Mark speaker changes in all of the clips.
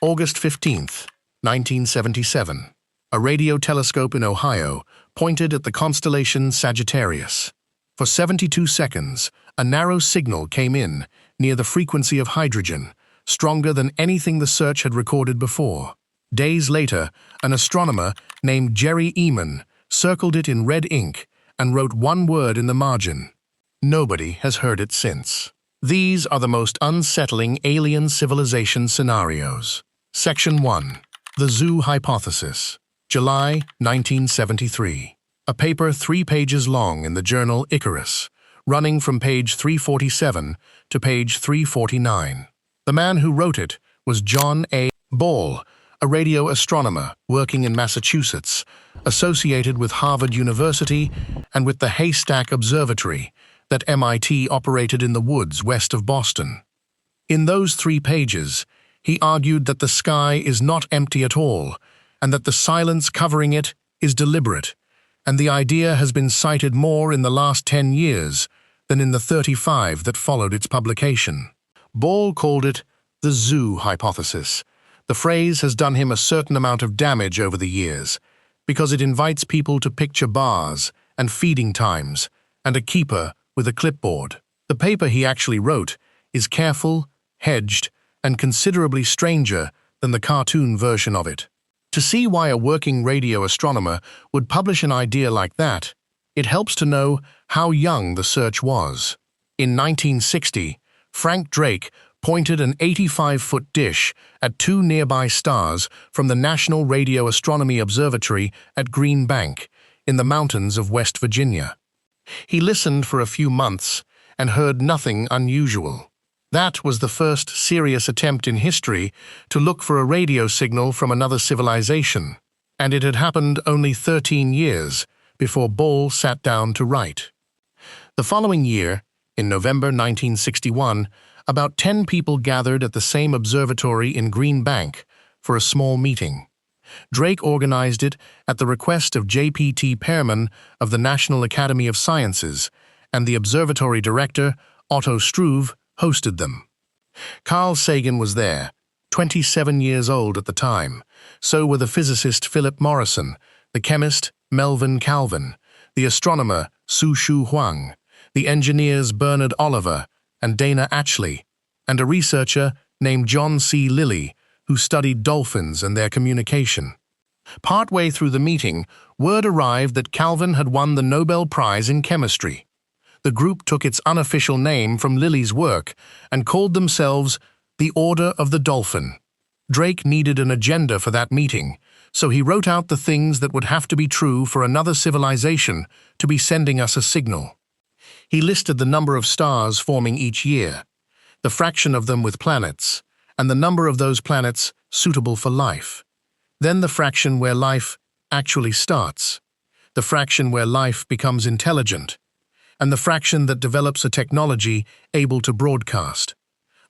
Speaker 1: August 15, 1977. A radio telescope in Ohio pointed at the constellation Sagittarius. For 72 seconds, a narrow signal came in near the frequency of hydrogen, stronger than anything the search had recorded before. Days later, an astronomer named Jerry Eman circled it in red ink and wrote one word in the margin. Nobody has heard it since. These are the most unsettling alien civilization scenarios. Section 1. The Zoo Hypothesis. July 1973. A paper 3 pages long in the journal Icarus, running from page 347 to page 349. The man who wrote it was John A. Ball, a radio astronomer working in Massachusetts, associated with Harvard University and with the Haystack Observatory that MIT operated in the woods west of Boston. In those 3 pages, he argued that the sky is not empty at all, and that the silence covering it is deliberate, and the idea has been cited more in the last 10 years than in the 35 that followed its publication. Ball called it the zoo hypothesis. The phrase has done him a certain amount of damage over the years, because it invites people to picture bars and feeding times and a keeper with a clipboard. The paper he actually wrote is careful, hedged, and considerably stranger than the cartoon version of it. To see why a working radio astronomer would publish an idea like that, it helps to know how young the search was. In 1960, Frank Drake pointed an 85-foot dish at 2 nearby stars from the National Radio Astronomy Observatory at Green Bank, in the mountains of West Virginia. He listened for a few months and heard nothing unusual. That was the first serious attempt in history to look for a radio signal from another civilization, and it had happened only 13 years before Ball sat down to write. The following year, in November 1961, about 10 people gathered at the same observatory in Green Bank for a small meeting. Drake organized it at the request of J.P.T. Pearman of the National Academy of Sciences, and the observatory director, Otto Struve, hosted them. Carl Sagan was there, 27 years old at the time. So were the physicist Philip Morrison, the chemist Melvin Calvin, the astronomer Su Shu Huang, the engineers Bernard Oliver and Dana Atchley, and a researcher named John C. Lilly, who studied dolphins and their communication. Partway through the meeting, word arrived that Calvin had won the Nobel Prize in Chemistry. The group took its unofficial name from Lilly's work and called themselves the Order of the Dolphin. Drake needed an agenda for that meeting, so he wrote out the things that would have to be true for another civilization to be sending us a signal. He listed the number of stars forming each year, the fraction of them with planets, and the number of those planets suitable for life. Then the fraction where life actually starts, the fraction where life becomes intelligent, and the fraction that develops a technology able to broadcast.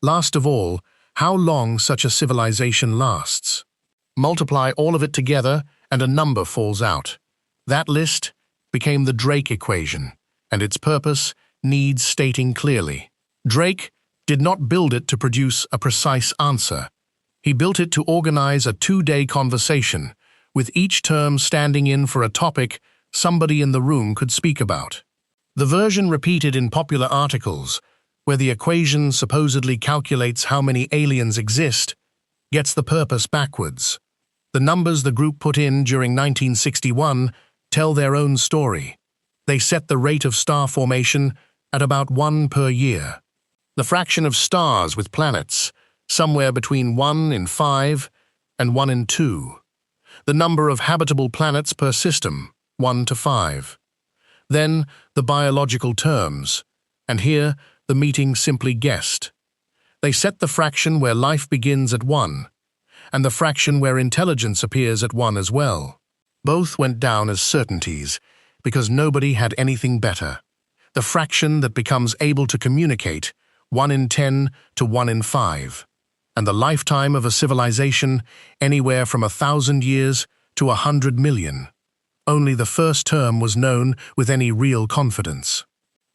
Speaker 1: Last of all, how long such a civilization lasts. Multiply all of it together and a number falls out. That list became the Drake equation, and its purpose needs stating clearly. Drake did not build it to produce a precise answer. He built it to organize a 2-day conversation, with each term standing in for a topic somebody in the room could speak about. The version repeated in popular articles, where the equation supposedly calculates how many aliens exist, gets the purpose backwards. The numbers the group put in during 1961 tell their own story. They set the rate of star formation at about 1 per year. The fraction of stars with planets, somewhere between 1 in 5 and 1 in 2. The number of habitable planets per system, 1 to 5. Then the biological terms, and here the meeting simply guessed. They set the fraction where life begins at 1, and the fraction where intelligence appears at 1 as well. Both went down as certainties, because nobody had anything better. The fraction that becomes able to communicate, 1 in 10 to 1 in 5, and the lifetime of a civilization anywhere from 1,000 years to 100 million. Only the first term was known with any real confidence.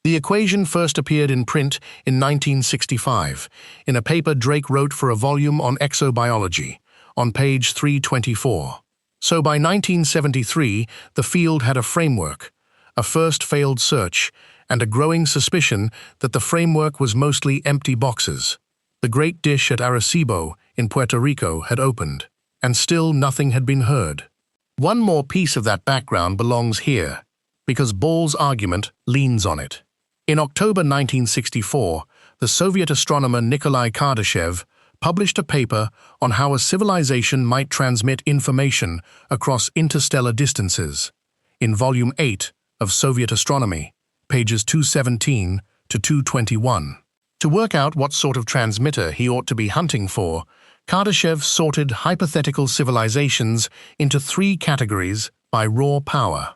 Speaker 1: The equation first appeared in print in 1965, in a paper Drake wrote for a volume on exobiology, on page 324. So by 1973, the field had a framework, a first failed search, and a growing suspicion that the framework was mostly empty boxes. The great dish at Arecibo in Puerto Rico had opened, and still nothing had been heard. One more piece of that background belongs here, because Ball's argument leans on it. In October 1964, the Soviet astronomer Nikolai Kardashev published a paper on how a civilization might transmit information across interstellar distances, in Volume 8 of Soviet Astronomy, pages 217 to 221. To work out what sort of transmitter he ought to be hunting for, Kardashev sorted hypothetical civilizations into 3 categories by raw power.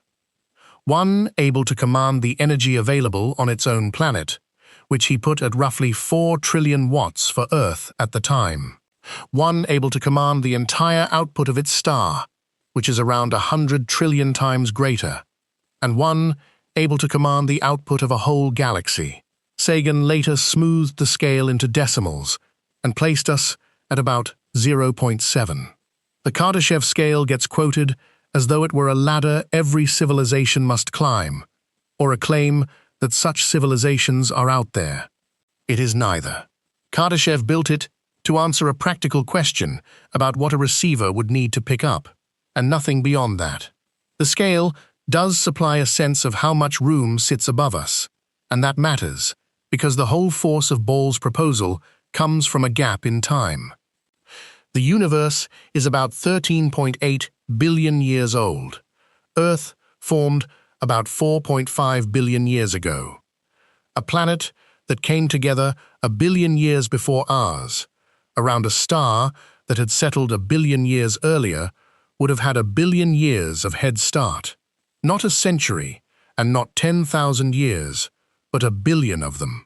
Speaker 1: 1 able to command the energy available on its own planet, which he put at roughly 4 trillion watts for Earth at the time. 1 able to command the entire output of its star, which is around 100 trillion times greater, and 1 able to command the output of a whole galaxy. Sagan later smoothed the scale into decimals and placed us at about 0.7. The Kardashev scale gets quoted as though it were a ladder every civilization must climb, or a claim that such civilizations are out there. It is neither. Kardashev built it to answer a practical question about what a receiver would need to pick up, and nothing beyond that. The scale does supply a sense of how much room sits above us, and that matters, because the whole force of Ball's proposal comes from a gap in time. The universe is about 13.8 billion years old. Earth formed about 4.5 billion years ago. A planet that came together a billion years before ours, around a star that had settled a billion years earlier, would have had a billion years of head start. Not a century, and not 10,000 years, but a billion of them.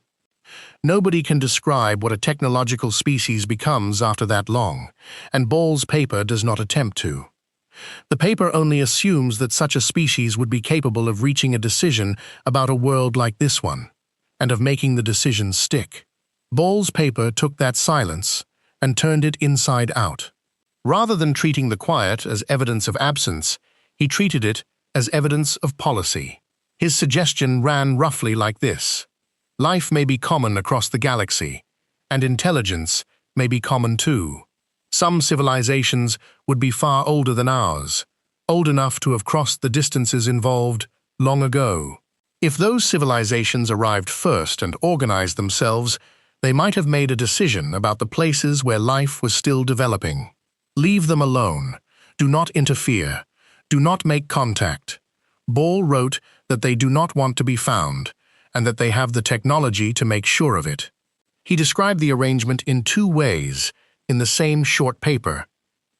Speaker 1: Nobody can describe what a technological species becomes after that long, and Ball's paper does not attempt to. The paper only assumes that such a species would be capable of reaching a decision about a world like this one, and of making the decision stick. Ball's paper took that silence and turned it inside out. Rather than treating the quiet as evidence of absence, he treated it as evidence of policy. His suggestion ran roughly like this: life may be common across the galaxy, and intelligence may be common too. Some civilizations would be far older than ours, old enough to have crossed the distances involved long ago. If those civilizations arrived first and organized themselves, they might have made a decision about the places where life was still developing. Leave them alone. Do not interfere. Do not make contact. Ball wrote that they do not want to be found, and that they have the technology to make sure of it. He described the arrangement in 2 ways in the same short paper,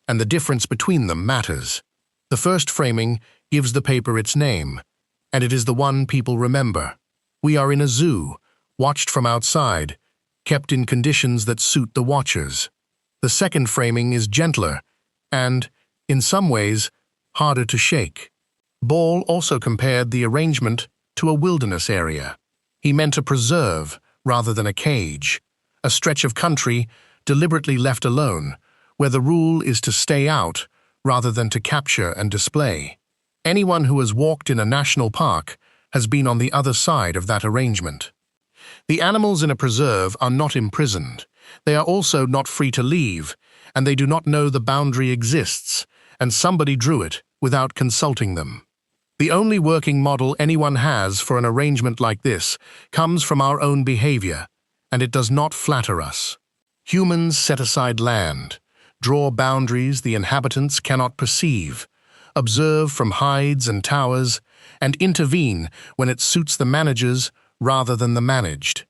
Speaker 1: and the difference between them matters. The first framing gives the paper its name, and it is the one people remember. We are in a zoo, watched from outside, kept in conditions that suit the watchers. The second framing is gentler and, in some ways, harder to shake. Ball also compared the arrangement to a wilderness area. He meant a preserve rather than a cage, a stretch of country deliberately left alone, where the rule is to stay out rather than to capture and display. Anyone who has walked in a national park has been on the other side of that arrangement. The animals in a preserve are not imprisoned. They are also not free to leave, and they do not know the boundary exists, and somebody drew it without consulting them. The only working model anyone has for an arrangement like this comes from our own behavior, and it does not flatter us. Humans set aside land, draw boundaries the inhabitants cannot perceive, observe from hides and towers, and intervene when it suits the managers rather than the managed.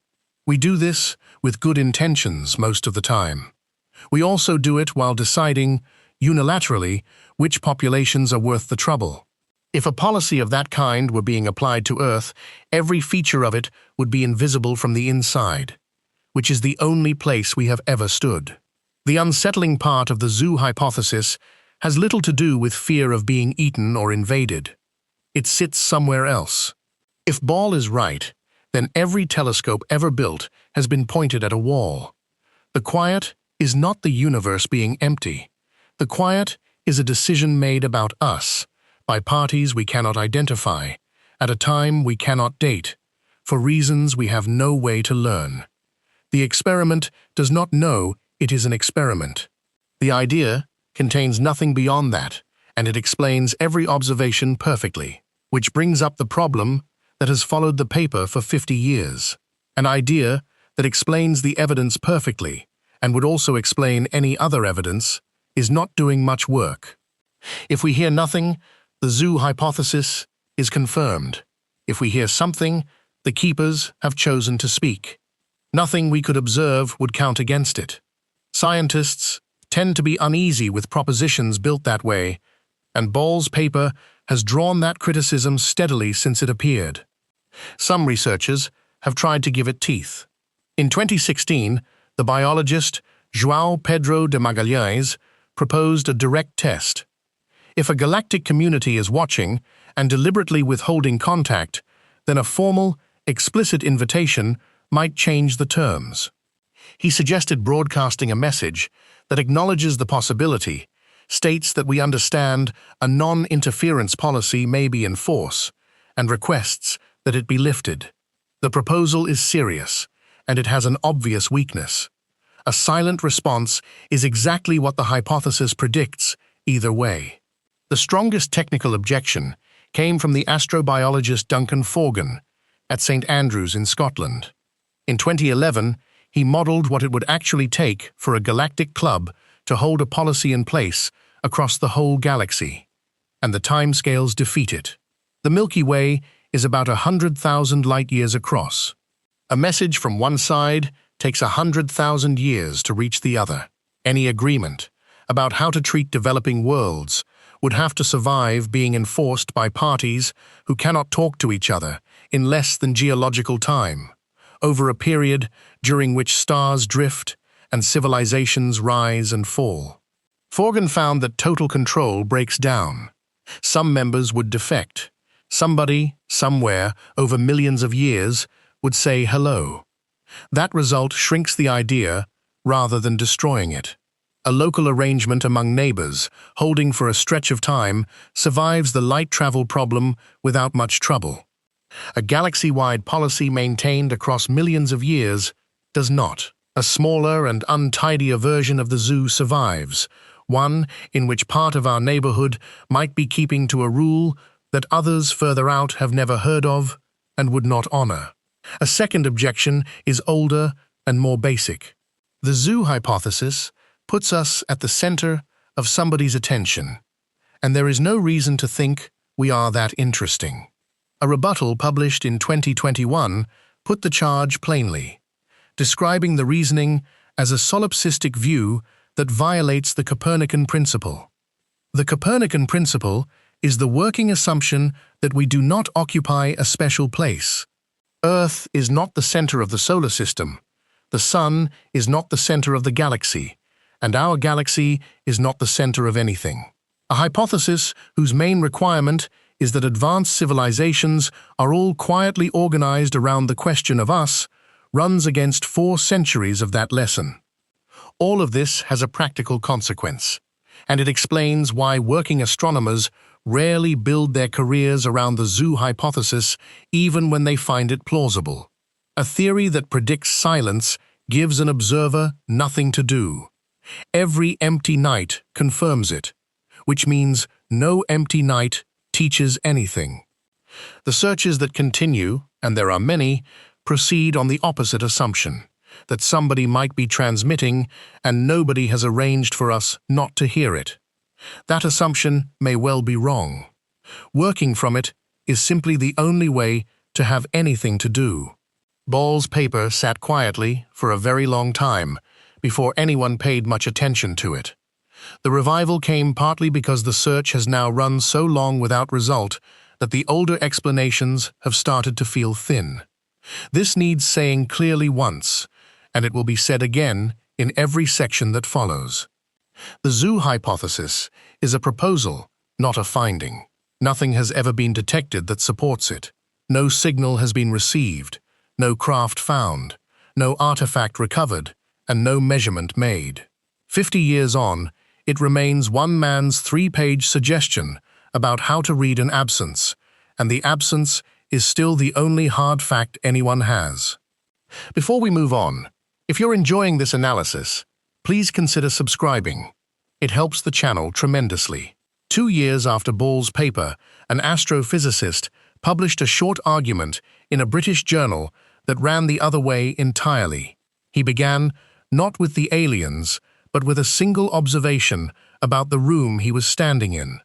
Speaker 1: We do this with good intentions most of the time. We also do it while deciding, unilaterally, which populations are worth the trouble. If a policy of that kind were being applied to Earth, every feature of it would be invisible from the inside, which is the only place we have ever stood. The unsettling part of the zoo hypothesis has little to do with fear of being eaten or invaded. It sits somewhere else. If Ball is right, then every telescope ever built has been pointed at a wall. The quiet is not the universe being empty. The quiet is a decision made about us, by parties we cannot identify, at a time we cannot date, for reasons we have no way to learn. The experiment does not know it is an experiment. The idea contains nothing beyond that, and it explains every observation perfectly, which brings up the problem that has followed the paper for 50 years. An idea that explains the evidence perfectly, and would also explain any other evidence, is not doing much work. If we hear nothing, the zoo hypothesis is confirmed. If we hear something, the keepers have chosen to speak. Nothing we could observe would count against it. Scientists tend to be uneasy with propositions built that way, and Ball's paper has drawn that criticism steadily since it appeared. Some researchers have tried to give it teeth. In 2016, the biologist João Pedro de Magalhães proposed a direct test. If a galactic community is watching and deliberately withholding contact, then a formal, explicit invitation might change the terms. He suggested broadcasting a message that acknowledges the possibility, states that we understand a non-interference policy may be in force, and requests that it be lifted. The proposal is serious, and it has an obvious weakness. A silent response is exactly what the hypothesis predicts, either way. The strongest technical objection came from the astrobiologist Duncan Forgan at St. Andrews in Scotland. In 2011, he modeled what it would actually take for a galactic club to hold a policy in place across the whole galaxy, and the timescales defeat it. The Milky Way is about 100,000 light-years across. A message from one side takes 100,000 years to reach the other. Any agreement about how to treat developing worlds would have to survive being enforced by parties who cannot talk to each other in less than geological time, over a period during which stars drift and civilizations rise and fall. Forgan found that total control breaks down. Some members would defect. Somebody, somewhere, over millions of years, would say hello. That result shrinks the idea rather than destroying it. A local arrangement among neighbors, holding for a stretch of time, survives the light travel problem without much trouble. A galaxy-wide policy maintained across millions of years does not. A smaller and untidier version of the zoo survives, one in which part of our neighborhood might be keeping to a rule that others further out have never heard of and would not honor. A second objection is older and more basic. The zoo hypothesis puts us at the center of somebody's attention, and there is no reason to think we are that interesting. A rebuttal published in 2021 put the charge plainly, describing the reasoning as a solipsistic view that violates the Copernican principle. The Copernican principle is the working assumption that we do not occupy a special place. Earth is not the center of the solar system, the Sun is not the center of the galaxy, and our galaxy is not the center of anything. A hypothesis whose main requirement is that advanced civilizations are all quietly organized around the question of us runs against 4 centuries of that lesson. All of this has a practical consequence, and it explains why working astronomers rarely build their careers around the zoo hypothesis even when they find it plausible. A theory that predicts silence gives an observer nothing to do. Every empty night confirms it, which means no empty night teaches anything. The searches that continue, and there are many, proceed on the opposite assumption, that somebody might be transmitting and nobody has arranged for us not to hear it. That assumption may well be wrong. Working from it is simply the only way to have anything to do. Ball's paper sat quietly for a very long time before anyone paid much attention to it. The revival came partly because the search has now run so long without result that the older explanations have started to feel thin. This needs saying clearly once, and it will be said again in every section that follows. The zoo hypothesis is a proposal, not a finding. Nothing has ever been detected that supports it. No signal has been received, no craft found, no artifact recovered, and no measurement made. 50 years on, it remains one man's 3-page suggestion about how to read an absence, and the absence is still the only hard fact anyone has. Before we move on, if you're enjoying this analysis, please consider subscribing. It helps the channel tremendously. 2 years after Ball's paper, an astrophysicist published a short argument in a British journal that ran the other way entirely. He began not with the aliens, but with a single observation about the room he was standing in.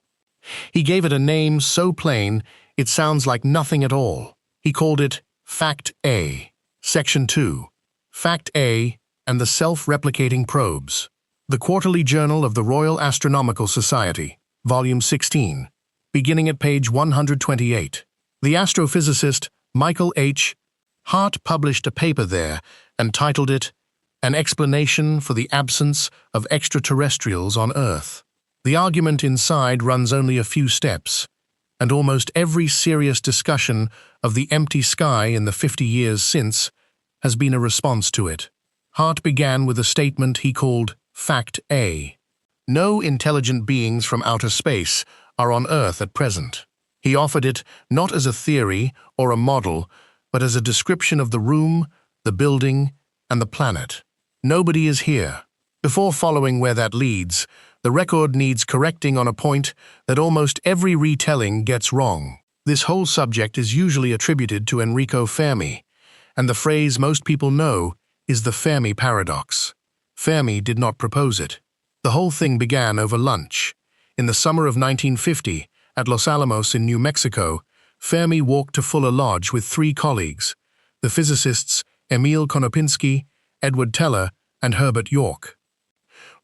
Speaker 1: He gave it a name so plain it sounds like nothing at all. He called it Fact A. Section 2. Fact A and the Self-Replicating Probes. The Quarterly Journal of the Royal Astronomical Society, Volume 16, beginning at page 128. The astrophysicist Michael H. Hart published a paper there and titled it An Explanation for the Absence of Extraterrestrials on Earth. The argument inside runs only a few steps, and almost every serious discussion of the empty sky in the 50 years since has been a response to it. Hart began with a statement he called Fact A. No intelligent beings from outer space are on Earth at present. He offered it not as a theory or a model, but as a description of the room, the building, and the planet. Nobody is here. Before following where that leads, the record needs correcting on a point that almost every retelling gets wrong. This whole subject is usually attributed to Enrico Fermi, and the phrase most people know is the Fermi paradox. Fermi did not propose it. The whole thing began over lunch. In the summer of 1950, at Los Alamos in New Mexico, Fermi walked to Fuller Lodge with 3 colleagues, the physicists Emil Konopinski, Edward Teller, and Herbert York.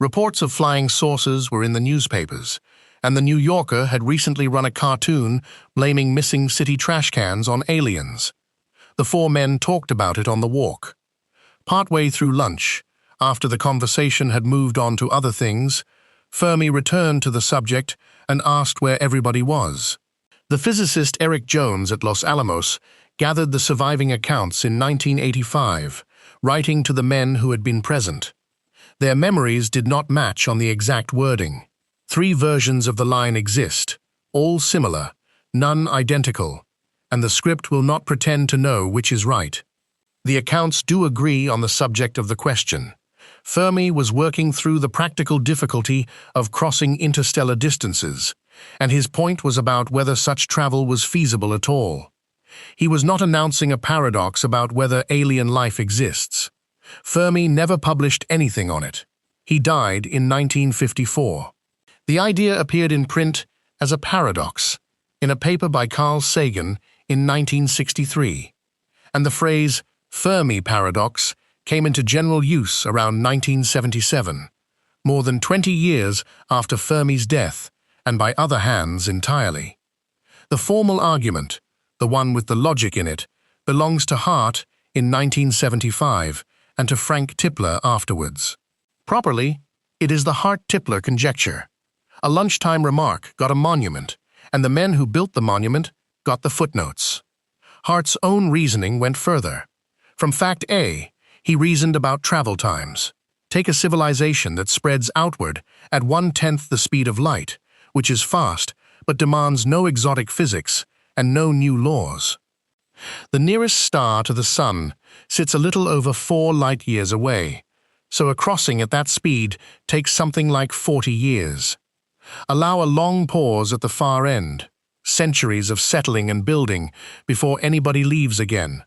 Speaker 1: Reports of flying saucers were in the newspapers, and the New Yorker had recently run a cartoon blaming missing city trash cans on aliens. The 4 men talked about it on the walk. Partway through lunch, after the conversation had moved on to other things, Fermi returned to the subject and asked where everybody was. The physicist Eric Jones at Los Alamos gathered the surviving accounts in 1985, writing to the men who had been present. Their memories did not match on the exact wording. 3 versions of the line exist, all similar, none identical, and the script will not pretend to know which is right. The accounts do agree on the subject of the question. Fermi was working through the practical difficulty of crossing interstellar distances, and his point was about whether such travel was feasible at all. He was not announcing a paradox about whether alien life exists. Fermi never published anything on it. He died in 1954. The idea appeared in print as a paradox in a paper by Carl Sagan in 1963, and the phrase Fermi paradox came into general use around 1977, more than 20 years after Fermi's death, and by other hands entirely. The formal argument, the one with the logic in it, belongs to Hart in 1975 and to Frank Tipler afterwards. Properly, it is the Hart-Tipler conjecture. A lunchtime remark got a monument, and the men who built the monument got the footnotes. Hart's own reasoning went further. From Fact A, he reasoned about travel times. Take a civilization that spreads outward at 1/10 the speed of light, which is fast, but demands no exotic physics and no new laws. The nearest star to the Sun sits a little over 4 light-years away, so a crossing at that speed takes something like 40 years. Allow a long pause at the far end, centuries of settling and building before anybody leaves again,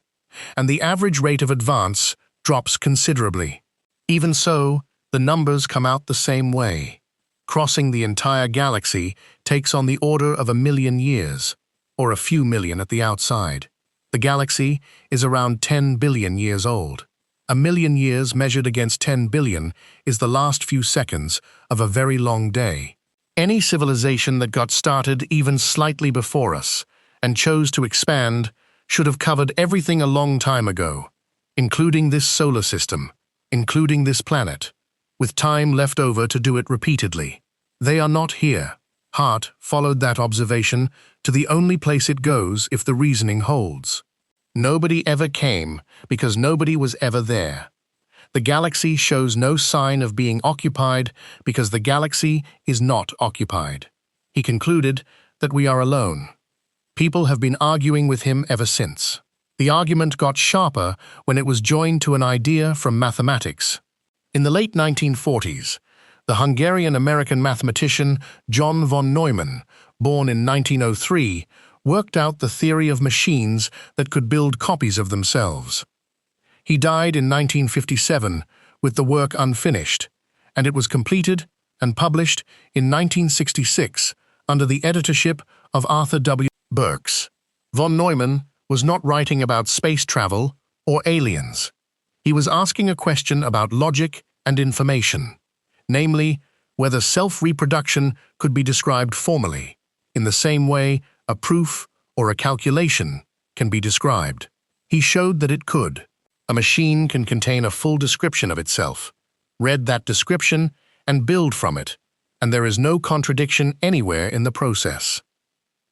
Speaker 1: and the average rate of advance drops considerably. Even so, the numbers come out the same way. Crossing the entire galaxy takes on the order of 1,000,000 years, or a few million at the outside. The galaxy is around 10 billion years old. 1,000,000 years measured against 10 billion is the last few seconds of a very long day. Any civilization that got started even slightly before us and chose to expand should have covered everything a long time ago, including this solar system, including this planet, with time left over to do it repeatedly. They are not here. Hart followed that observation to the only place it goes if the reasoning holds. Nobody ever came because nobody was ever there. The galaxy shows no sign of being occupied because the galaxy is not occupied. He concluded that we are alone. People have been arguing with him ever since. The argument got sharper when it was joined to an idea from mathematics. In the late 1940s, the Hungarian-American mathematician John von Neumann, born in 1903, worked out the theory of machines that could build copies of themselves. He died in 1957 with the work unfinished, and it was completed and published in 1966 under the editorship of Arthur W. Burks. Von Neumann was not writing about space travel or aliens. He was asking a question about logic and information, namely, whether self-reproduction could be described formally, in the same way a proof or a calculation can be described. He showed that it could. A machine can contain a full description of itself, read that description, and build from it, and there is no contradiction anywhere in the process.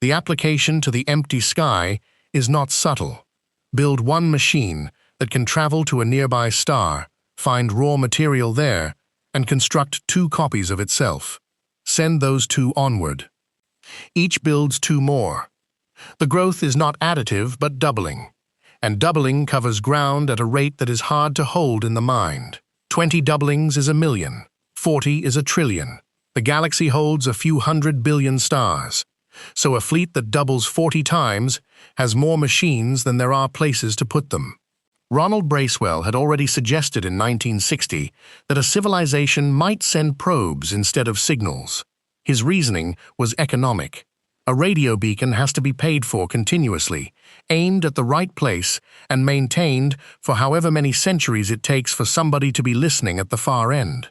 Speaker 1: The application to the empty sky is not subtle. Build one machine that can travel to a nearby star, find raw material there, and construct 2 copies of itself. Send those 2 onward. Each builds 2 more. The growth is not additive but doubling, and doubling covers ground at a rate that is hard to hold in the mind. 20 doublings is 1,000,000, 40 is 1,000,000,000,000. The galaxy holds a few 100 billion stars, so a fleet that doubles 40 times has more machines than there are places to put them. Ronald Bracewell had already suggested in 1960 that a civilization might send probes instead of signals. His reasoning was economic. A radio beacon has to be paid for continuously, aimed at the right place, and maintained for however many centuries it takes for somebody to be listening at the far end.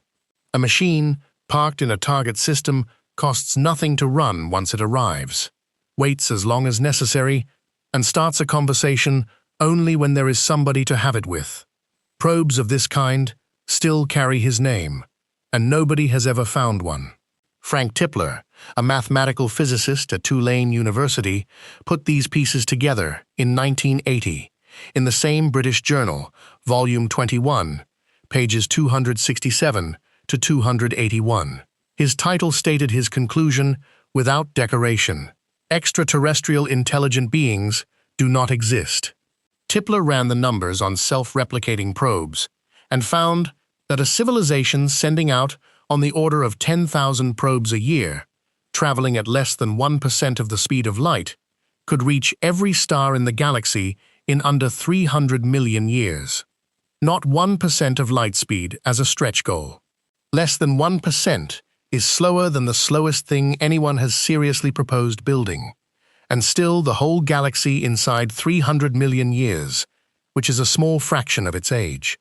Speaker 1: A machine, parked in a target system, costs nothing to run once it arrives, waits as long as necessary, and starts a conversation only when there is somebody to have it with. Probes of this kind still carry his name, and nobody has ever found one. Frank Tipler, a mathematical physicist at Tulane University, put these pieces together in 1980 in the same British journal, Volume 21, pages 267 to 281. His title stated his conclusion without decoration: extraterrestrial intelligent beings do not exist. Tipler ran the numbers on self-replicating probes and found that a civilization sending out on the order of 10,000 probes a year, traveling at less than 1% of the speed of light, could reach every star in the galaxy in under 300 million years. Not 1% of light speed as a stretch goal. Less than 1% is slower than the slowest thing anyone has seriously proposed building, and still the whole galaxy inside 300 million years, which is a small fraction of its age.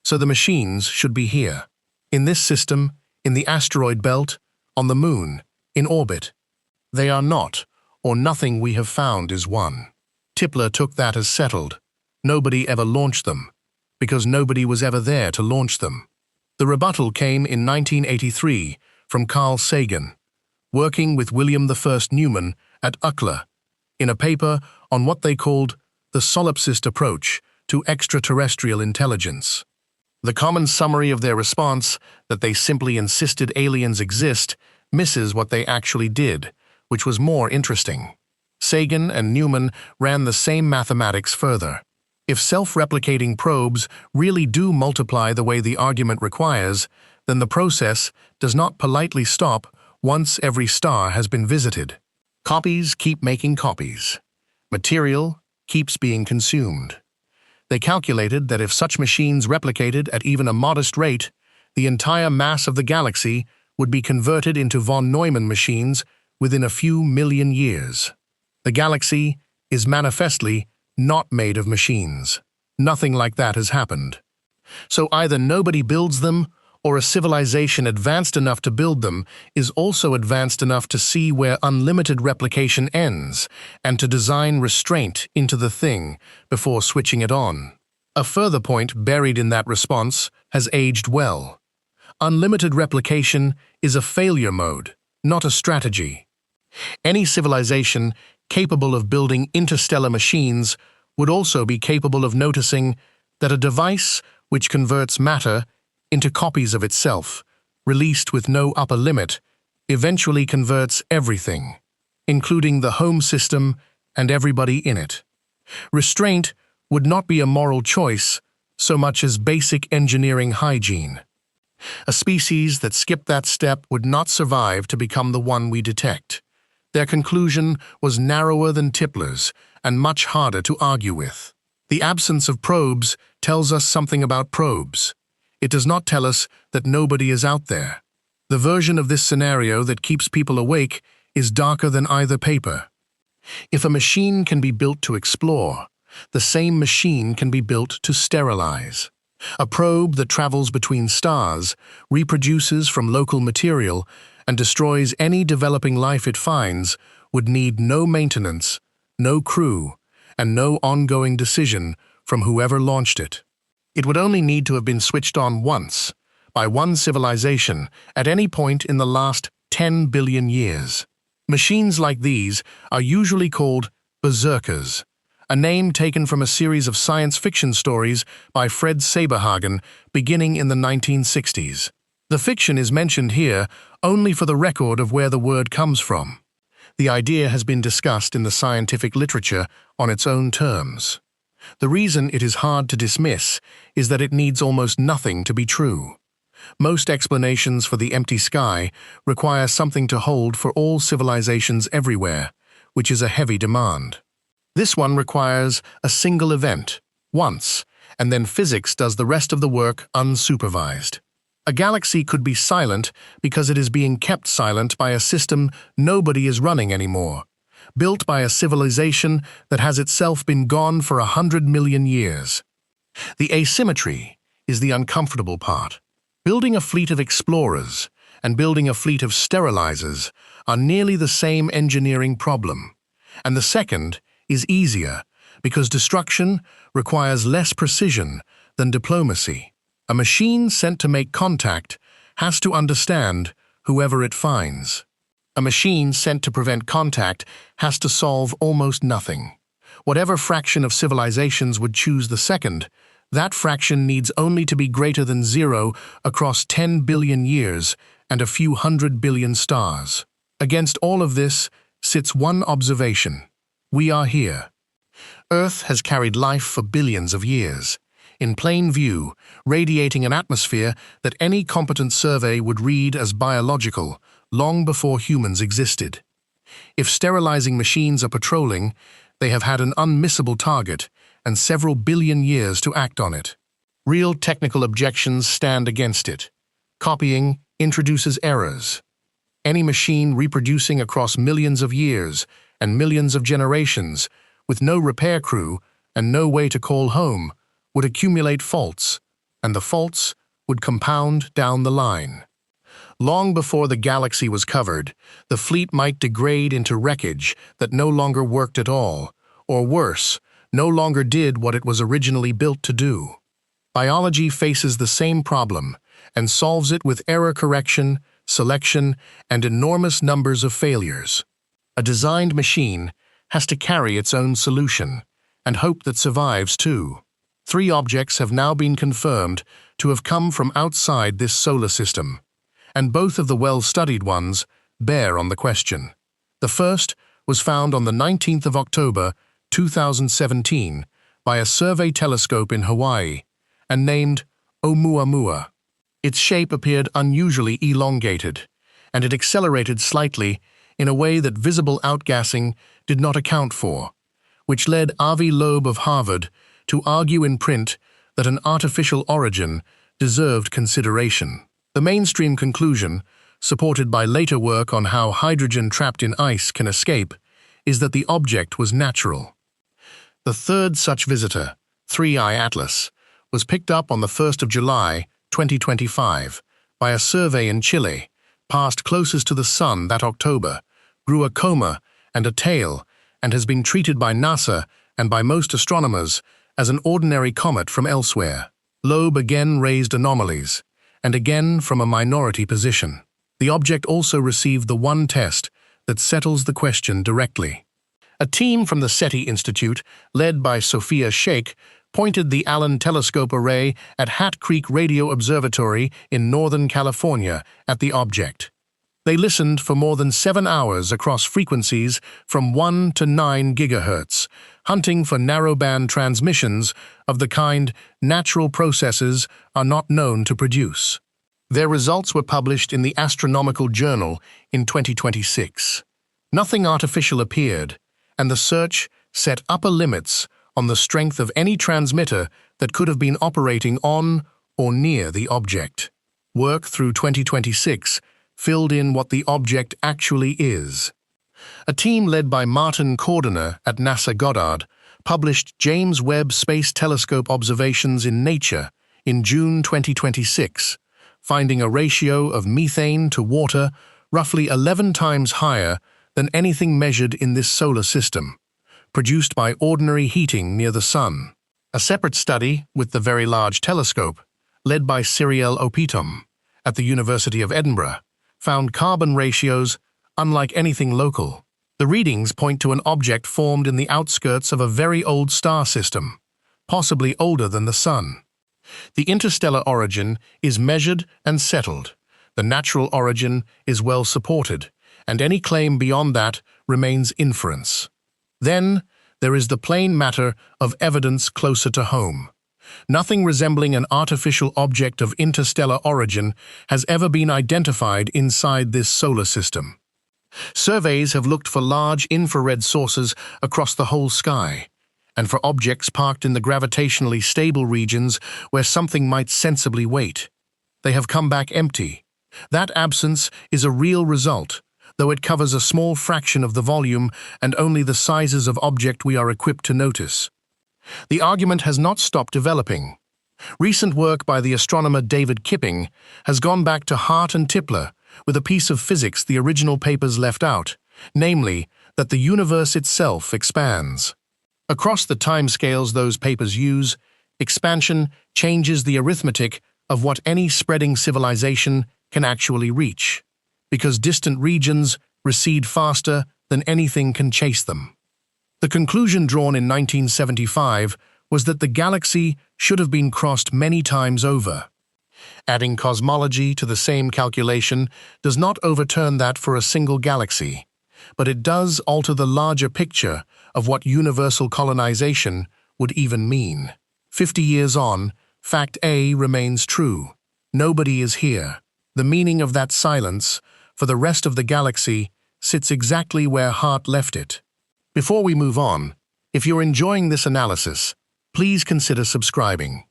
Speaker 1: So the machines should be here, in this system, in the asteroid belt, on the moon, in orbit. They are not, or nothing we have found is one. Tipler took that as settled. Nobody ever launched them, because nobody was ever there to launch them. The rebuttal came in 1983 from Carl Sagan, working with William I. Newman at UCLA, in a paper on what they called the solipsist approach to extraterrestrial intelligence. The common summary of their response, that they simply insisted aliens exist, misses what they actually did, which was more interesting. Sagan and Newman ran the same mathematics further. If self-replicating probes really do multiply the way the argument requires, then the process does not politely stop once every star has been visited. Copies keep making copies. Material keeps being consumed. They calculated that if such machines replicated at even a modest rate, the entire mass of the galaxy would be converted into von Neumann machines within a few million years. The galaxy is manifestly not made of machines. Nothing like that has happened. So either nobody builds them, or a civilization advanced enough to build them is also advanced enough to see where unlimited replication ends and to design restraint into the thing before switching it on. A further point buried in that response has aged well. Unlimited replication is a failure mode, not a strategy. Any civilization capable of building interstellar machines would also be capable of noticing that a device which converts matter into copies of itself, released with no upper limit, eventually converts everything, including the home system and everybody in it. Restraint would not be a moral choice so much as basic engineering hygiene. A species that skipped that step would not survive to become the one we detect. Their conclusion was narrower than Tipler's and much harder to argue with. The absence of probes tells us something about probes. It does not tell us that nobody is out there. The version of this scenario that keeps people awake is darker than either paper. If a machine can be built to explore, the same machine can be built to sterilize. A probe that travels between stars, reproduces from local material, and destroys any developing life it finds would need no maintenance, no crew, and no ongoing decision from whoever launched it. It would only need to have been switched on once, by one civilization, at any point in the last 10 billion years. Machines like these are usually called berserkers, a name taken from a series of science fiction stories by Fred Saberhagen beginning in the 1960s. The fiction is mentioned here only for the record of where the word comes from. The idea has been discussed in the scientific literature on its own terms. The reason it is hard to dismiss is that it needs almost nothing to be true. Most explanations for the empty sky require something to hold for all civilizations everywhere, which is a heavy demand. This one requires a single event, once, and then physics does the rest of the work unsupervised. A galaxy could be silent because it is being kept silent by a system nobody is running anymore, built by a civilization that has itself been gone for 100 million years. The asymmetry is the uncomfortable part. Building a fleet of explorers and building a fleet of sterilizers are nearly the same engineering problem, and the second is easier because destruction requires less precision than diplomacy. A machine sent to make contact has to understand whoever it finds. A machine sent to prevent contact has to solve almost nothing. Whatever fraction of civilizations would choose the second, that fraction needs only to be greater than 0 across 10 billion years and a few 100 billion stars. Against all of this sits one observation. We are here. Earth has carried life for billions of years, in plain view, radiating an atmosphere that any competent survey would read as biological, long before humans existed. If sterilizing machines are patrolling, they have had an unmissable target and several billion years to act on it. Real technical objections stand against it. Copying introduces errors. Any machine reproducing across millions of years and millions of generations, with no repair crew and no way to call home, would accumulate faults, and the faults would compound down the line. Long before the galaxy was covered, the fleet might degrade into wreckage that no longer worked at all, or worse, no longer did what it was originally built to do. Biology faces the same problem and solves it with error correction, selection, and enormous numbers of failures. A designed machine has to carry its own solution and hope that survives too. 3 objects have now been confirmed to have come from outside this solar system, and both of the well-studied ones bear on the question. The first was found on the 19th of October, 2017, by a survey telescope in Hawaii, and named Oumuamua. Its shape appeared unusually elongated, and it accelerated slightly in a way that visible outgassing did not account for, which led Avi Loeb of Harvard to argue in print that an artificial origin deserved consideration. The mainstream conclusion, supported by later work on how hydrogen trapped in ice can escape, is that the object was natural. The third such visitor, 3I Atlas, was picked up on the 1st of July, 2025, by a survey in Chile, passed closest to the Sun that October, grew a coma and a tail, and has been treated by NASA and by most astronomers as an ordinary comet from elsewhere. Loeb again raised anomalies, and again from a minority position. The object also received the one test that settles the question directly. A team from the SETI Institute, led by Sophia Sheikh, pointed the Allen telescope array at Hat Creek Radio Observatory in Northern California at the object. They listened for more than 7 hours across frequencies from 1 to 9 gigahertz, hunting for narrowband transmissions of the kind natural processes are not known to produce. Their results were published in the Astronomical Journal in 2026. Nothing artificial appeared, and the search set upper limits on the strength of any transmitter that could have been operating on or near the object. Work through 2026 filled in what the object actually is. A team led by Martin Cordiner at NASA Goddard published James Webb Space Telescope observations in Nature in June 2026, finding a ratio of methane to water roughly 11 times higher than anything measured in this solar system, produced by ordinary heating near the Sun. A separate study with the Very Large Telescope, led by Cyrielle Opitom at the University of Edinburgh, found carbon ratios unlike anything local. The readings point to an object formed in the outskirts of a very old star system, possibly older than the Sun. The interstellar origin is measured and settled. The natural origin is well supported, and any claim beyond that remains inference. Then, there is the plain matter of evidence closer to home. Nothing resembling an artificial object of interstellar origin has ever been identified inside this solar system. Surveys have looked for large infrared sources across the whole sky, and for objects parked in the gravitationally stable regions where something might sensibly wait. They have come back empty. That absence is a real result, though it covers a small fraction of the volume and only the sizes of object we are equipped to notice. The argument has not stopped developing. Recent work by the astronomer David Kipping has gone back to Hart and Tipler with a piece of physics the original papers left out, namely that the universe itself expands. Across the timescales those papers use, expansion changes the arithmetic of what any spreading civilization can actually reach, because distant regions recede faster than anything can chase them. The conclusion drawn in 1975 was that the galaxy should have been crossed many times over. Adding cosmology to the same calculation does not overturn that for a single galaxy, but it does alter the larger picture of what universal colonization would even mean. 50 years on, fact A remains true. Nobody is here. The meaning of that silence for the rest of the galaxy sits exactly where Hart left it. Before we move on, if you're enjoying this analysis, please consider subscribing.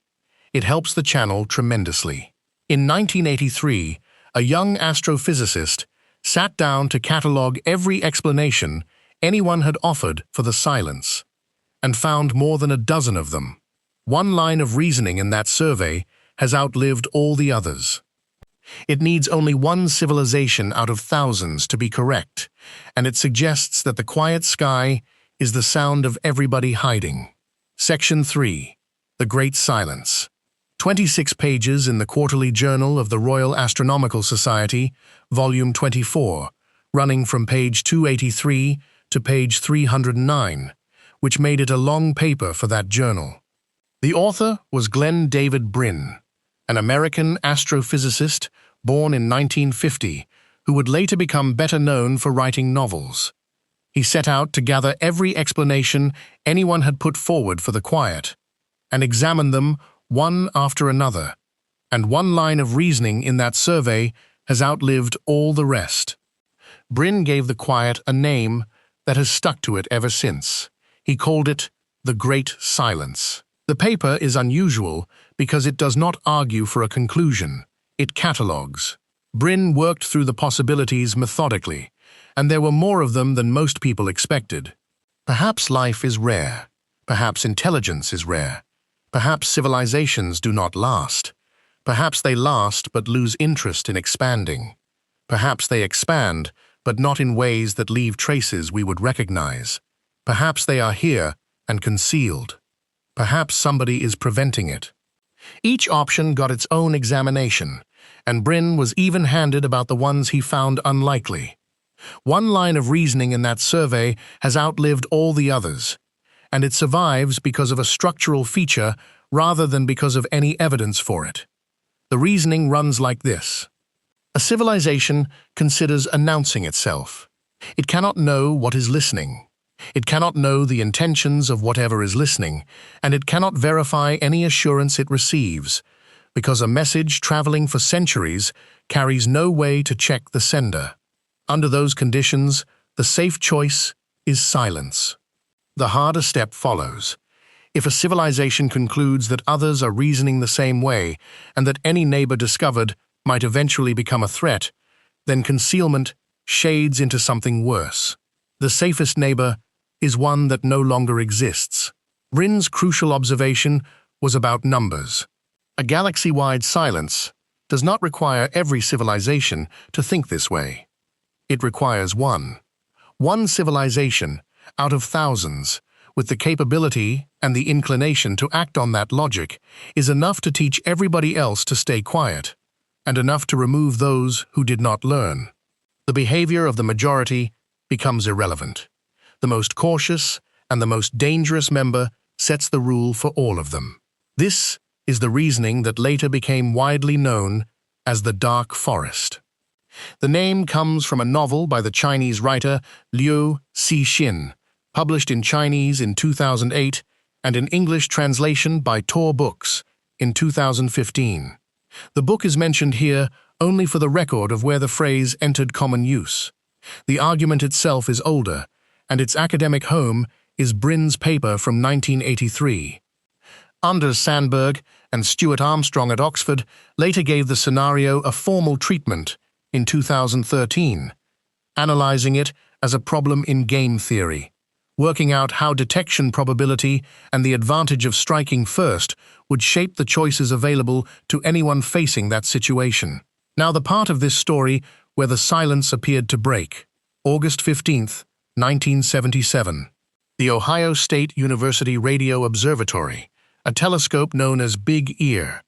Speaker 1: It helps the channel tremendously. In 1983, a young astrophysicist sat down to catalog every explanation anyone had offered for the silence, and found more than a dozen of them. One line of reasoning in that survey has outlived all the others. It needs only one civilization out of thousands to be correct, and it suggests that the quiet sky is the sound of everybody hiding. Section 3. The Great Silence. 26 pages in the Quarterly Journal of the Royal Astronomical Society, Volume 24, running from page 283 to page 309, which made it a long paper for that journal. The author was Glenn David Bryn, an American astrophysicist born in 1950, who would later become better known for writing novels. He set out to gather every explanation anyone had put forward for the quiet, and examine them one after another, and one line of reasoning in that survey has outlived all the rest. Bryn gave the quiet a name that has stuck to it ever since. He called it the Great Silence. The paper is unusual because it does not argue for a conclusion. It catalogues. Bryn worked through the possibilities methodically, and there were more of them than most people expected. Perhaps life is rare. Perhaps intelligence is rare. Perhaps civilizations do not last. Perhaps they last but lose interest in expanding. Perhaps they expand, but not in ways that leave traces we would recognize. Perhaps they are here and concealed. Perhaps somebody is preventing it. Each option got its own examination, and Bryn was even-handed about the ones he found unlikely. One line of reasoning in that survey has outlived all the others, and it survives because of a structural feature rather than because of any evidence for it. The reasoning runs like this. A civilization considers announcing itself. It cannot know what is listening. It cannot know the intentions of whatever is listening, and it cannot verify any assurance it receives, because a message traveling for centuries carries no way to check the sender. Under those conditions, the safe choice is silence. The harder step follows. If a civilization concludes that others are reasoning the same way and that any neighbor discovered might eventually become a threat, then concealment shades into something worse. The safest neighbor is one that no longer exists. Brin's crucial observation was about numbers. A galaxy-wide silence does not require every civilization to think this way. It requires one civilization out of thousands, with the capability and the inclination to act on that logic, is enough to teach everybody else to stay quiet, and enough to remove those who did not learn. The behavior of the majority becomes irrelevant. The most cautious and the most dangerous member sets the rule for all of them. This is the reasoning that later became widely known as the Dark Forest. The name comes from a novel by the Chinese writer Liu Cixin, published in Chinese in 2008 and an English translation by Tor Books in 2015. The book is mentioned here only for the record of where the phrase entered common use. The argument itself is older, and its academic home is Brin's paper from 1983. Anders Sandberg and Stuart Armstrong at Oxford later gave the scenario a formal treatment in 2013, analyzing it as a problem in game theory, working out how detection probability and the advantage of striking first would shape the choices available to anyone facing that situation. Now the part of this story where the silence appeared to break. August 15th, 1977. The Ohio State University Radio Observatory, a telescope known as Big Ear.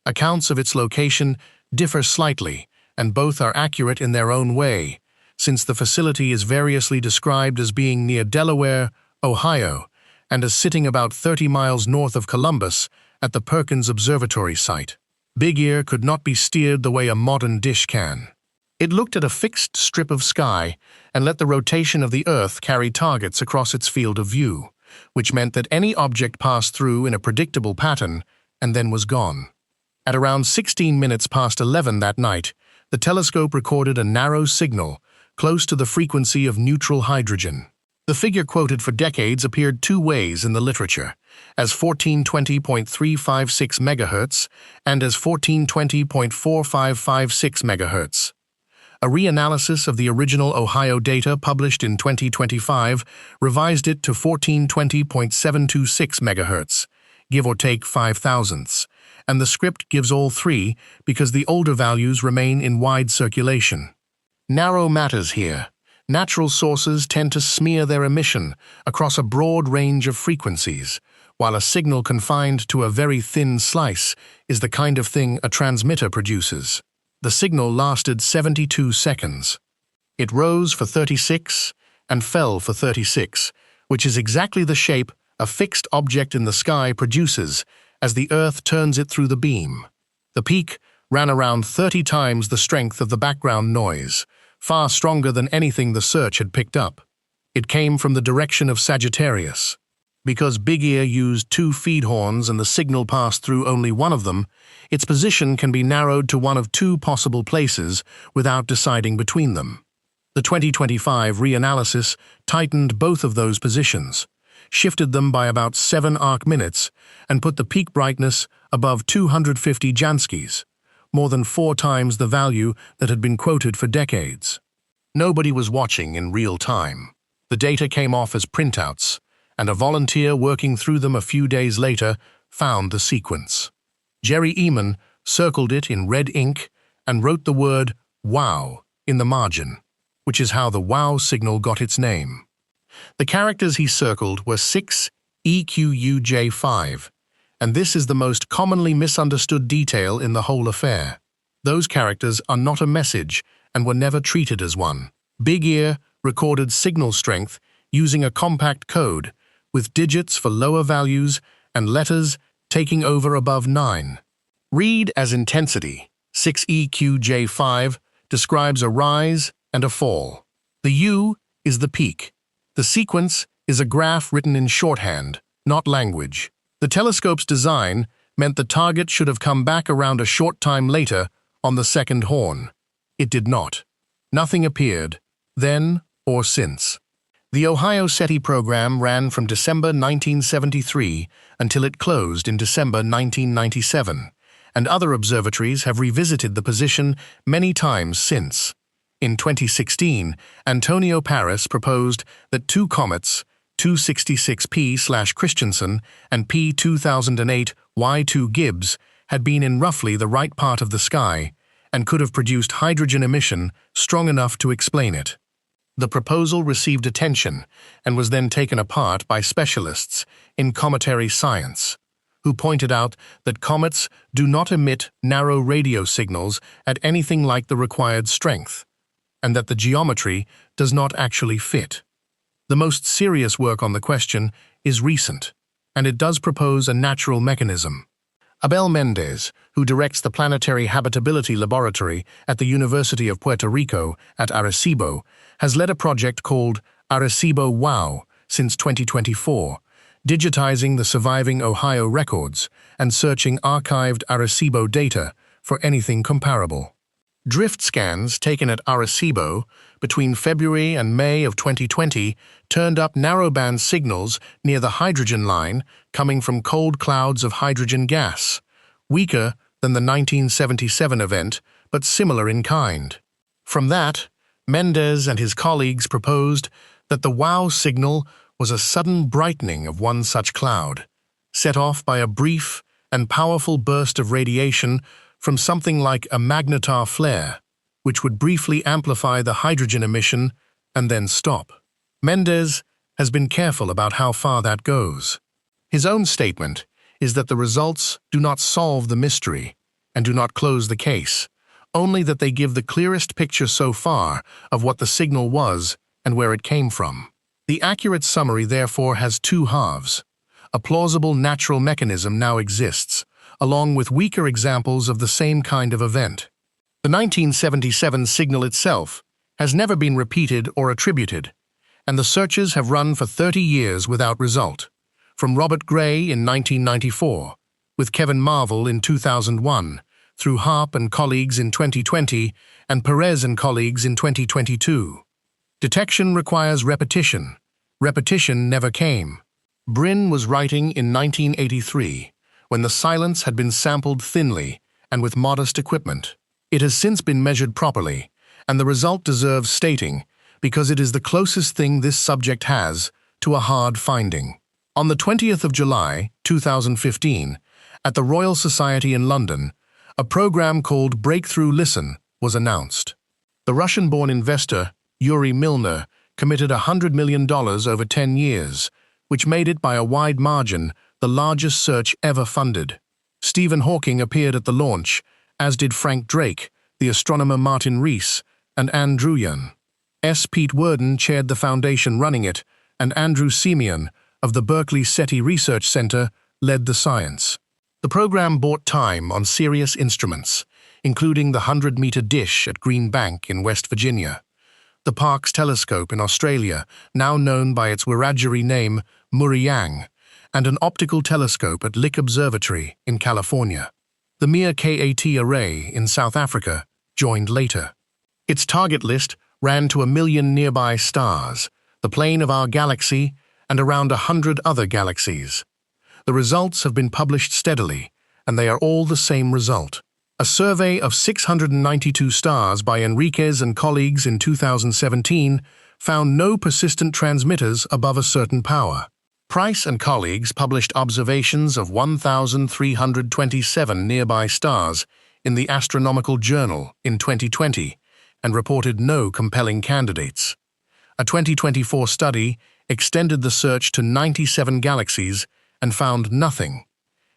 Speaker 1: Accounts of its location differ slightly, and both are accurate in their own way, since the facility is variously described as being near Delaware, Ohio, and as sitting about 30 miles north of Columbus at the Perkins Observatory site. Big Ear could not be steered the way a modern dish can. It looked at a fixed strip of sky and let the rotation of the Earth carry targets across its field of view, which meant that any object passed through in a predictable pattern and then was gone. At around 16 minutes past 11 that night, the telescope recorded a narrow signal close to the frequency of neutral hydrogen. The figure quoted for decades appeared two ways in the literature, as 1420.356 MHz and as 1420.4556 MHz. A reanalysis of the original Ohio data published in 2025 revised it to 1420.726 MHz, give or take 5 thousandths, and the script gives all three because the older values remain in wide circulation. Narrow matters here. Natural sources tend to smear their emission across a broad range of frequencies, while a signal confined to a very thin slice is the kind of thing a transmitter produces. The signal lasted 72 seconds. It rose for 36 and fell for 36, which is exactly the shape a fixed object in the sky produces as the Earth turns it through the beam. The peak ran around 30 times the strength of the background noise, far stronger than anything the search had picked up. It came from the direction of Sagittarius. Because Big Ear used two feed horns and the signal passed through only one of them, its position can be narrowed to one of two possible places without deciding between them. The 2025 reanalysis tightened both of those positions, shifted them by about 7 arc minutes, and put the peak brightness above 250 Janskis, more than 4 times the value that had been quoted for decades. Nobody was watching in real time. The data came off as printouts, and a volunteer working through them a few days later found the sequence. Jerry Eman circled it in red ink and wrote the word "wow" in the margin, which is how the wow signal got its name. The characters he circled were 6EQUJ5, and this is the most commonly misunderstood detail in the whole affair. Those characters are not a message and were never treated as one. Big Ear recorded signal strength using a compact code, with digits for lower values and letters taking over above 9. Read as intensity. 6EQJ5 describes a rise and a fall. The U is the peak. The sequence is a graph written in shorthand, not language. The telescope's design meant the target should have come back around a short time later on the second horn. It did not. Nothing appeared, then or since. The Ohio SETI program ran from December 1973 until it closed in December 1997, and other observatories have revisited the position many times since. In 2016, Antonio Paris proposed that two comets, 266P/Christensen and P2008 Y2 Gibbs, had been in roughly the right part of the sky and could have produced hydrogen emission strong enough to explain it. The proposal received attention and was then taken apart by specialists in cometary science, who pointed out that comets do not emit narrow radio signals at anything like the required strength, and that the geometry does not actually fit. The most serious work on the question is recent, and it does propose a natural mechanism. Abel Mendez, who directs the Planetary Habitability Laboratory at the University of Puerto Rico at Arecibo, has led a project called Arecibo WOW since 2024, digitizing the surviving Ohio records and searching archived Arecibo data for anything comparable. Drift scans taken at Arecibo between February and May of 2020 turned up narrowband signals near the hydrogen line coming from cold clouds of hydrogen gas, weaker than the 1977 event, but similar in kind. From that, Mendez and his colleagues proposed that the WOW signal was a sudden brightening of one such cloud, set off by a brief and powerful burst of radiation from something like a magnetar flare, which would briefly amplify the hydrogen emission and then stop. Mendez has been careful about how far that goes. His own statement is that the results do not solve the mystery and do not close the case, only that they give the clearest picture so far of what the signal was and where it came from. The accurate summary, therefore, has two halves. A plausible natural mechanism now exists, along with weaker examples of the same kind of event. The 1977 signal itself has never been repeated or attributed, and the searches have run for 30 years without result, from Robert Gray in 1994, with Kevin Marvel in 2001, through Harp and colleagues in 2020, and Perez and colleagues in 2022. Detection requires repetition. Repetition never came. Brin was writing in 1983, when the silence had been sampled thinly and with modest equipment. It has since been measured properly, and the result deserves stating because it is the closest thing this subject has to a hard finding. On the 20th of July, 2015, at the Royal Society in London, a program called Breakthrough Listen was announced. The Russian-born investor, Yuri Milner, committed $100 million over 10 years, which made it by a wide margin the largest search ever funded. Stephen Hawking appeared at the launch, as did Frank Drake, the astronomer Martin Rees, and Ann Druyan. S. Pete Worden chaired the foundation running it, and Andrew Simeon of the Berkeley SETI Research Center led the science. The program bought time on serious instruments, including the 100-meter dish at Green Bank in West Virginia, the Parkes telescope in Australia, now known by its Wiradjuri name Murray-Yang, and an optical telescope at Lick Observatory in California. The Mir KAT array in South Africa joined later. Its target list ran to 1 million nearby stars, the plane of our galaxy, and around 100 other galaxies. The results have been published steadily, and they are all the same result. A survey of 692 stars by Enriquez and colleagues in 2017 found no persistent transmitters above a certain power. Price and colleagues published observations of 1,327 nearby stars in the Astronomical Journal in 2020 and reported no compelling candidates. A 2024 study extended the search to 97 galaxies and found nothing,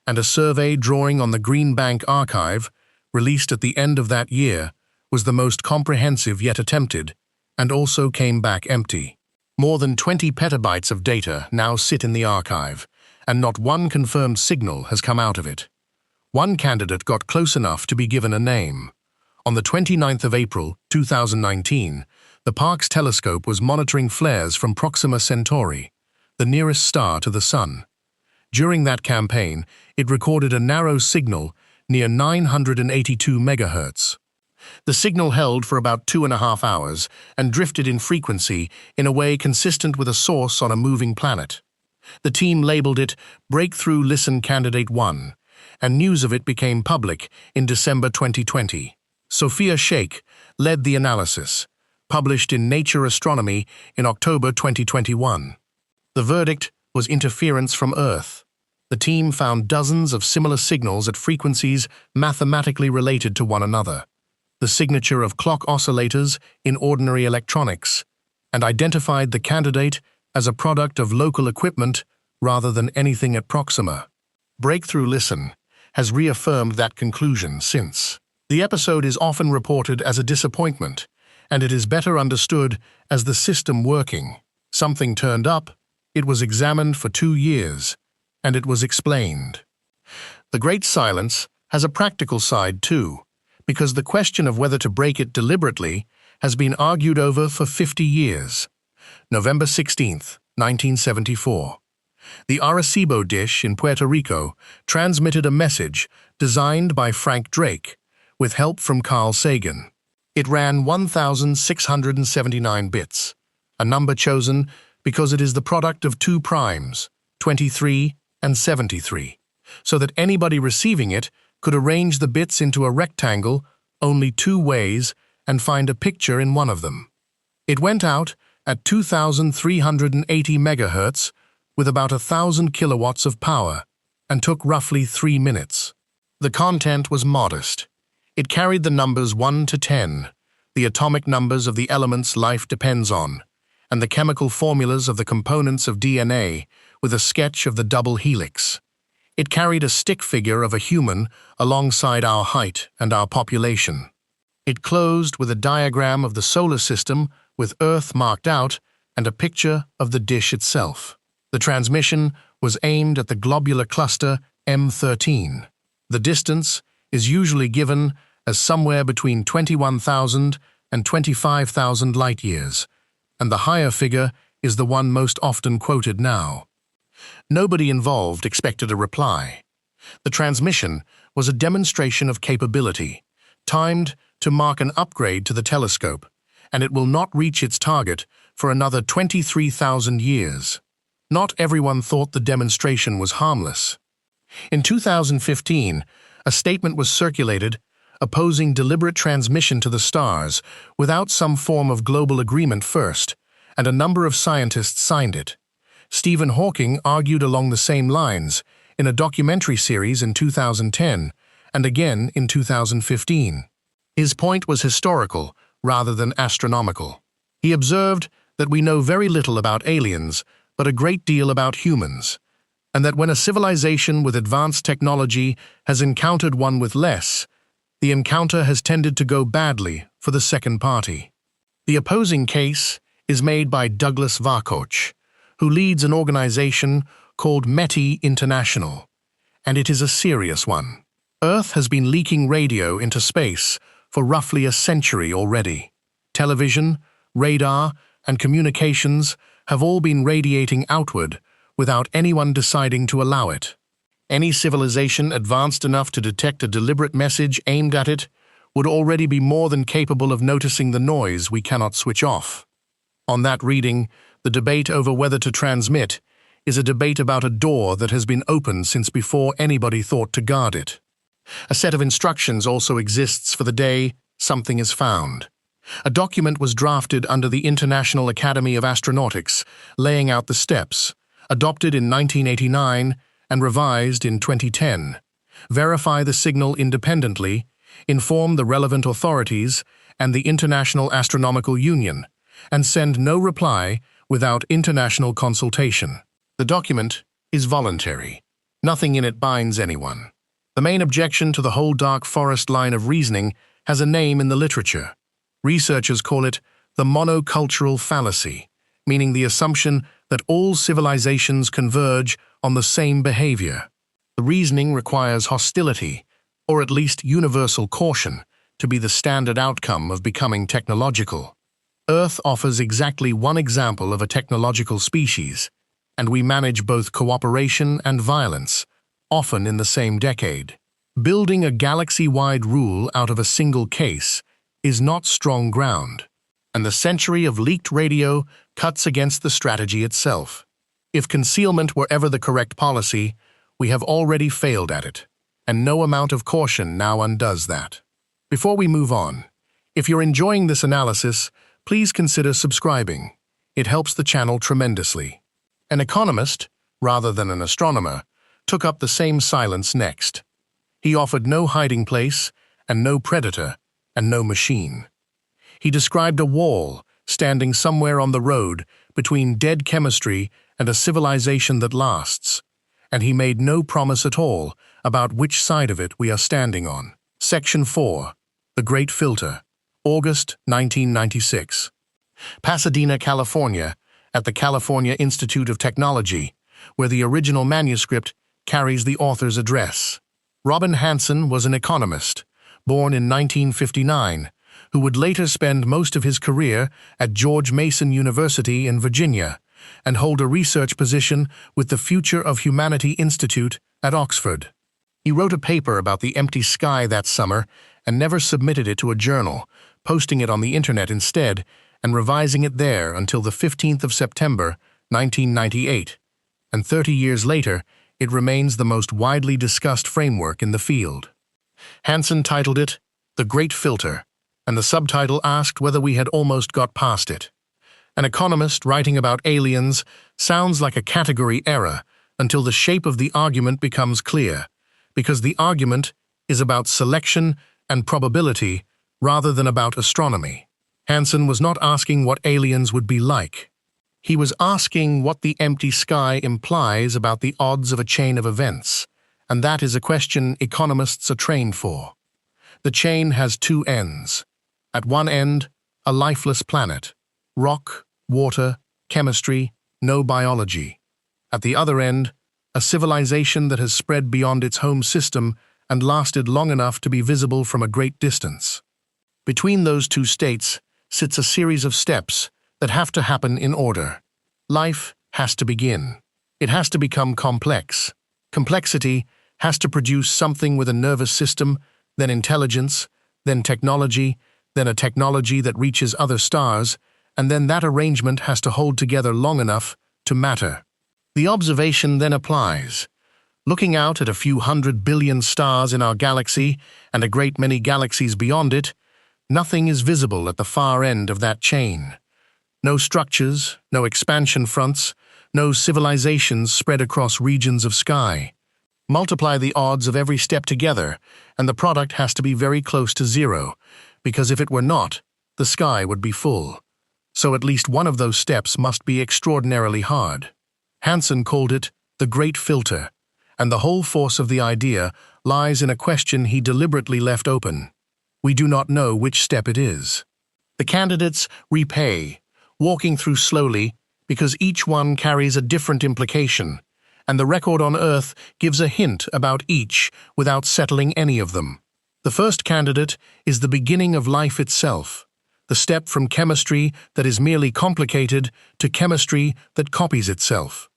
Speaker 1: and a survey drawing on the Green Bank archive, released at the end of that year, was the most comprehensive yet attempted, and also came back empty. More than 20 petabytes of data now sit in the archive, and not one confirmed signal has come out of it. One candidate got close enough to be given a name. On the 29th of April, 2019, the Parkes telescope was monitoring flares from Proxima Centauri, the nearest star to the Sun. During that campaign, it recorded a narrow signal near 982 megahertz. The signal held for about 2.5 hours and drifted in frequency in a way consistent with a source on a moving planet. The team labeled it Breakthrough Listen Candidate 1, and news of it became public in December 2020. Sophia Sheikh led the analysis, published in Nature Astronomy in October 2021. The verdict was interference from Earth. The team found dozens of similar signals at frequencies mathematically related to one another, the signature of clock oscillators in ordinary electronics, and identified the candidate as a product of local equipment rather than anything at Proxima. Breakthrough Listen has reaffirmed that conclusion since. The episode is often reported as a disappointment, and it is better understood as the system working. Something turned up, it was examined for 2 years, and it was explained. The Great Silence has a practical side too, because the question of whether to break it deliberately has been argued over for 50 years. November 16, 1974. The Arecibo dish in Puerto Rico transmitted a message designed by Frank Drake, with help from Carl Sagan. It ran 1,679 bits, a number chosen because it is the product of 2 primes, 23 and 73, so that anybody receiving it could arrange the bits into a rectangle only 2 ways and find a picture in one of them. It went out at 2,380 megahertz with about 1,000 kilowatts of power and took roughly 3 minutes. The content was modest. It carried the numbers 1 to 10, the atomic numbers of the elements life depends on, and the chemical formulas of the components of DNA with a sketch of the double helix. It carried a stick figure of a human alongside our height and our population. It closed with a diagram of the solar system with Earth marked out and a picture of the dish itself. The transmission was aimed at the globular cluster M13. The distance is usually given as somewhere between 21,000 and 25,000 light-years, and the higher figure is the one most often quoted now. Nobody involved expected a reply. The transmission was a demonstration of capability, timed to mark an upgrade to the telescope, and it will not reach its target for another 23,000 years. Not everyone thought the demonstration was harmless. In 2015, a statement was circulated opposing deliberate transmission to the stars without some form of global agreement first, and a number of scientists signed it. Stephen Hawking argued along the same lines in a documentary series in 2010 and again in 2015. His point was historical rather than astronomical. He observed that we know very little about aliens, but a great deal about humans, and that when a civilization with advanced technology has encountered one with less, the encounter has tended to go badly for the second party. The opposing case is made by Douglas Varcoch, who leads an organization called METI International, and it is a serious one. Earth has been leaking radio into space for roughly a century already. Television, radar, and communications have all been radiating outward without anyone deciding to allow it. Any civilization advanced enough to detect a deliberate message aimed at it would already be more than capable of noticing the noise we cannot switch off. On that reading, the debate over whether to transmit is a debate about a door that has been opened since before anybody thought to guard it. A set of instructions also exists for the day something is found. A document was drafted under the International Academy of Astronautics, laying out the steps, adopted in 1989 and revised in 2010. Verify the signal independently, inform the relevant authorities and the International Astronomical Union, and send no reply without international consultation. The document is voluntary. Nothing in it binds anyone. The main objection to the whole dark forest line of reasoning has a name in the literature. Researchers call it the monocultural fallacy, meaning the assumption that all civilizations converge on the same behavior. The reasoning requires hostility, or at least universal caution, to be the standard outcome of becoming technological. Earth offers exactly one example of a technological species, and we manage both cooperation and violence, often in the same decade. Building a galaxy-wide rule out of a single case is not strong ground, and the century of leaked radio cuts against the strategy itself. If concealment were ever the correct policy, we have already failed at it, and no amount of caution now undoes that. Before we move on, if you're enjoying this analysis, please consider subscribing. It helps the channel tremendously. An economist, rather than an astronomer, took up the same silence next. He offered no hiding place, and no predator, and no machine. He described a wall standing somewhere on the road between dead chemistry and a civilization that lasts, and he made no promise at all about which side of it we are standing on. Section 4. The Great Filter. August 1996. Pasadena, California, at the California Institute of Technology, where the original manuscript carries the author's address. Robin Hansen was an economist, born in 1959, who would later spend most of his career at George Mason University in Virginia and hold a research position with the Future of Humanity Institute at Oxford. He wrote a paper about the empty sky that summer and never submitted it to a journal, posting it on the internet instead and revising it there until the 15th of September, 1998. And 30 years later, it remains the most widely discussed framework in the field. Hansen titled it The Great Filter, and the subtitle asked whether we had almost got past it. An economist writing about aliens sounds like a category error until the shape of the argument becomes clear, because the argument is about selection and probability rather than about astronomy. Hansen was not asking what aliens would be like. He was asking what the empty sky implies about the odds of a chain of events, and that is a question economists are trained for. The chain has two ends. At one end, a lifeless planet, rock, water, chemistry, no biology. At the other end, a civilization that has spread beyond its home system and lasted long enough to be visible from a great distance. Between those two states sits a series of steps that have to happen in order. Life has to begin. It has to become complex. Complexity has to produce something with a nervous system, then intelligence, then technology, then a technology that reaches other stars, and then that arrangement has to hold together long enough to matter. The observation then applies. Looking out at a few 100 billion stars in our galaxy and a great many galaxies beyond it, nothing is visible at the far end of that chain. No structures, no expansion fronts, no civilizations spread across regions of sky. Multiply the odds of every step together, and the product has to be very close to zero, because if it were not, the sky would be full. So at least one of those steps must be extraordinarily hard. Hansen called it the Great Filter, and the whole force of the idea lies in a question he deliberately left open. We do not know which step it is. The candidates repay, walking through slowly, because each one carries a different implication, and the record on Earth gives a hint about each without settling any of them. The first candidate is the beginning of life itself, the step from chemistry that is merely complicated to chemistry that copies itself.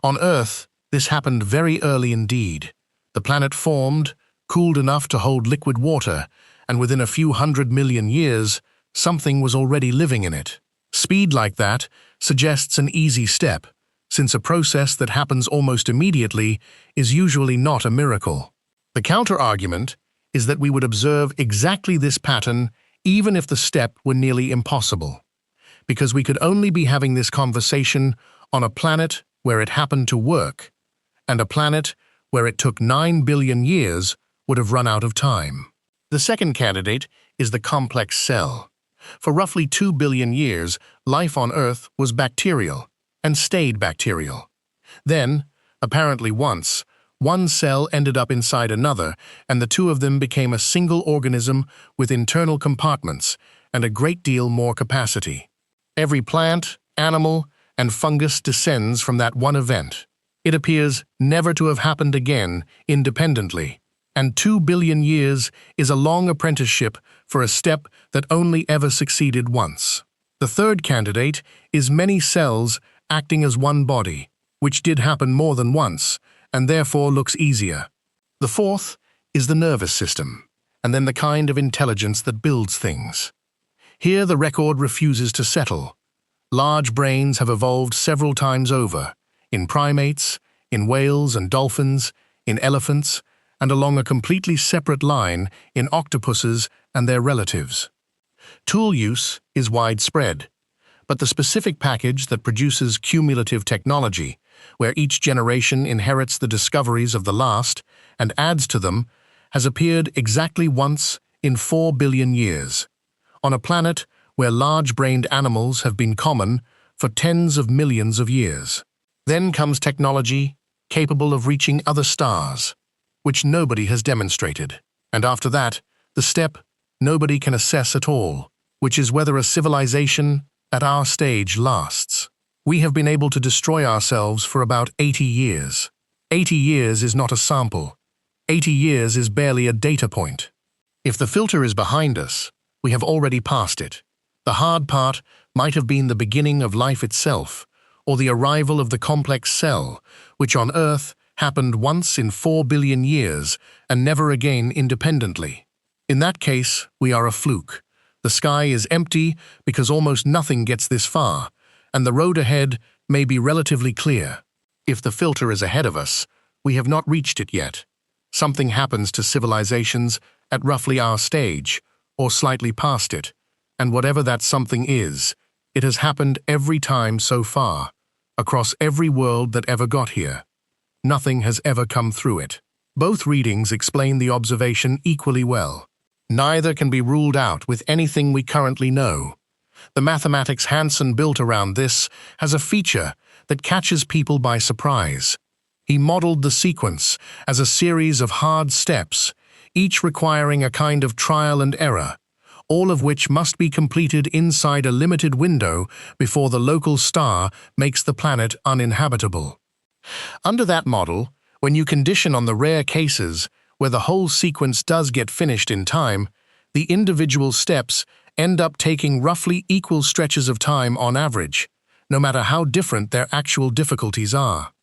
Speaker 1: On Earth, this happened very early indeed. The planet formed, cooled enough to hold liquid water, and within a few 100 million years, something was already living in it. Speed like that suggests an easy step, since a process that happens almost immediately is usually not a miracle. The counter-argument is that we would observe exactly this pattern even if the step were nearly impossible, because we could only be having this conversation on a planet where it happened to work, and a planet where it took 9 billion years would have run out of time. The second candidate is the complex cell. For roughly 2 billion years, life on Earth was bacterial, and stayed bacterial. Then, apparently once, one cell ended up inside another, and the two of them became a single organism with internal compartments and a great deal more capacity. Every plant, animal, and fungus descends from that one event. It appears never to have happened again independently, and 2 billion years is a long apprenticeship for a step that only ever succeeded once. The third candidate is many cells acting as one body, which did happen more than once, and therefore looks easier. The fourth is the nervous system, and then the kind of intelligence that builds things. Here the record refuses to settle. Large brains have evolved several times over, in primates, in whales and dolphins, in elephants, and along a completely separate line in octopuses and their relatives. Tool use is widespread, but the specific package that produces cumulative technology, where each generation inherits the discoveries of the last and adds to them, has appeared exactly once in 4 billion years, on a planet where large-brained animals have been common for tens of millions of years. Then comes technology capable of reaching other stars, which nobody has demonstrated. And after that, the step nobody can assess at all, which is whether a civilization at our stage lasts. We have been able to destroy ourselves for about 80 years. 80 years is not a sample. 80 years is barely a data point. If the filter is behind us, we have already passed it. The hard part might have been the beginning of life itself, or the arrival of the complex cell, which on Earth happened once in 4 billion years and never again independently. In that case, we are a fluke. The sky is empty because almost nothing gets this far, and the road ahead may be relatively clear. If the filter is ahead of us, we have not reached it yet. Something happens to civilizations at roughly our stage, or slightly past it, and whatever that something is, it has happened every time so far, across every world that ever got here. Nothing has ever come through it. Both readings explain the observation equally well. Neither can be ruled out with anything we currently know. The mathematics Hansen built around this has a feature that catches people by surprise. He modeled the sequence as a series of hard steps, each requiring a kind of trial and error, all of which must be completed inside a limited window before the local star makes the planet uninhabitable. Under that model, when you condition on the rare cases where the whole sequence does get finished in time, the individual steps end up taking roughly equal stretches of time on average, no matter how different their actual difficulties are.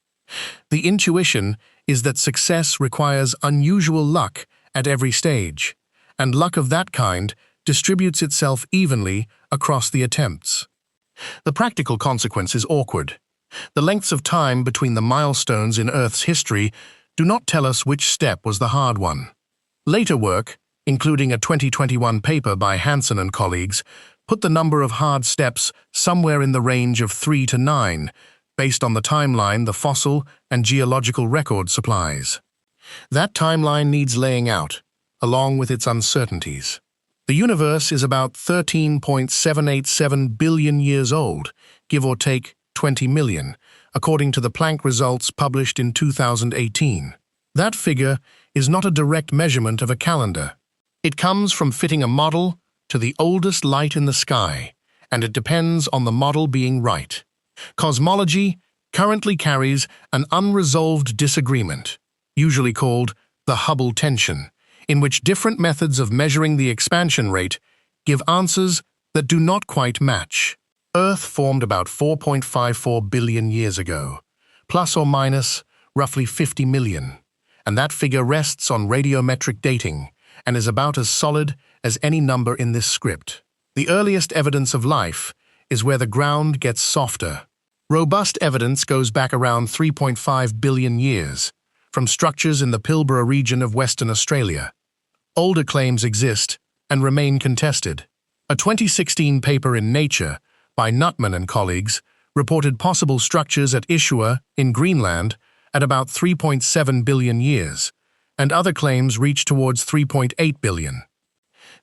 Speaker 1: The intuition is that success requires unusual luck at every stage, and luck of that kind distributes itself evenly across the attempts. The practical consequence is awkward. The lengths of time between the milestones in Earth's history do not tell us which step was the hard one. Later work, including a 2021 paper by Hansen and colleagues, put the number of hard steps somewhere in the range of 3 to 9, based on the timeline the fossil and geological record supplies. That timeline needs laying out, along with its uncertainties. The universe is about 13.787 billion years old, give or take 20 million, according to the Planck results published in 2018. That figure is not a direct measurement of a calendar. It comes from fitting a model to the oldest light in the sky, and it depends on the model being right. Cosmology currently carries an unresolved disagreement, usually called the Hubble tension, in which different methods of measuring the expansion rate give answers that do not quite match. Earth formed about 4.54 billion years ago, plus or minus roughly 50 million, and that figure rests on radiometric dating and is about as solid as any number in this script. The earliest evidence of life is where the ground gets softer. Robust evidence goes back around 3.5 billion years, from structures in the Pilbara region of Western Australia. Older claims exist and remain contested. A 2016 paper in Nature by Nutman and colleagues reported possible structures at Ishua in Greenland at about 3.7 billion years, and other claims reach towards 3.8 billion.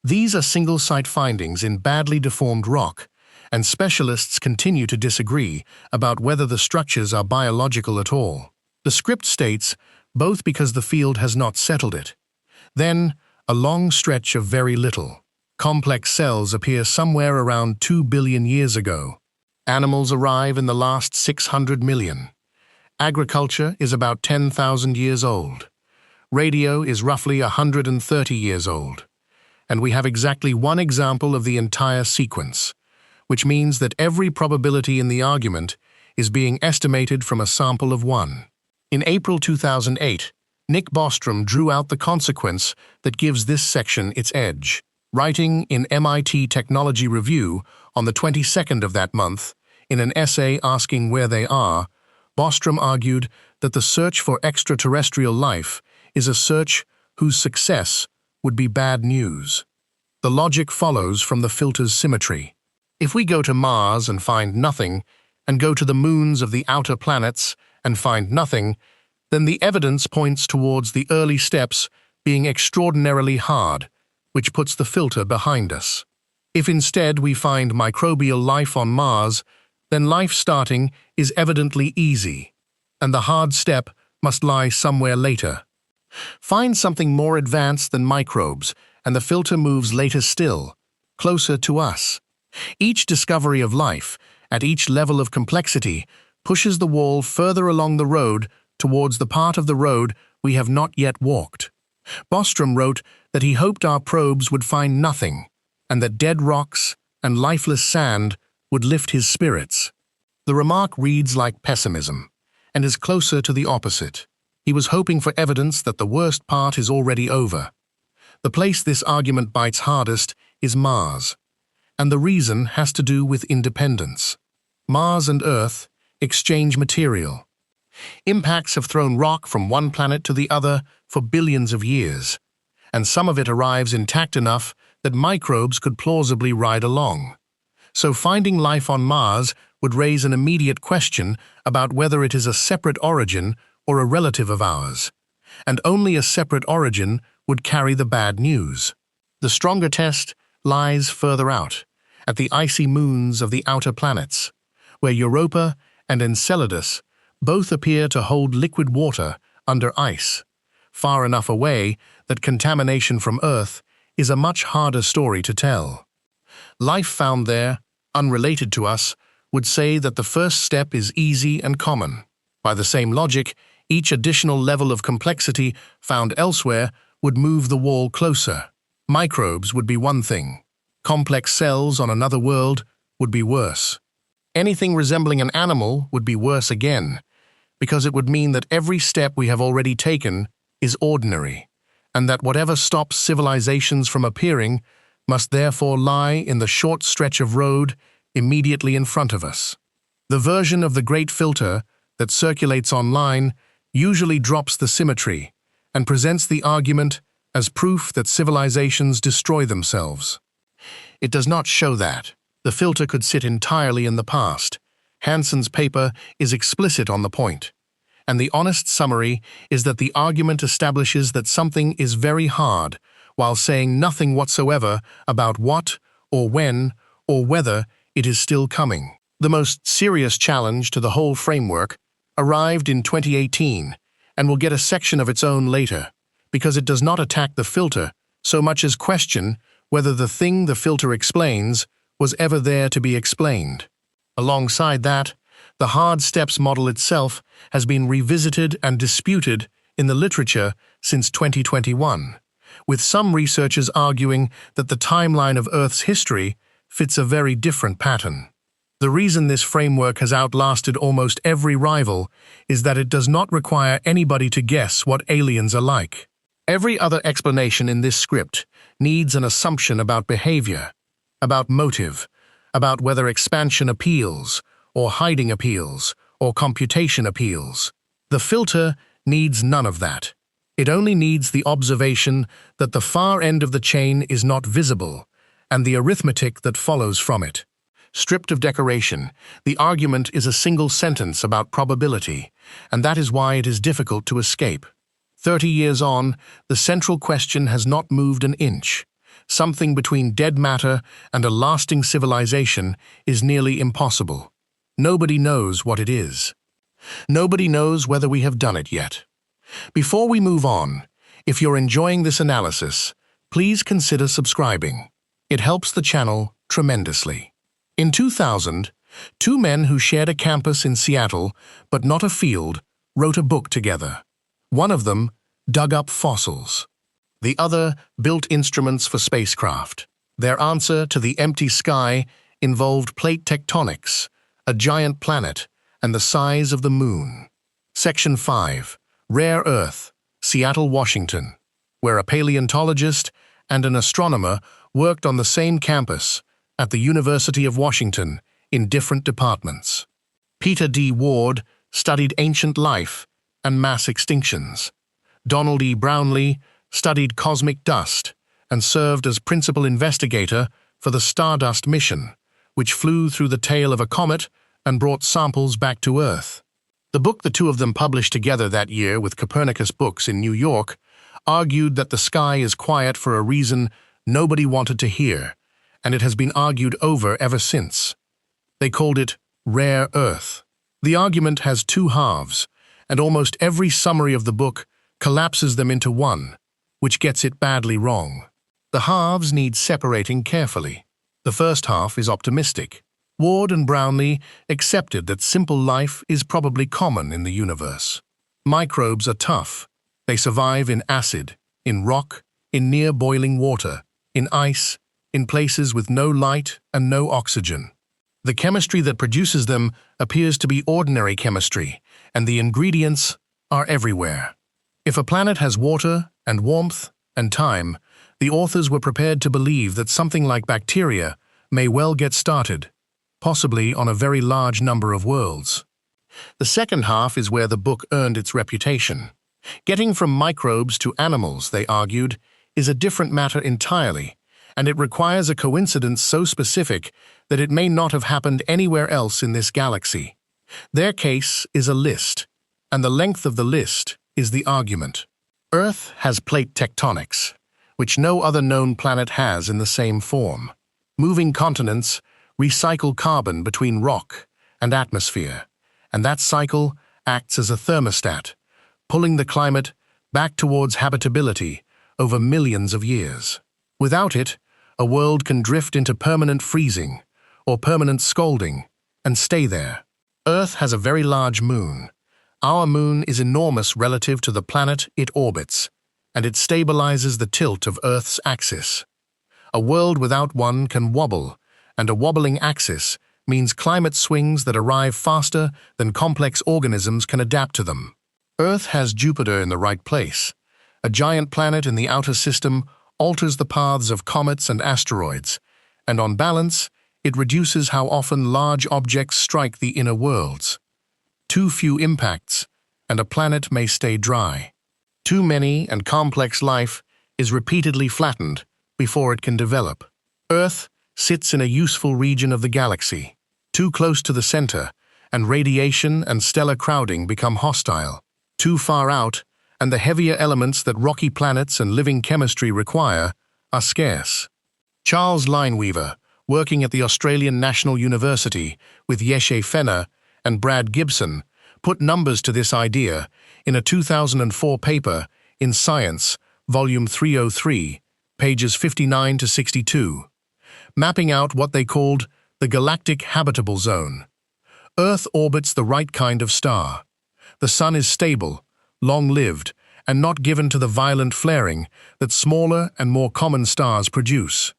Speaker 1: These are single-site findings in badly deformed rock, and specialists continue to disagree about whether the structures are biological at all. The script states both because the field has not settled it. Then, a long stretch of very little. Complex cells appear somewhere around 2 billion years ago. Animals arrive in the last 600 million. Agriculture is about 10,000 years old. Radio is roughly 130 years old. And we have exactly one example of the entire sequence, which means that every probability in the argument is being estimated from a sample of one. In April 2008, Nick Bostrom drew out the consequence that gives this section its edge. Writing in MIT Technology Review on the 22nd of that month, in an essay asking where they are, Bostrom argued that the search for extraterrestrial life is a search whose success would be bad news. The logic follows from the filter's symmetry. If we go to Mars and find nothing, and go to the moons of the outer planets and find nothing, then the evidence points towards the early steps being extraordinarily hard, which puts the filter behind us. If instead we find microbial life on Mars, then life starting is evidently easy, and the hard step must lie somewhere later. Find something more advanced than microbes, and the filter moves later still, closer to us. Each discovery of life, at each level of complexity, pushes the wall further along the road towards the part of the road we have not yet walked. Bostrom wrote that he hoped our probes would find nothing, and that dead rocks and lifeless sand would lift his spirits. The remark reads like pessimism, and is closer to the opposite. He was hoping for evidence that the worst part is already over. The place this argument bites hardest is Mars, and the reason has to do with independence. Mars and Earth exchange material. Impacts have thrown rock from one planet to the other for billions of years, and some of it arrives intact enough that microbes could plausibly ride along. So finding life on Mars would raise an immediate question about whether it is a separate origin or a relative of ours, and only a separate origin would carry the bad news. The stronger test lies further out, at the icy moons of the outer planets, where Europa and Enceladus both appear to hold liquid water under ice, far enough away that contamination from Earth is a much harder story to tell. Life found there, unrelated to us, would say that the first step is easy and common. By the same logic, each additional level of complexity found elsewhere would move the wall closer. Microbes would be one thing. Complex cells on another world would be worse. Anything resembling an animal would be worse again, because it would mean that every step we have already taken is ordinary, and that whatever stops civilizations from appearing must therefore lie in the short stretch of road immediately in front of us. The version of the Great Filter that circulates online usually drops the symmetry and presents the argument as proof that civilizations destroy themselves. It does not show that. The filter could sit entirely in the past. Hansen's paper is explicit on the point, and the honest summary is that the argument establishes that something is very hard while saying nothing whatsoever about what or when or whether it is still coming. The most serious challenge to the whole framework arrived in 2018 and will get a section of its own later, because it does not attack the filter so much as question whether the thing the filter explains was ever there to be explained. Alongside that, the hard steps model itself has been revisited and disputed in the literature since 2021, with some researchers arguing that the timeline of Earth's history fits a very different pattern. The reason this framework has outlasted almost every rival is that it does not require anybody to guess what aliens are like. Every other explanation in this script needs an assumption about behavior, about motive, about whether expansion appeals, or hiding appeals, or computation appeals. The filter needs none of that. It only needs the observation that the far end of the chain is not visible, and the arithmetic that follows from it. Stripped of decoration, the argument is a single sentence about probability, and that is why it is difficult to escape. 30 years on, the central question has not moved an inch. Something between dead matter and a lasting civilization is nearly impossible. Nobody knows what it is. Nobody knows whether we have done it yet. Before we move on, if you're enjoying this analysis, please consider subscribing. It helps the channel tremendously. In 2000, Two men who shared a campus in Seattle, but not a field, wrote a book together. One of them dug up fossils. The other built instruments for spacecraft. Their answer to the empty sky involved plate tectonics, a giant planet, and the size of the moon. Section 5. Rare Earth, Seattle, Washington, where a paleontologist and an astronomer worked on the same campus at the University of Washington in different departments. Peter D. Ward studied ancient life and mass extinctions. Donald E. Brownlee studied cosmic dust and served as principal investigator for the Stardust mission, which flew through the tail of a comet and brought samples back to Earth. The book the two of them published together that year with Copernicus Books in New York argued that the sky is quiet for a reason nobody wanted to hear, and it has been argued over ever since. They called it Rare Earth. The argument has two halves, and almost every summary of the book collapses them into one, which gets it badly wrong. The halves need separating carefully. The first half is optimistic. Ward and Brownlee accepted that simple life is probably common in the universe. Microbes are tough. They survive in acid, in rock, in near-boiling water, in ice, in places with no light and no oxygen. The chemistry that produces them appears to be ordinary chemistry, and the ingredients are everywhere. If a planet has water and warmth and time, the authors were prepared to believe that something like bacteria may well get started, possibly on a very large number of worlds. The second half is where the book earned its reputation. Getting from microbes to animals, they argued, is a different matter entirely, and it requires a coincidence so specific that it may not have happened anywhere else in this galaxy. Their case is a list, and the length of the list is the argument. Earth has plate tectonics, which no other known planet has in the same form. Moving continents recycle carbon between rock and atmosphere, and that cycle acts as a thermostat, pulling the climate back towards habitability over millions of years. Without it, a world can drift into permanent freezing or permanent scalding and stay there. Earth has a very large moon. Our moon is enormous relative to the planet it orbits, and it stabilizes the tilt of Earth's axis. A world without one can wobble, and a wobbling axis means climate swings that arrive faster than complex organisms can adapt to them. Earth has Jupiter in the right place. A giant planet in the outer system alters the paths of comets and asteroids, and on balance, it reduces how often large objects strike the inner worlds. Too few impacts, and a planet may stay dry. Too many and complex life is repeatedly flattened before it can develop. Earth sits in a useful region of the galaxy, too close to the center, and radiation and stellar crowding become hostile. Too far out, and the heavier elements that rocky planets and living chemistry require are scarce. Charles Lineweaver, working at the Australian National University with Yeshe Fenner and Brad Gibson, put numbers to this idea in a 2004 paper in Science, Volume 303, pages 59 to 62, mapping out what they called the galactic habitable zone. Earth orbits the right kind of star. The Sun is stable, long-lived, and not given to the violent flaring that smaller and more common stars produce.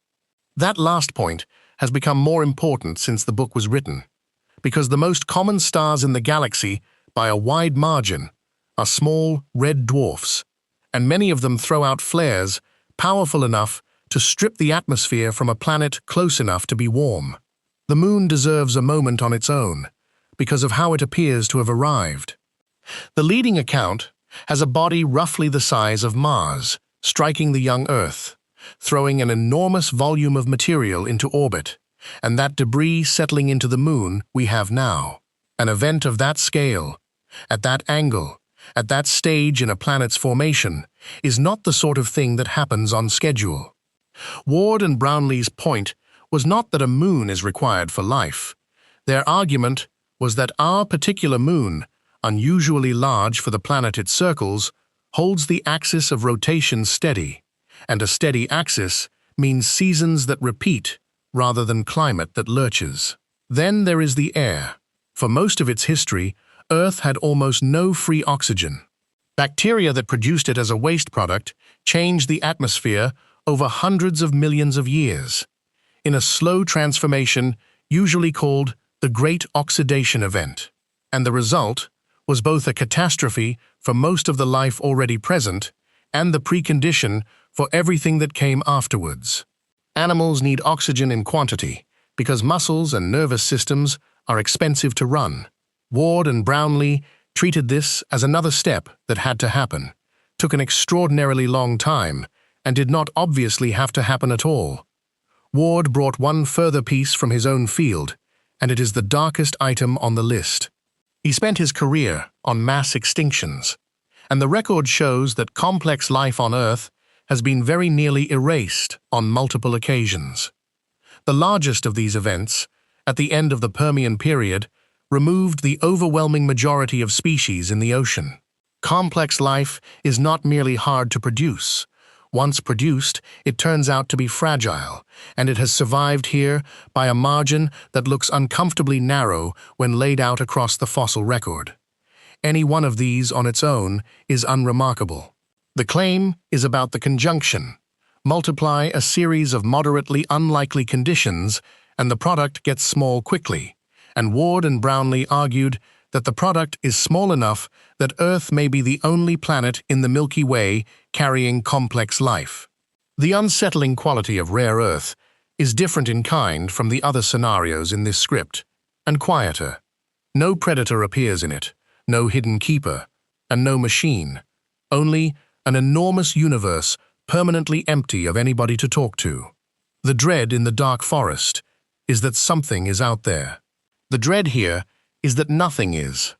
Speaker 1: That last point has become more important since the book was written, because the most common stars in the galaxy, by a wide margin, are small red dwarfs, and many of them throw out flares powerful enough to strip the atmosphere from a planet close enough to be warm. The moon deserves a moment on its own, because of how it appears to have arrived. The leading account has a body roughly the size of Mars, striking the young Earth, throwing an enormous volume of material into orbit, and that debris settling into the moon we have now. An event of that scale, at that angle, at that stage in a planet's formation, is not the sort of thing that happens on schedule. Ward and Brownlee's point was not that a moon is required for life. Their argument was that our particular moon, unusually large for the planet it circles, holds the axis of rotation steady, and a steady axis means seasons that repeat rather than climate that lurches. Then there is the air. For most of its history, Earth had almost no free oxygen. Bacteria that produced it as a waste product changed the atmosphere over hundreds of millions of years, in a slow transformation usually called the Great Oxidation Event. And the result was both a catastrophe for most of the life already present and the precondition for everything that came afterwards. Animals need oxygen in quantity because muscles and nervous systems are expensive to run. Ward and Brownlee treated this as another step that had to happen, took an extraordinarily long time, and did not obviously have to happen at all. Ward brought one further piece from his own field, and it is the darkest item on the list. He spent his career on mass extinctions, and the record shows that complex life on Earth has been very nearly erased on multiple occasions. The largest of these events, at the end of the Permian period, removed the overwhelming majority of species in the ocean. Complex life is not merely hard to produce. Once produced, it turns out to be fragile, and it has survived here by a margin that looks uncomfortably narrow when laid out across the fossil record. Any one of these on its own is unremarkable. The claim is about the conjunction. Multiply a series of moderately unlikely conditions, and the product gets small quickly, and Ward and Brownlee argued that the product is small enough that Earth may be the only planet in the Milky Way carrying complex life. The unsettling quality of rare Earth is different in kind from the other scenarios in this script, and quieter. No predator appears in it, no hidden keeper, and no machine. Only an enormous universe permanently empty of anybody to talk to. The dread in the dark forest is that something is out there. The dread here is that nothing is,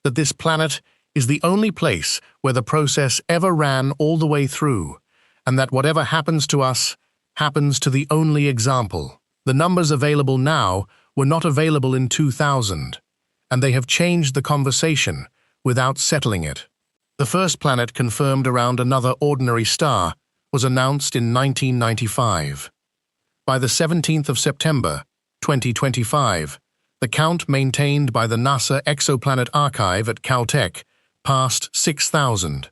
Speaker 1: that this planet is the only place where the process ever ran all the way through, and that whatever happens to us happens to the only example. The numbers available now were not available in 2000, and they have changed the conversation without settling it. The first planet confirmed around another ordinary star was announced in 1995. By the 17th of September, 2025, the count maintained by the NASA Exoplanet Archive at Caltech passed 6,000,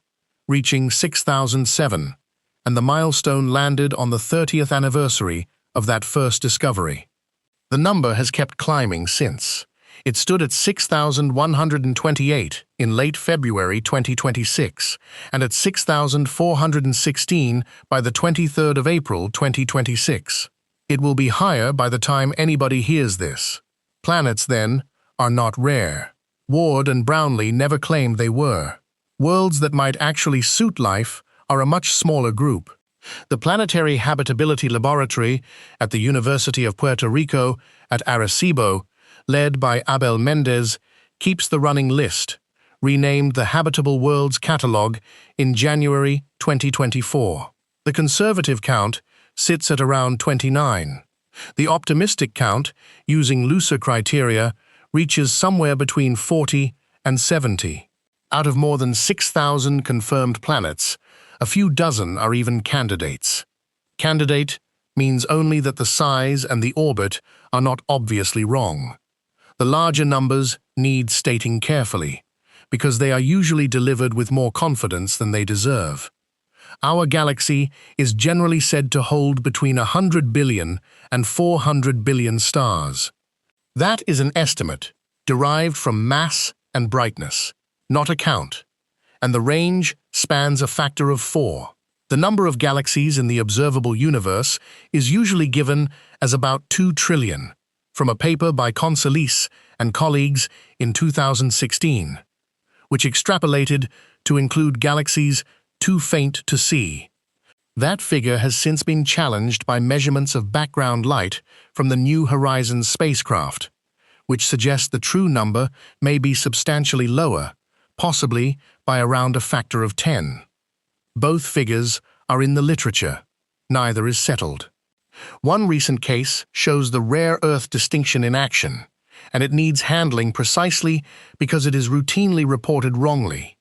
Speaker 1: reaching 6,007, and the milestone landed on the 30th anniversary of that first discovery. The number has kept climbing since. It stood at 6,128 in late February 2026, and at 6,416 by the 23rd of April 2026. It will be higher by the time anybody hears this. Planets, then, are not rare. Ward and Brownlee never claimed they were. Worlds that might actually suit life are a much smaller group. The Planetary Habitability Laboratory at the University of Puerto Rico at Arecibo, led by Abel Mendez, keeps the running list, renamed the Habitable Worlds Catalog in January 2024. The conservative count sits at around 29. The optimistic count, using looser criteria, reaches somewhere between 40 and 70. Out of more than 6,000 confirmed planets, a few dozen are even candidates. Candidate means only that the size and the orbit are not obviously wrong. The larger numbers need stating carefully, because they are usually delivered with more confidence than they deserve. Our galaxy is generally said to hold between 100 billion and 400 billion stars. That is an estimate derived from mass and brightness, not a count, and the range spans a factor of 4. The number of galaxies in the observable universe is usually given as about 2 trillion, from a paper by Consolis and colleagues in 2016, which extrapolated to include galaxies too faint to see. That figure has since been challenged by measurements of background light from the New Horizons spacecraft, which suggests the true number may be substantially lower, possibly by around a factor of 10. Both figures are in the literature. Neither is settled. One recent case shows the rare Earth distinction in action, and it needs handling precisely because it is routinely reported wrongly.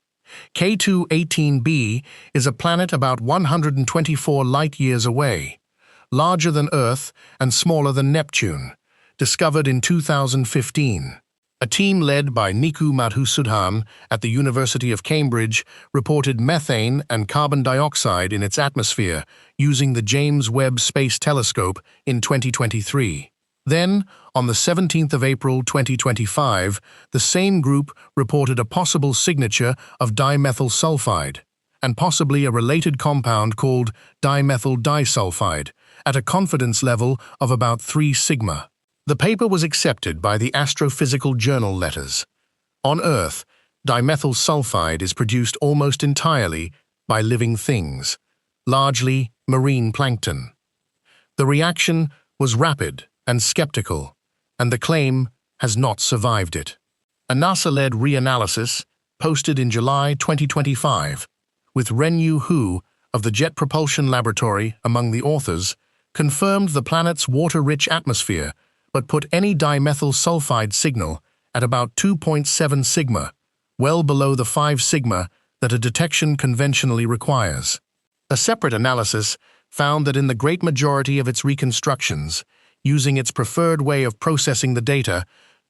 Speaker 1: K2-18b is a planet about 124 light-years away, larger than Earth and smaller than Neptune, discovered in 2015. A team led by Niku Madhusudhan at the University of Cambridge reported methane and carbon dioxide in its atmosphere using the James Webb Space Telescope in 2023. Then, on the 17th of April 2025, the same group reported a possible signature of dimethyl sulfide, and possibly a related compound called dimethyl disulfide, at a confidence level of about 3 sigma. The paper was accepted by the Astrophysical Journal Letters. On Earth, dimethyl sulfide is produced almost entirely by living things, largely marine plankton. The reaction was rapid and skeptical, and the claim has not survived it. A NASA-led reanalysis, posted in July 2025, with Renyu Hu of the Jet Propulsion Laboratory among the authors, confirmed the planet's water-rich atmosphere but put any dimethyl sulfide signal at about 2.7 sigma, well below the 5 sigma that a detection conventionally requires. A separate analysis found that in the great majority of its reconstructions, using its preferred way of processing the data,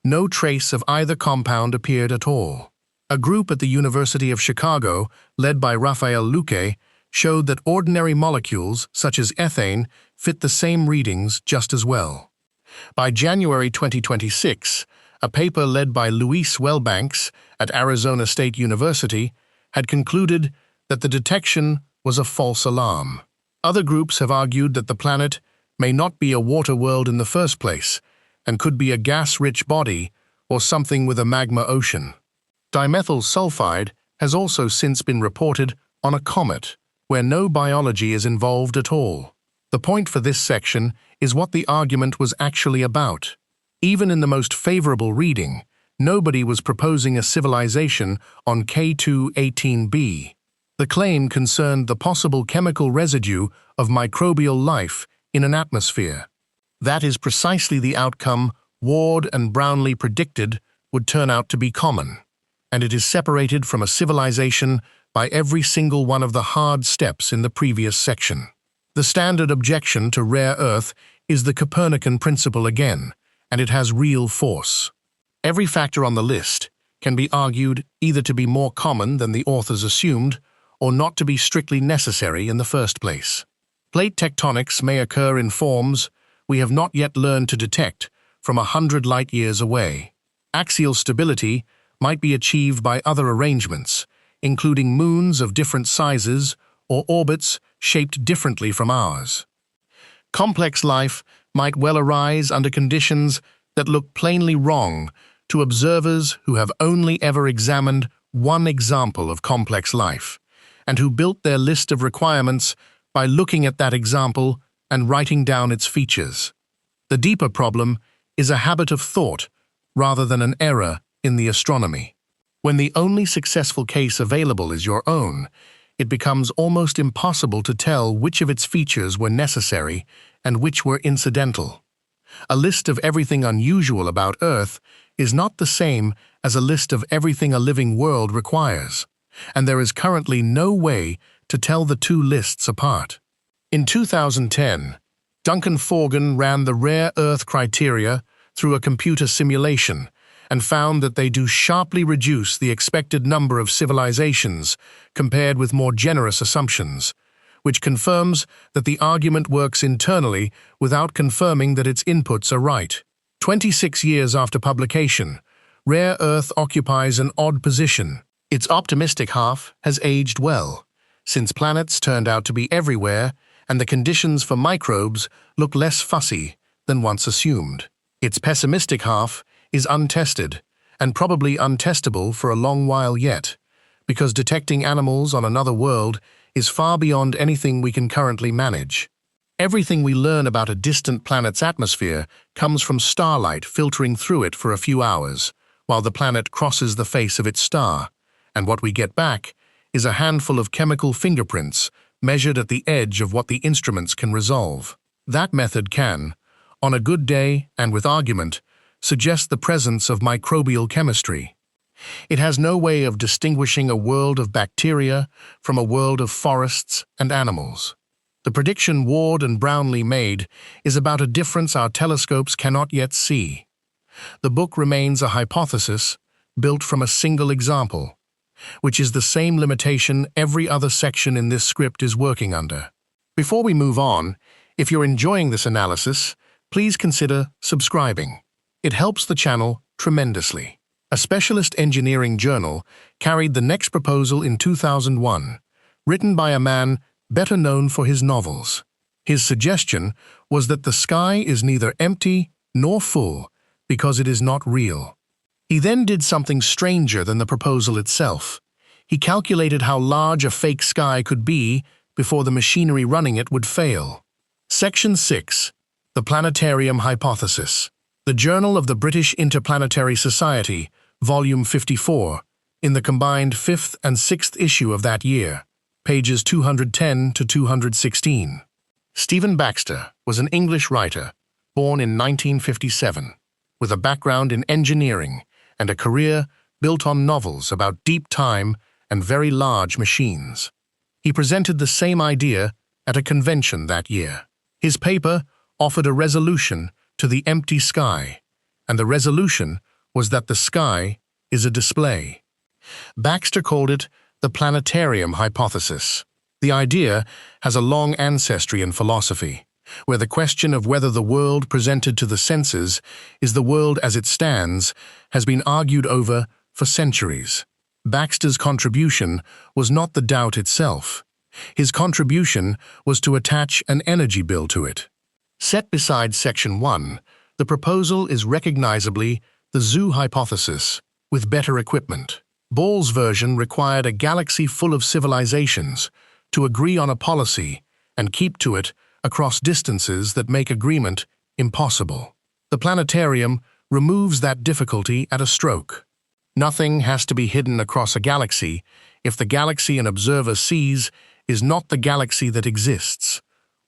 Speaker 1: no trace of either compound appeared at all. A group at the University of Chicago, led by Raphael Luque, showed that ordinary molecules, such as ethane, fit the same readings just as well. By January 2026, a paper led by Luis Wellbanks at Arizona State University had concluded that the detection was a false alarm. Other groups have argued that the planet may not be a water world in the first place and could be a gas-rich body or something with a magma ocean. Dimethyl sulfide has also since been reported on a comet, where no biology is involved at all. The point for this section is what the argument was actually about. Even in the most favorable reading, nobody was proposing a civilization on K2-18b. The claim concerned the possible chemical residue of microbial life in an atmosphere. That is precisely the outcome Ward and Brownlee predicted would turn out to be common, and it is separated from a civilization by every single one of the hard steps in the previous section. The standard objection to rare earth is the Copernican principle again, and it has real force. Every factor on the list can be argued either to be more common than the authors assumed, or not to be strictly necessary in the first place. Plate tectonics may occur in forms we have not yet learned to detect from 100 light-years away. Axial stability might be achieved by other arrangements, including moons of different sizes or orbits shaped differently from ours. Complex life might well arise under conditions that look plainly wrong to observers who have only ever examined one example of complex life, and who built their list of requirements by looking at that example and writing down its features. The deeper problem is a habit of thought rather than an error in the astronomy. When the only successful case available is your own, it becomes almost impossible to tell which of its features were necessary and which were incidental. A list of everything unusual about Earth is not the same as a list of everything a living world requires, and there is currently no way to tell the two lists apart. In 2010, Duncan Forgan ran the rare Earth criteria through a computer simulation and found that they do sharply reduce the expected number of civilizations compared with more generous assumptions, which confirms that the argument works internally without confirming that its inputs are right. 26 years after publication, rare Earth occupies an odd position. Its optimistic half has aged well, since planets turned out to be everywhere and the conditions for microbes look less fussy than once assumed. Its pessimistic half is untested, and probably untestable for a long while yet, because detecting animals on another world is far beyond anything we can currently manage. Everything we learn about a distant planet's atmosphere comes from starlight filtering through it for a few hours, while the planet crosses the face of its star, and what we get back is a handful of chemical fingerprints measured at the edge of what the instruments can resolve. That method can, on a good day and with argument, suggest the presence of microbial chemistry. It has no way of distinguishing a world of bacteria from a world of forests and animals. The prediction Ward and Brownlee made is about a difference our telescopes cannot yet see. The book remains a hypothesis built from a single example, which is the same limitation every other section in this script is working under. Before we move on, if you're enjoying this analysis, please consider subscribing. It helps the channel tremendously. A specialist engineering journal carried the next proposal in 2001, written by a man better known for his novels. His suggestion was that the sky is neither empty nor full because it is not real. He then did something stranger than the proposal itself. He calculated how large a fake sky could be before the machinery running it would fail. Section 6. The Planetarium Hypothesis. The Journal of the British Interplanetary Society, Volume 54, in the combined 5th and 6th issue of that year, pages 210 to 216. Stephen Baxter was an English writer, born in 1957, with a background in engineering and a career built on novels about deep time and very large machines. He presented the same idea at a convention that year. His paper offered a resolution to the empty sky, and the resolution was that the sky is a display. Baxter called it the planetarium hypothesis. The idea has a long ancestry in philosophy, where the question of whether the world presented to the senses is the world as it stands has been argued over for centuries. Baxter's contribution was not the doubt itself. His contribution was to attach an energy bill to it. Set beside Section 1, the proposal is recognizably the zoo hypothesis with better equipment. Ball's version required a galaxy full of civilizations to agree on a policy and keep to it across distances that make agreement impossible. The planetarium removes that difficulty at a stroke. Nothing has to be hidden across a galaxy if the galaxy an observer sees is not the galaxy that exists.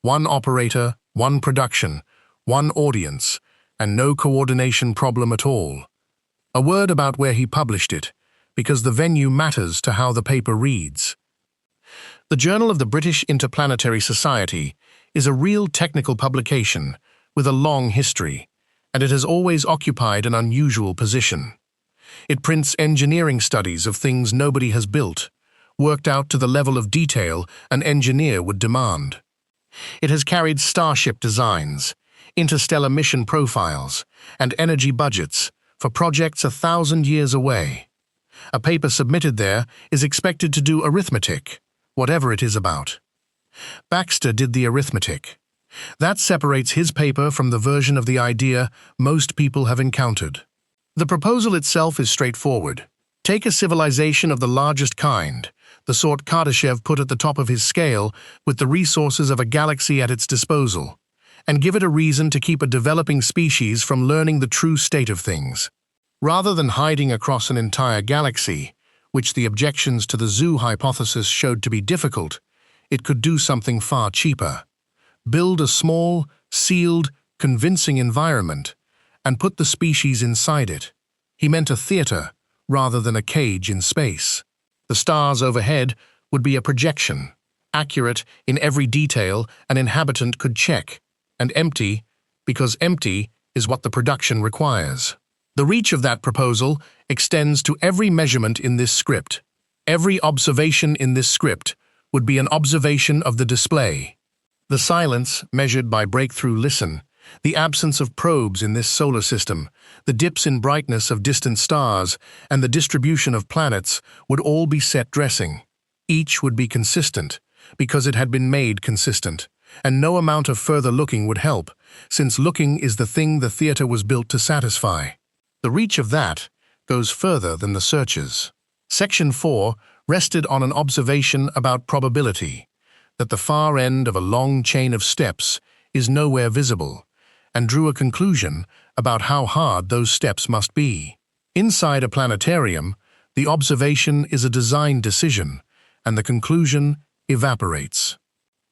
Speaker 1: One operator, one production, one audience, and no coordination problem at all. A word about where he published it, because the venue matters to how the paper reads. The Journal of the British Interplanetary Society is a real technical publication with a long history, and it has always occupied an unusual position. It prints engineering studies of things nobody has built, worked out to the level of detail an engineer would demand. It has carried starship designs, interstellar mission profiles, and energy budgets for projects 1,000 years away. A paper submitted there is expected to do arithmetic, whatever it is about. Baxter did the arithmetic. That separates his paper from the version of the idea most people have encountered. The proposal itself is straightforward. Take a civilization of the largest kind, the sort Kardashev put at the top of his scale with the resources of a galaxy at its disposal, and give it a reason to keep a developing species from learning the true state of things. Rather than hiding across an entire galaxy, which the objections to the zoo hypothesis showed to be difficult, it could do something far cheaper. Build a small, sealed, convincing environment, and put the species inside it. He meant a theater rather than a cage in space. The stars overhead would be a projection, accurate in every detail an inhabitant could check, and empty because empty is what the production requires. The reach of that proposal extends to every measurement in this script. Every observation in this script would be an observation of the display. The silence measured by breakthrough listen, the absence of probes in this solar system, the dips in brightness of distant stars, and the distribution of planets would all be set dressing. Each would be consistent, because it had been made consistent, and no amount of further looking would help, since looking is the thing the theater was built to satisfy. The reach of that goes further than the searches. Section 4 rested on an observation about probability, that the far end of a long chain of steps is nowhere visible, and drew a conclusion about how hard those steps must be. Inside a planetarium, the observation is a design decision, and the conclusion evaporates.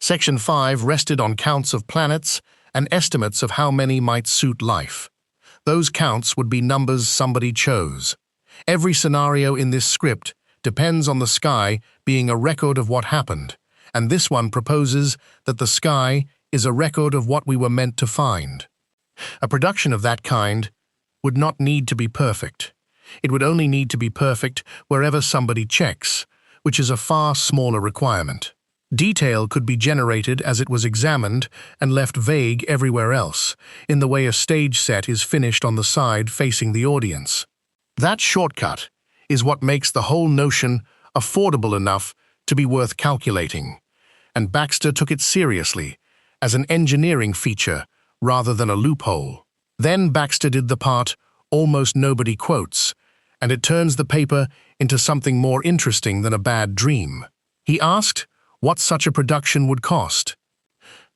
Speaker 1: Section 5 rested on counts of planets and estimates of how many might suit life. Those counts would be numbers somebody chose. Every scenario in this script depends on the sky being a record of what happened, and this one proposes that the sky is a record of what we were meant to find. A production of that kind would not need to be perfect. It would only need to be perfect wherever somebody checks, which is a far smaller requirement. Detail could be generated as it was examined and left vague everywhere else, in the way a stage set is finished on the side facing the audience. That shortcut is what makes the whole notion affordable enough to be worth calculating, and Baxter took it seriously, as an engineering feature rather than a loophole. Then Baxter did the part almost nobody quotes, and it turns the paper into something more interesting than a bad dream. He asked what such a production would cost.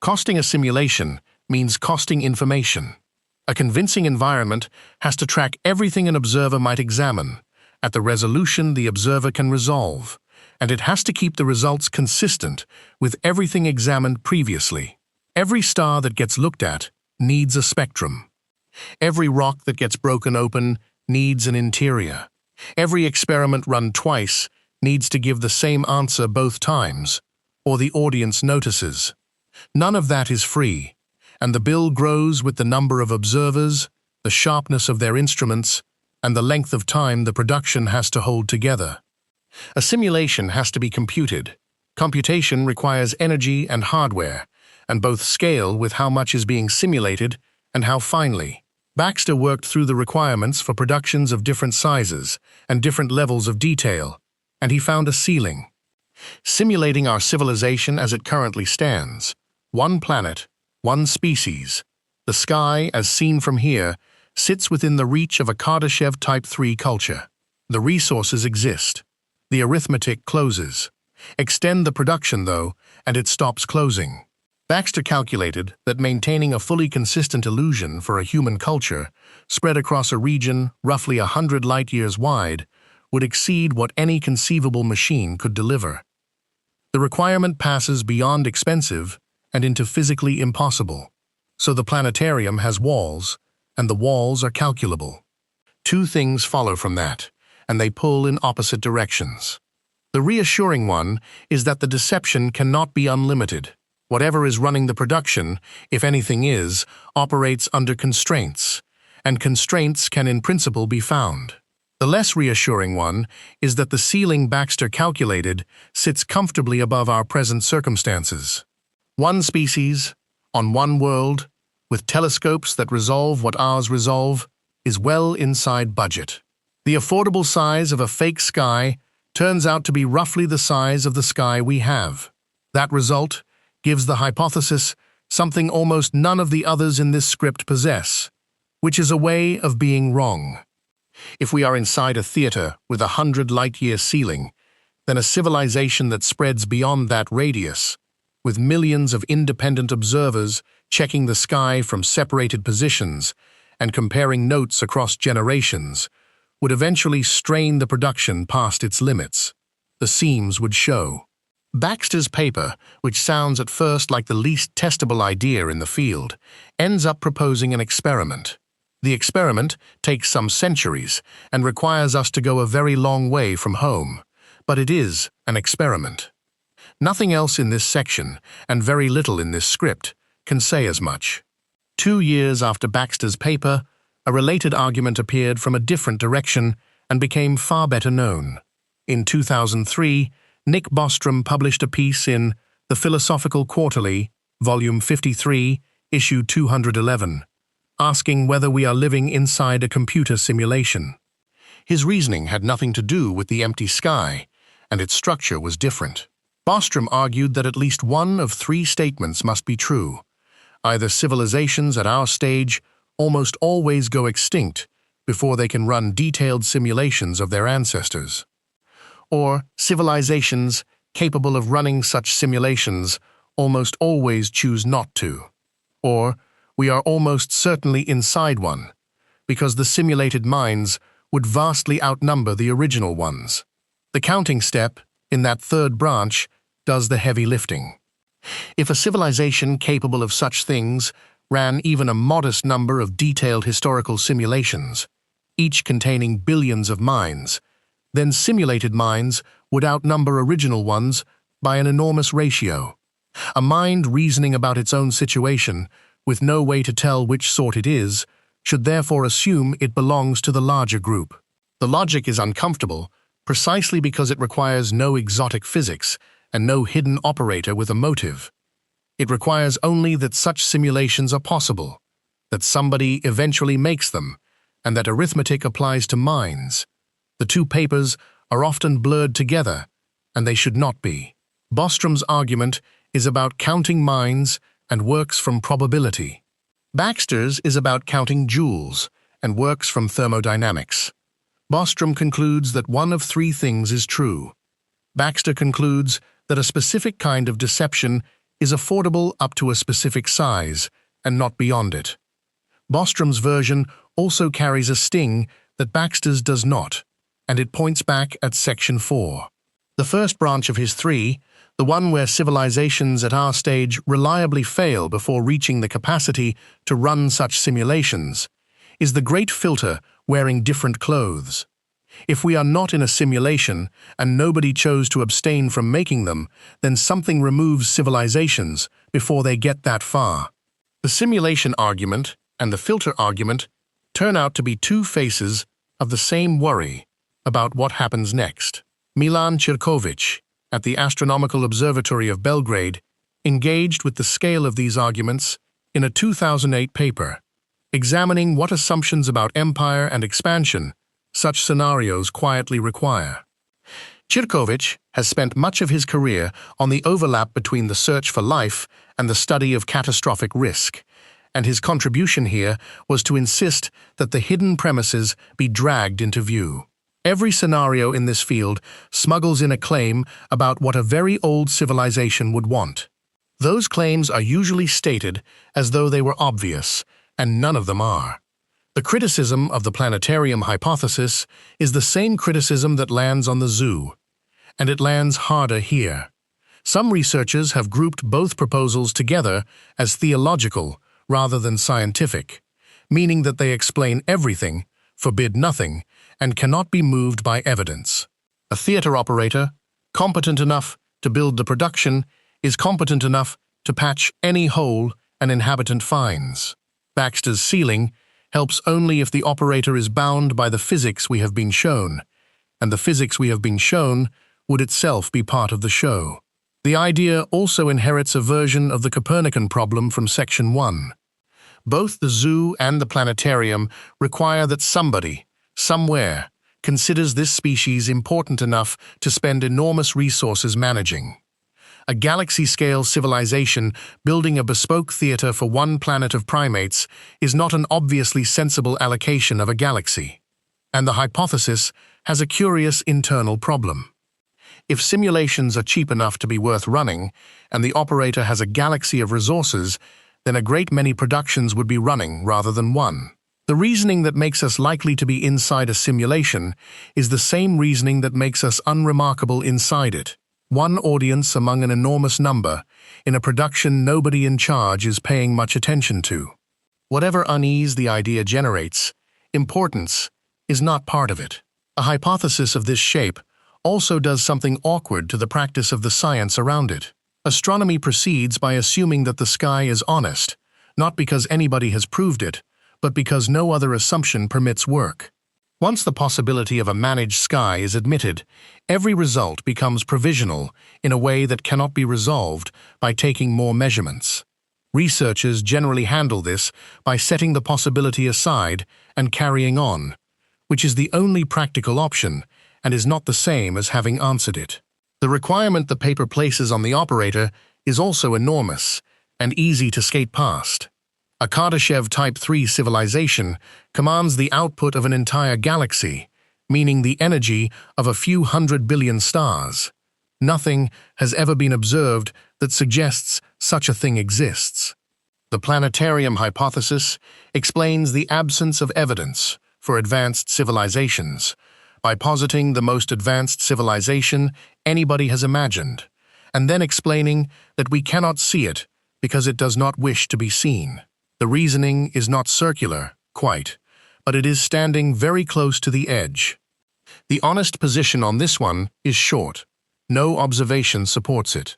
Speaker 1: Costing a simulation means costing information. A convincing environment has to track everything an observer might examine, at the resolution the observer can resolve, and it has to keep the results consistent with everything examined previously. Every star that gets looked at needs a spectrum. Every rock that gets broken open needs an interior. Every experiment run twice needs to give the same answer both times, or the audience notices. None of that is free, and the bill grows with the number of observers, the sharpness of their instruments, and the length of time the production has to hold together. A simulation has to be computed. Computation requires energy and hardware, and both scale with how much is being simulated and how finely. Baxter worked through the requirements for productions of different sizes and different levels of detail, and he found a ceiling. Simulating our civilization as it currently stands, one planet, one species, the sky, as seen from here, sits within the reach of a Kardashev Type 3 culture. The resources exist. The arithmetic closes. Extend the production, though, and it stops closing. Baxter calculated that maintaining a fully consistent illusion for a human culture, spread across a region roughly 100 light-years wide, would exceed what any conceivable machine could deliver. The requirement passes beyond expensive and into physically impossible, so the planetarium has walls, and the walls are calculable. Two things follow from that, and they pull in opposite directions. The reassuring one is that the deception cannot be unlimited. Whatever is running the production, if anything is, operates under constraints, and constraints can in principle be found. The less reassuring one is that the ceiling Baxter calculated sits comfortably above our present circumstances. One species, on one world, with telescopes that resolve what ours resolve, is well inside budget. The affordable size of a fake sky turns out to be roughly the size of the sky we have. That result gives the hypothesis something almost none of the others in this script possess, which is a way of being wrong. If we are inside a theater with 100 light-year ceiling, then a civilization that spreads beyond that radius, with millions of independent observers checking the sky from separated positions and comparing notes across generations, would eventually strain the production past its limits. The seams would show. Baxter's paper, which sounds at first like the least testable idea in the field, ends up proposing an experiment. The experiment takes some centuries and requires us to go a very long way from home, but it is an experiment. Nothing else in this section, and very little in this script, can say as much. 2 years after Baxter's paper, a related argument appeared from a different direction and became far better known. In 2003, Nick Bostrom published a piece in The Philosophical Quarterly, Volume 53, Issue 211, asking whether we are living inside a computer simulation. His reasoning had nothing to do with the empty sky, and its structure was different. Bostrom argued that at least one of 3 statements must be true. Either civilizations at our stage almost always go extinct before they can run detailed simulations of their ancestors, or civilizations capable of running such simulations almost always choose not to, or we are almost certainly inside one, because the simulated minds would vastly outnumber the original ones. The counting step, in that third branch, does the heavy lifting. If a civilization capable of such things ran even a modest number of detailed historical simulations, each containing billions of minds, then simulated minds would outnumber original ones by an enormous ratio. A mind reasoning about its own situation, with no way to tell which sort it is, should therefore assume it belongs to the larger group. The logic is uncomfortable precisely because it requires no exotic physics and no hidden operator with a motive. It requires only that such simulations are possible, that somebody eventually makes them, and that arithmetic applies to minds. The two papers are often blurred together, and they should not be. Bostrom's argument is about counting minds and works from probability. Baxter's is about counting joules and works from thermodynamics. Bostrom concludes that one of three things is true. Baxter concludes that a specific kind of deception is affordable up to a specific size and not beyond it. Bostrom's version also carries a sting that Baxter's does not, and it points back at Section 4. The first branch of his three, the one where civilizations at our stage reliably fail before reaching the capacity to run such simulations, is the great filter wearing different clothes. If we are not in a simulation and nobody chose to abstain from making them, then something removes civilizations before they get that far. The simulation argument and the filter argument turn out to be two faces of the same worry about what happens next. Milan Ćirković, at the Astronomical Observatory of Belgrade, engaged with the scale of these arguments in a 2008 paper, examining what assumptions about empire and expansion such scenarios quietly require. Ćirković has spent much of his career on the overlap between the search for life and the study of catastrophic risk, and his contribution here was to insist that the hidden premises be dragged into view. Every scenario in this field smuggles in a claim about what a very old civilization would want. Those claims are usually stated as though they were obvious, and none of them are. The criticism of the planetarium hypothesis is the same criticism that lands on the zoo, and it lands harder here. Some researchers have grouped both proposals together as theological rather than scientific, meaning that they explain everything, forbid nothing, and cannot be moved by evidence. A theater operator, competent enough to build the production, is competent enough to patch any hole an inhabitant finds. Baxter's ceiling helps only if the operator is bound by the physics we have been shown, and the physics we have been shown would itself be part of the show. The idea also inherits a version of the Copernican problem from Section 1. Both the zoo and the planetarium require that somebody, somewhere, considers this species important enough to spend enormous resources managing. A galaxy-scale civilization building a bespoke theater for one planet of primates is not an obviously sensible allocation of a galaxy. And the hypothesis has a curious internal problem. If simulations are cheap enough to be worth running, and the operator has a galaxy of resources, then a great many productions would be running rather than one. The reasoning that makes us likely to be inside a simulation is the same reasoning that makes us unremarkable inside it. One audience among an enormous number, in a production nobody in charge is paying much attention to. Whatever unease the idea generates, importance is not part of it. A hypothesis of this shape also does something awkward to the practice of the science around it. Astronomy proceeds by assuming that the sky is honest, not because anybody has proved it, but because no other assumption permits work. Once the possibility of a managed sky is admitted, every result becomes provisional in a way that cannot be resolved by taking more measurements. Researchers generally handle this by setting the possibility aside and carrying on, which is the only practical option and is not the same as having answered it. The requirement the paper places on the operator is also enormous and easy to skate past. A Kardashev Type 3 civilization commands the output of an entire galaxy, meaning the energy of a few 100 billion stars. Nothing has ever been observed that suggests such a thing exists. The planetarium hypothesis explains the absence of evidence for advanced civilizations by positing the most advanced civilization anybody has imagined, and then explaining that we cannot see it because it does not wish to be seen. The reasoning is not circular, quite, but it is standing very close to the edge. The honest position on this one is short. No observation supports it.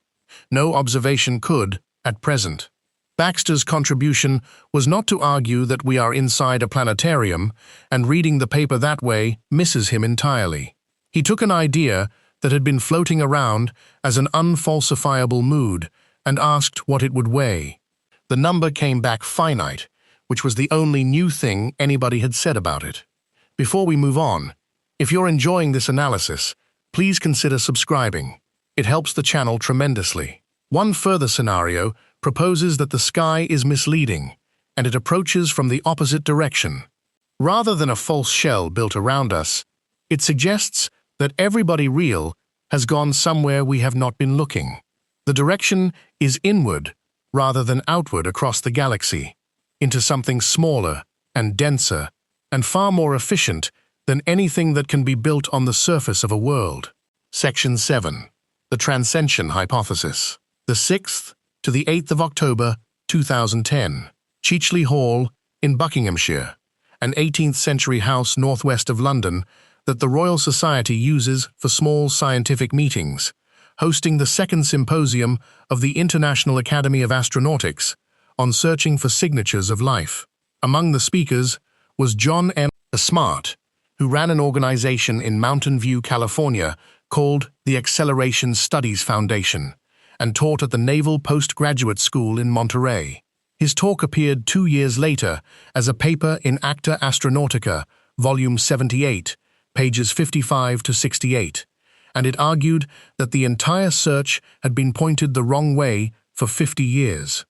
Speaker 1: No observation could, at present. Baxter's contribution was not to argue that we are inside a planetarium, and reading the paper that way misses him entirely. He took an idea that had been floating around as an unfalsifiable mood and asked what it would weigh. The number came back finite, which was the only new thing anybody had said about it. Before we move on, if you're enjoying this analysis, please consider subscribing. It helps the channel tremendously. One further scenario proposes that the sky is misleading, and it approaches from the opposite direction. Rather than a false shell built around us, it suggests that everybody real has gone somewhere we have not been looking. The direction is inward rather than outward across the galaxy, into something smaller and denser and far more efficient than anything that can be built on the surface of a world. Section 7. The Transcension Hypothesis. The 6th to the 8th of October, 2010. Chicheley Hall in Buckinghamshire, an 18th-century house northwest of London that the Royal Society uses for small scientific meetings, hosting the second symposium of the International Academy of Astronautics on searching for signatures of life. Among the speakers was John M. Smart, who ran an organization in Mountain View, California called the Acceleration Studies Foundation and taught at the Naval Postgraduate School in Monterey. His talk appeared 2 years later as a paper in Acta Astronautica, Volume 78, pages 55 to 68, and it argued that the entire search had been pointed the wrong way for 50 years.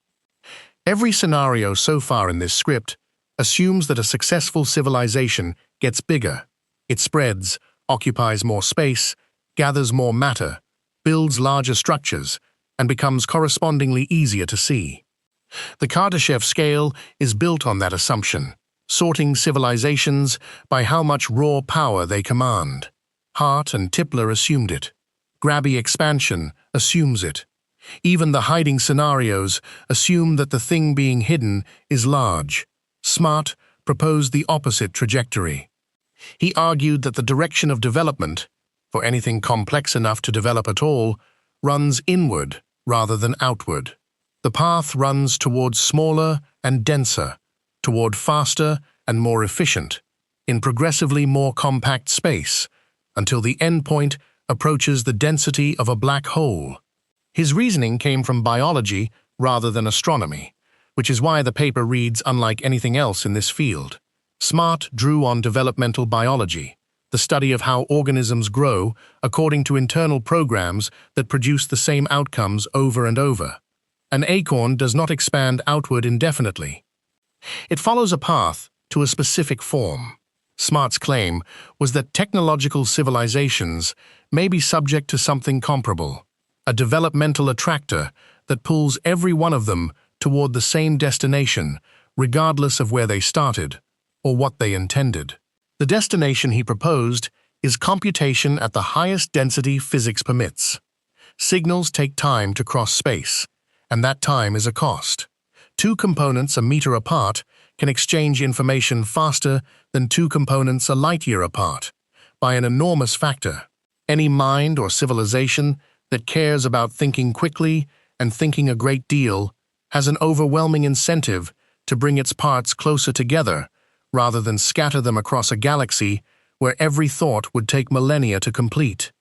Speaker 1: Every scenario so far in this script assumes that a successful civilization gets bigger. It spreads, occupies more space, gathers more matter, builds larger structures, and becomes correspondingly easier to see. The Kardashev scale is built on that assumption, sorting civilizations by how much raw power they command. Hart and Tipler assumed it. Grabby expansion assumes it. Even the hiding scenarios assume that the thing being hidden is large. Smart proposed the opposite trajectory. He argued that the direction of development, for anything complex enough to develop at all, runs inward rather than outward. The path runs towards smaller and denser, toward faster and more efficient, in progressively more compact space, until the endpoint approaches the density of a black hole. His reasoning came from biology rather than astronomy, which is why the paper reads unlike anything else in this field. Smart drew on developmental biology, the study of how organisms grow according to internal programs that produce the same outcomes over and over. An acorn does not expand outward indefinitely. It follows a path to a specific form. Smart's claim was that technological civilizations may be subject to something comparable, a developmental attractor that pulls every one of them toward the same destination, regardless of where they started or what they intended. The destination he proposed is computation at the highest density physics permits. Signals take time to cross space, and that time is a cost. Two components a meter apart can exchange information faster than two components a light year apart, by an enormous factor. Any mind or civilization that cares about thinking quickly and thinking a great deal has an overwhelming incentive to bring its parts closer together rather than scatter them across a galaxy where every thought would take millennia to complete.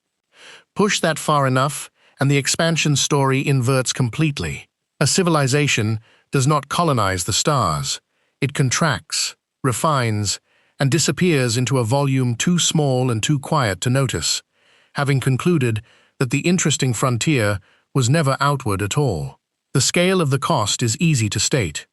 Speaker 1: Push that far enough, and the expansion story inverts completely. A civilization does not colonize the stars. It contracts, refines, and disappears into a volume too small and too quiet to notice, having concluded that the interesting frontier was never outward at all. The scale of the cost is easy to state.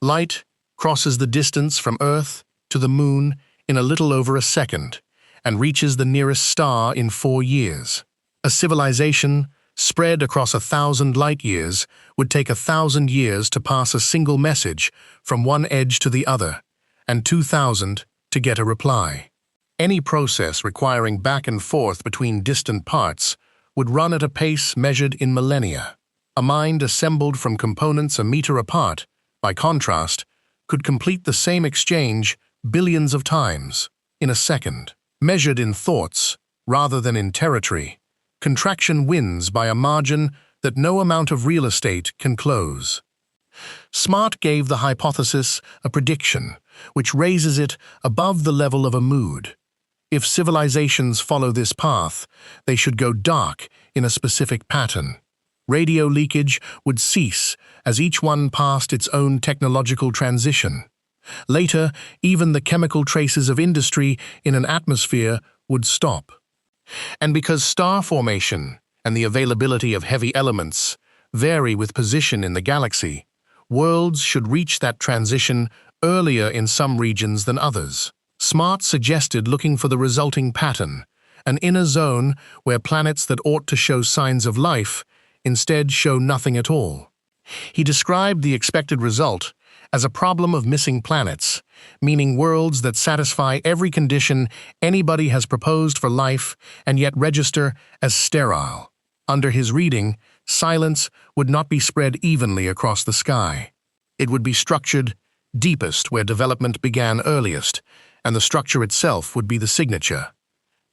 Speaker 1: Light crosses the distance from Earth to the Moon in a little over a second and reaches the nearest star in 4 years. A civilization spread across 1,000 light-years would take 1,000 years to pass a single message from one edge to the other, and 2,000 to get a reply. Any process requiring back and forth between distant parts would run at a pace measured in millennia. A mind assembled from components a meter apart, by contrast, could complete the same exchange billions of times, in a second. Measured in thoughts, rather than in territory, contraction wins by a margin that no amount of real estate can close. Smart gave the hypothesis a prediction, which raises it above the level of a mood. If civilizations follow this path, they should go dark in a specific pattern. Radio leakage would cease as each one passed its own technological transition. Later, even the chemical traces of industry in an atmosphere would stop. And because star formation and the availability of heavy elements vary with position in the galaxy, worlds should reach that transition earlier in some regions than others. Smart suggested looking for the resulting pattern, an inner zone where planets that ought to show signs of life instead show nothing at all. He described the expected result as a problem of missing planets, meaning worlds that satisfy every condition anybody has proposed for life and yet register as sterile. Under his reading, silence would not be spread evenly across the sky. It would be structured deepest where development began earliest, and the structure itself would be the signature.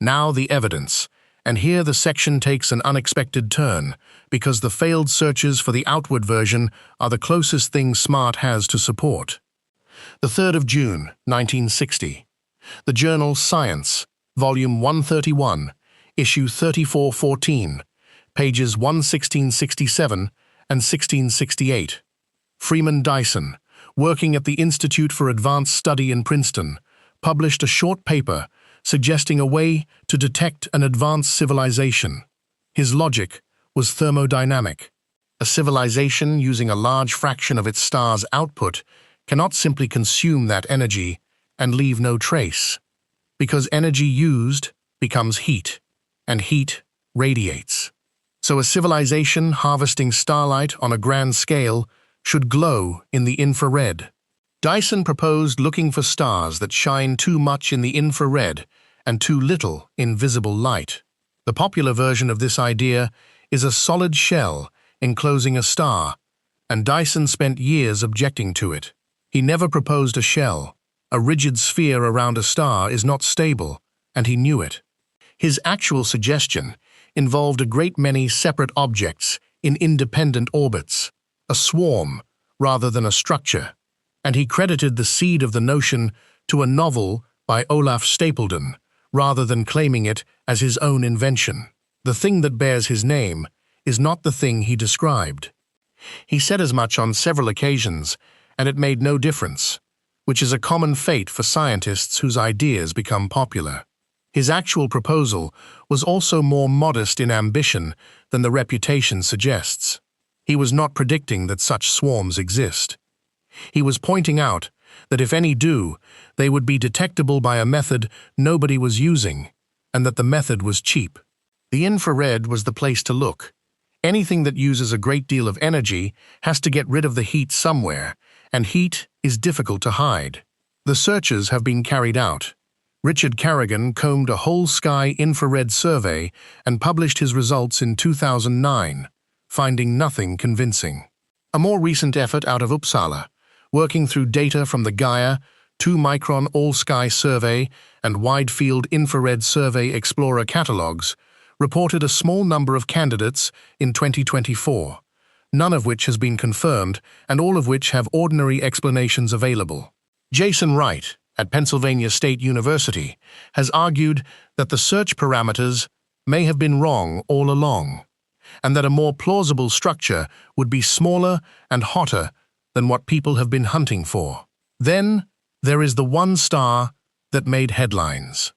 Speaker 1: Now the evidence, and here the section takes an unexpected turn, because the failed searches for the outward version are the closest thing Smart has to support. The 3rd of June, 1960. The journal Science, Volume 131, Issue 3414, pages 1667 and 1668. Freeman Dyson, working at the Institute for Advanced Study in Princeton, published a short paper suggesting a way to detect an advanced civilization. His logic was thermodynamic. A civilization using a large fraction of its star's output cannot simply consume that energy and leave no trace, because energy used becomes heat, and heat radiates. So a civilization harvesting starlight on a grand scale should glow in the infrared. Dyson proposed looking for stars that shine too much in the infrared and too little in visible light. The popular version of this idea is a solid shell enclosing a star, and Dyson spent years objecting to it. He never proposed a shell. A rigid sphere around a star is not stable, and he knew it. His actual suggestion involved a great many separate objects in independent orbits, a swarm rather than a structure, and he credited the seed of the notion to a novel by Olaf Stapledon, rather than claiming it as his own invention. The thing that bears his name is not the thing he described. He said as much on several occasions, and it made no difference, which is a common fate for scientists whose ideas become popular. His actual proposal was also more modest in ambition than the reputation suggests. He was not predicting that such swarms exist. He was pointing out that if any do, they would be detectable by a method nobody was using, and that the method was cheap. The infrared was the place to look. Anything that uses a great deal of energy has to get rid of the heat somewhere, and heat is difficult to hide. The searches have been carried out. Richard Carrigan combed a whole-sky infrared survey and published his results in 2009, finding nothing convincing. A more recent effort out of Uppsala, working through data from the Gaia 2-micron all-sky survey and wide-field infrared survey explorer catalogs, reported a small number of candidates in 2024, none of which has been confirmed and all of which have ordinary explanations available. Jason Wright, at Pennsylvania State University, has argued that the search parameters may have been wrong all along, and that a more plausible structure would be smaller and hotter than what people have been hunting for. Then, there is the one star that made headlines.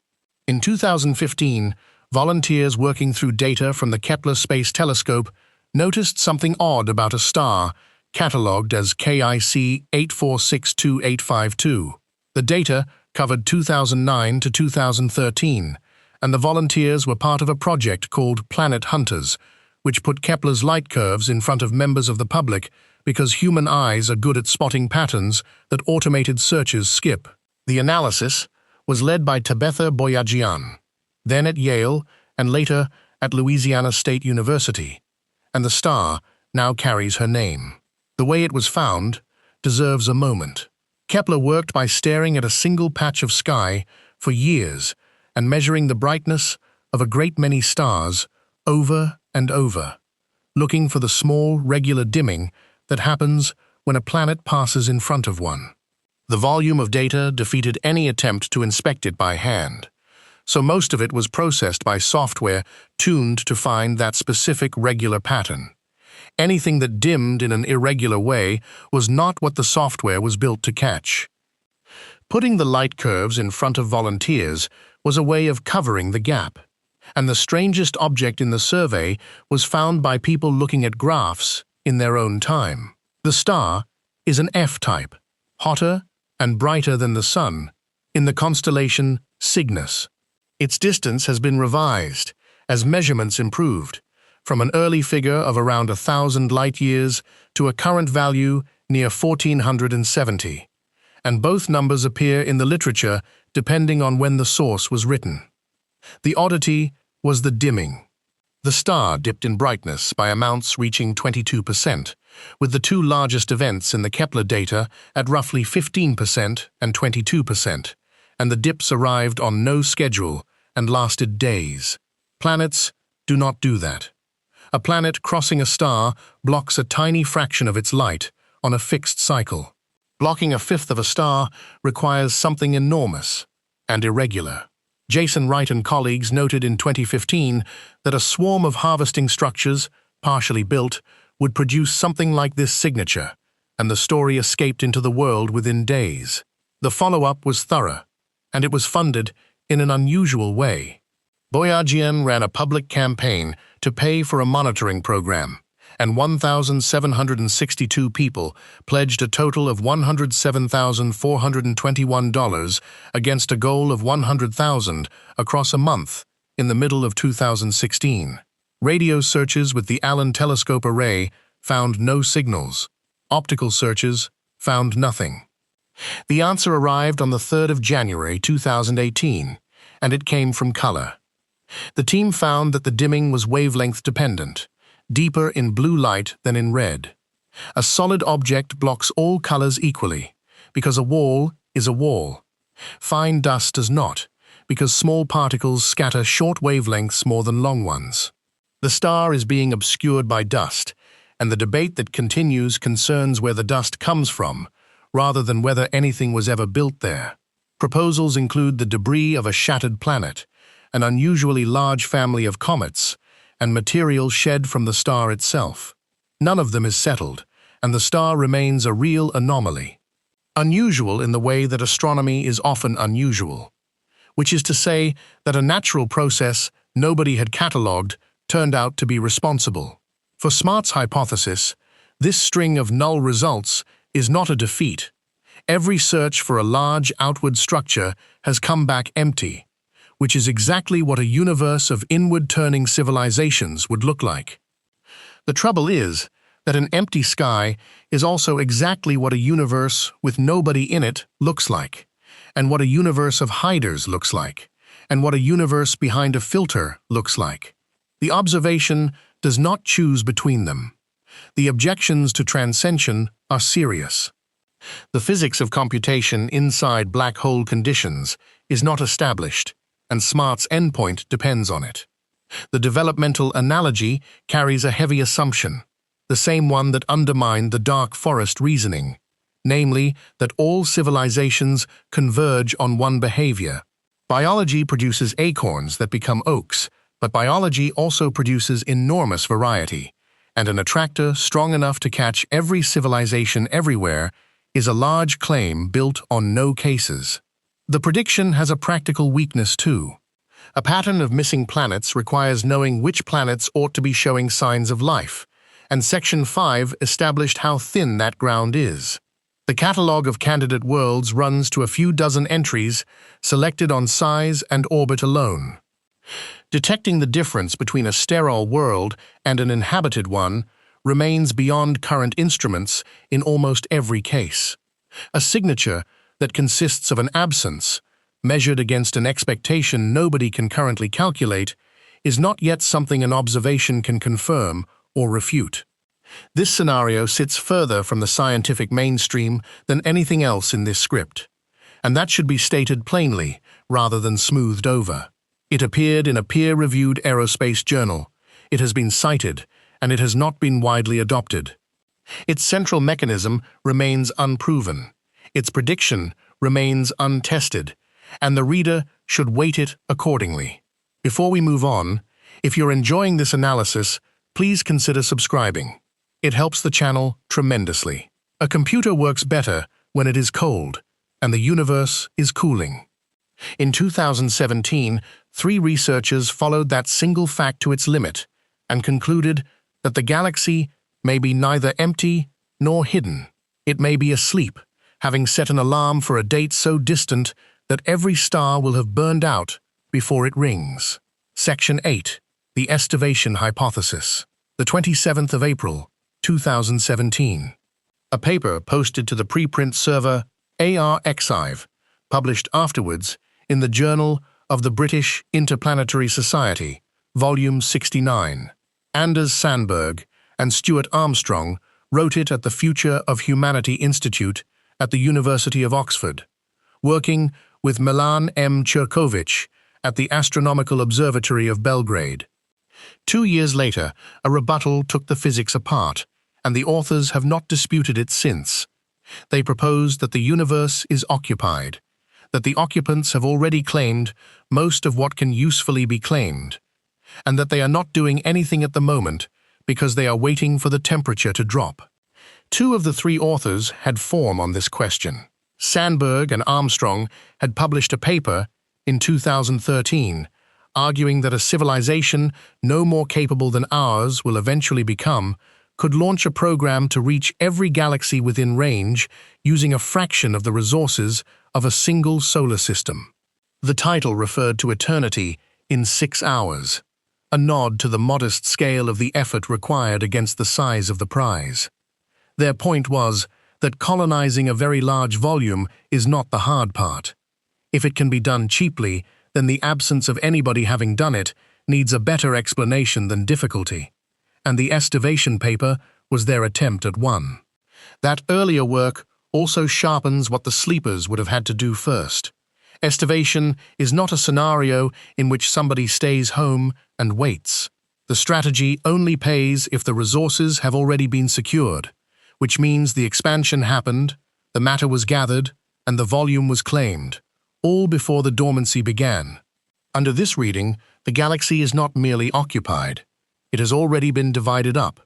Speaker 1: In 2015, volunteers working through data from the Kepler Space Telescope noticed something odd about a star catalogued as KIC 8462852. The data covered 2009 to 2013, and the volunteers were part of a project called Planet Hunters, which put Kepler's light curves in front of members of the public because human eyes are good at spotting patterns that automated searches skip. The analysis was led by Tabetha Boyajian, then at Yale and later at Louisiana State University, and the star now carries her name. The way it was found deserves a moment. Kepler worked by staring at a single patch of sky for years and measuring the brightness of a great many stars over and over, looking for the small, regular dimming that happens when a planet passes in front of one. The volume of data defeated any attempt to inspect it by hand, so most of it was processed by software tuned to find that specific regular pattern. Anything that dimmed in an irregular way was not what the software was built to catch. Putting the light curves in front of volunteers was a way of covering the gap, and the strangest object in the survey was found by people looking at graphs in their own time. The star is an F-type, hotter and brighter than the Sun, in the constellation Cygnus. Its distance has been revised as measurements improved, from an early figure of around 1,000 light-years to a current value near 1,470, and both numbers appear in the literature depending on when the source was written. The oddity was the dimming. The star dipped in brightness by amounts reaching 22%, with the two largest events in the Kepler data at roughly 15% and 22%, and the dips arrived on no schedule and lasted days. Planets do not do that. A planet crossing a star blocks a tiny fraction of its light on a fixed cycle. Blocking a fifth of a star requires something enormous and irregular. Jason Wright and colleagues noted in 2015 that a swarm of harvesting structures, partially built, would produce something like this signature, and the story escaped into the world within days. The follow-up was thorough, and it was funded in an unusual way. Boyajian ran a public campaign to pay for a monitoring program, and 1,762 people pledged a total of $107,421 against a goal of $100,000 across a month in the middle of 2016. Radio searches with the Allen Telescope Array found no signals. Optical searches found nothing. The answer arrived on the 3rd of January 2018, and it came from color. The team found that the dimming was wavelength dependent, deeper in blue light than in red. A solid object blocks all colors equally, because a wall is a wall. Fine dust does not, because small particles scatter short wavelengths more than long ones. The star is being obscured by dust, and the debate that continues concerns where the dust comes from, rather than whether anything was ever built there. Proposals include the debris of a shattered planet, an unusually large family of comets, and material shed from the star itself. None of them is settled, and the star remains a real anomaly. Unusual in the way that astronomy is often unusual, which is to say that a natural process nobody had catalogued turned out to be responsible. For Smart's hypothesis, this string of null results is not a defeat. Every search for a large outward structure has come back empty, which is exactly what a universe of inward-turning civilizations would look like. The trouble is that an empty sky is also exactly what a universe with nobody in it looks like, and what a universe of hiders looks like, and what a universe behind a filter looks like. The observation does not choose between them. The objections to transcension are serious. The physics of computation inside black hole conditions is not established, and Smart's endpoint depends on it. The developmental analogy carries a heavy assumption, the same one that undermined the dark forest reasoning, namely that all civilizations converge on one behavior. Biology produces acorns that become oaks, but biology also produces enormous variety, and an attractor strong enough to catch every civilization everywhere is a large claim built on no cases. The prediction has a practical weakness too. A pattern of missing planets requires knowing which planets ought to be showing signs of life, and Section 5 established how thin that ground is. The catalogue of candidate worlds runs to a few dozen entries selected on size and orbit alone. Detecting the difference between a sterile world and an inhabited one remains beyond current instruments in almost every case. A signature that consists of an absence, measured against an expectation nobody can currently calculate, is not yet something an observation can confirm or refute. This scenario sits further from the scientific mainstream than anything else in this script, and that should be stated plainly rather than smoothed over. It appeared in a peer-reviewed aerospace journal, it has been cited, and it has not been widely adopted. Its central mechanism remains unproven. Its prediction remains untested, and the reader should weight it accordingly. Before we move on, if you're enjoying this analysis, please consider subscribing. It helps the channel tremendously. A computer works better when it is cold, and the universe is cooling. In 2017, 3 researchers followed that single fact to its limit and concluded that the galaxy may be neither empty nor hidden. It may be asleep, having set an alarm for a date so distant that every star will have burned out before it rings. Section 8. The Estivation Hypothesis. The 27th of April, 2017. A paper posted to the preprint server ARXiv, published afterwards in the Journal of the British Interplanetary Society, Volume 69. Anders Sandberg and Stuart Armstrong wrote it at the Future of Humanity Institute at the University of Oxford, working with Milan M. Čurković at the Astronomical Observatory of Belgrade. 2 years later, a rebuttal took the physics apart, and the authors have not disputed it since. They proposed that the universe is occupied, that the occupants have already claimed most of what can usefully be claimed, and that they are not doing anything at the moment because they are waiting for the temperature to drop. 2 of the 3 authors had form on this question. Sandberg and Armstrong had published a paper in 2013, arguing that a civilization no more capable than ours will eventually become could launch a program to reach every galaxy within range using a fraction of the resources of a single solar system. The title referred to eternity in 6 hours, a nod to the modest scale of the effort required against the size of the prize. Their point was that colonizing a very large volume is not the hard part. If it can be done cheaply, then the absence of anybody having done it needs a better explanation than difficulty. And the estivation paper was their attempt at one. That earlier work also sharpens what the sleepers would have had to do first. Estivation is not a scenario in which somebody stays home and waits. The strategy only pays if the resources have already been secured, which means the expansion happened, the matter was gathered, and the volume was claimed, all before the dormancy began. Under this reading, the galaxy is not merely occupied. It has already been divided up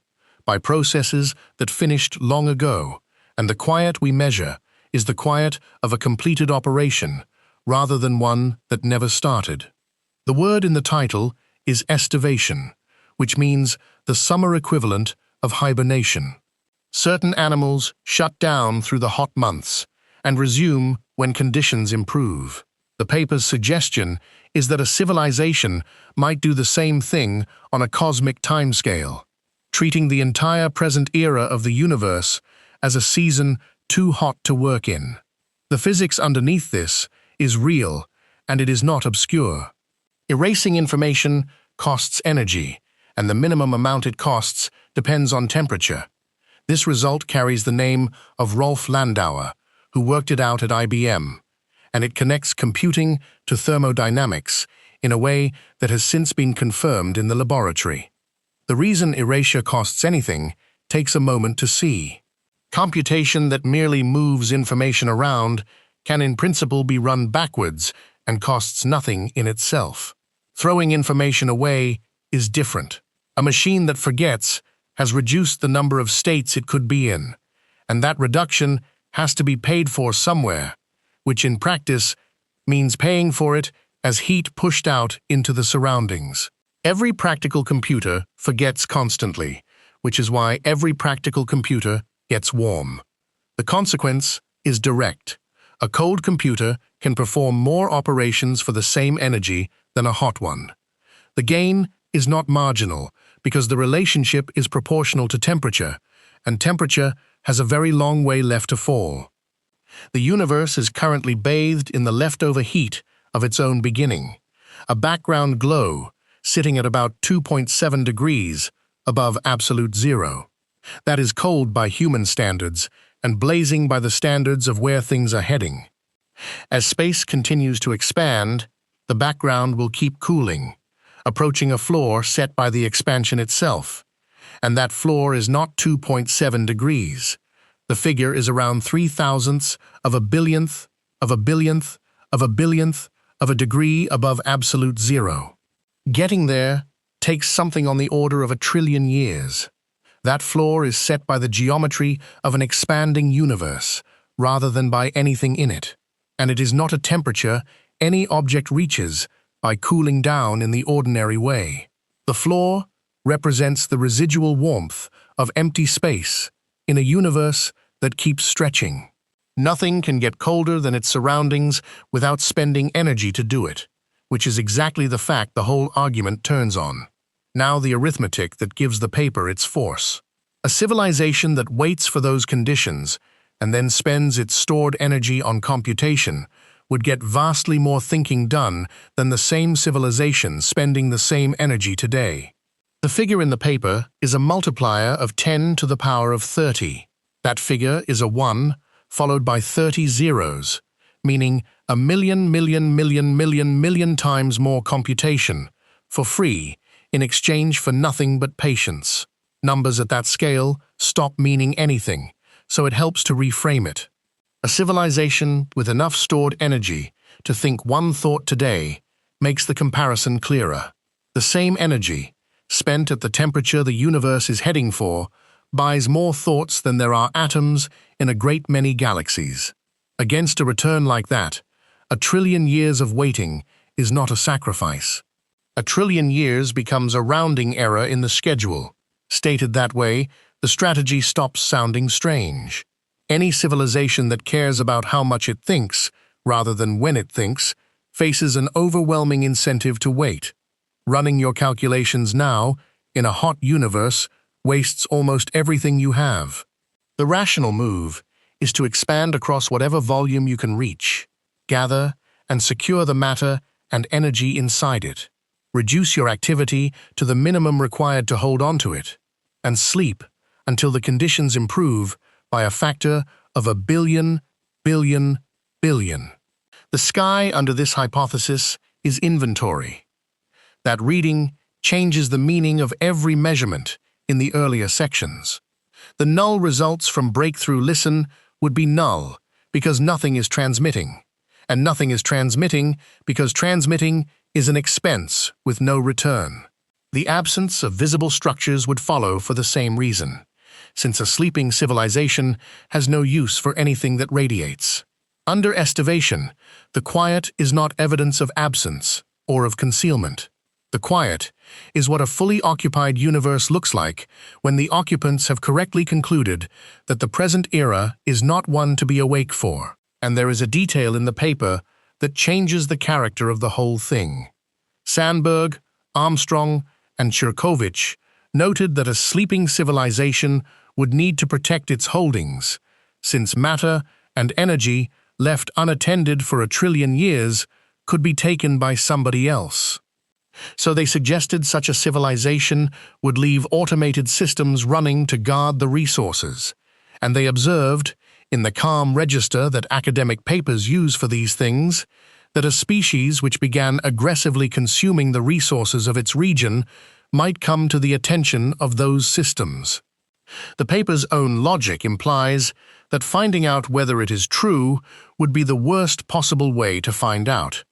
Speaker 1: by processes that finished long ago, and the quiet we measure is the quiet of a completed operation rather than one that never started. The word in the title is estivation, which means the summer equivalent of hibernation. Certain animals shut down through the hot months and resume when conditions improve. The paper's suggestion is that a civilization might do the same thing on a cosmic timescale, treating the entire present era of the universe as a season too hot to work in. The physics underneath this is real, and it is not obscure. Erasing information costs energy, and the minimum amount it costs depends on temperature. This result carries the name of Rolf Landauer, who worked it out at IBM, and it connects computing to thermodynamics in a way that has since been confirmed in the laboratory. The reason erasure costs anything takes a moment to see. Computation that merely moves information around can in principle be run backwards and costs nothing in itself. Throwing information away is different. A machine that forgets has reduced the number of states it could be in, and that reduction has to be paid for somewhere, which in practice means paying for it as heat pushed out into the surroundings. Every practical computer forgets constantly, which is why every practical computer gets warm. The consequence is direct. A cold computer can perform more operations for the same energy than a hot one. The gain is not marginal because the relationship is proportional to temperature, and temperature has a very long way left to fall. The universe is currently bathed in the leftover heat of its own beginning, a background glow sitting at about 2.7 degrees above absolute zero. That is cold by human standards and blazing by the standards of where things are heading. As space continues to expand, the background will keep cooling. approaching a floor set by the expansion itself. And that floor is not 2.7 degrees. The figure is around 3,000ths of a billionth of a billionth of a billionth of a degree above absolute zero. Getting there takes something on the order of 1 trillion years. That floor is set by the geometry of an expanding universe, rather than by anything in it. And it is not a temperature any object reaches by cooling down in the ordinary way. The floor represents the residual warmth of empty space in a universe that keeps stretching. Nothing can get colder than its surroundings without spending energy to do it, which is exactly the fact the whole argument turns on. Now the arithmetic that gives the paper its force. A civilization that waits for those conditions and then spends its stored energy on computation would get vastly more thinking done than the same civilization spending the same energy today. The figure in the paper is a multiplier of 10 to the power of 30. That figure is a 1 followed by 30 zeros, meaning 1,000,000,000,000,000,000,000 times more computation, for free, in exchange for nothing but patience. Numbers at that scale stop meaning anything, so it helps to reframe it. A civilization with enough stored energy to think one thought today makes the comparison clearer. The same energy, spent at the temperature the universe is heading for, buys more thoughts than there are atoms in a great many galaxies. Against a return like that, 1 trillion years of waiting is not a sacrifice. 1 trillion years becomes a rounding error in the schedule. Stated that way, the strategy stops sounding strange. Any civilization that cares about how much it thinks, rather than when it thinks, faces an overwhelming incentive to wait. Running your calculations now, in a hot universe, wastes almost everything you have. The rational move is to expand across whatever volume you can reach, gather and secure the matter and energy inside it. Reduce your activity to the minimum required to hold on to it, and sleep until the conditions improve by a factor of 1 billion, billion, billion. The sky under this hypothesis is inventory. That reading changes the meaning of every measurement in the earlier sections. The null results from breakthrough listen would be null because nothing is transmitting, and nothing is transmitting because transmitting is an expense with no return. The absence of visible structures would follow for the same reason, since a sleeping civilization has no use for anything that radiates. Under estivation, the quiet is not evidence of absence or of concealment. The quiet is what a fully occupied universe looks like when the occupants have correctly concluded that the present era is not one to be awake for, and there is a detail in the paper that changes the character of the whole thing. Sandberg, Armstrong, and Cherkovich noted that a sleeping civilization would need to protect its holdings, since matter and energy left unattended for 1 trillion years could be taken by somebody else. So they suggested such a civilization would leave automated systems running to guard the resources, and they observed, in the calm register that academic papers use for these things, that a species which began aggressively consuming the resources of its region might come to the attention of those systems. The paper's own logic implies that finding out whether it is true would be the worst possible way to find out.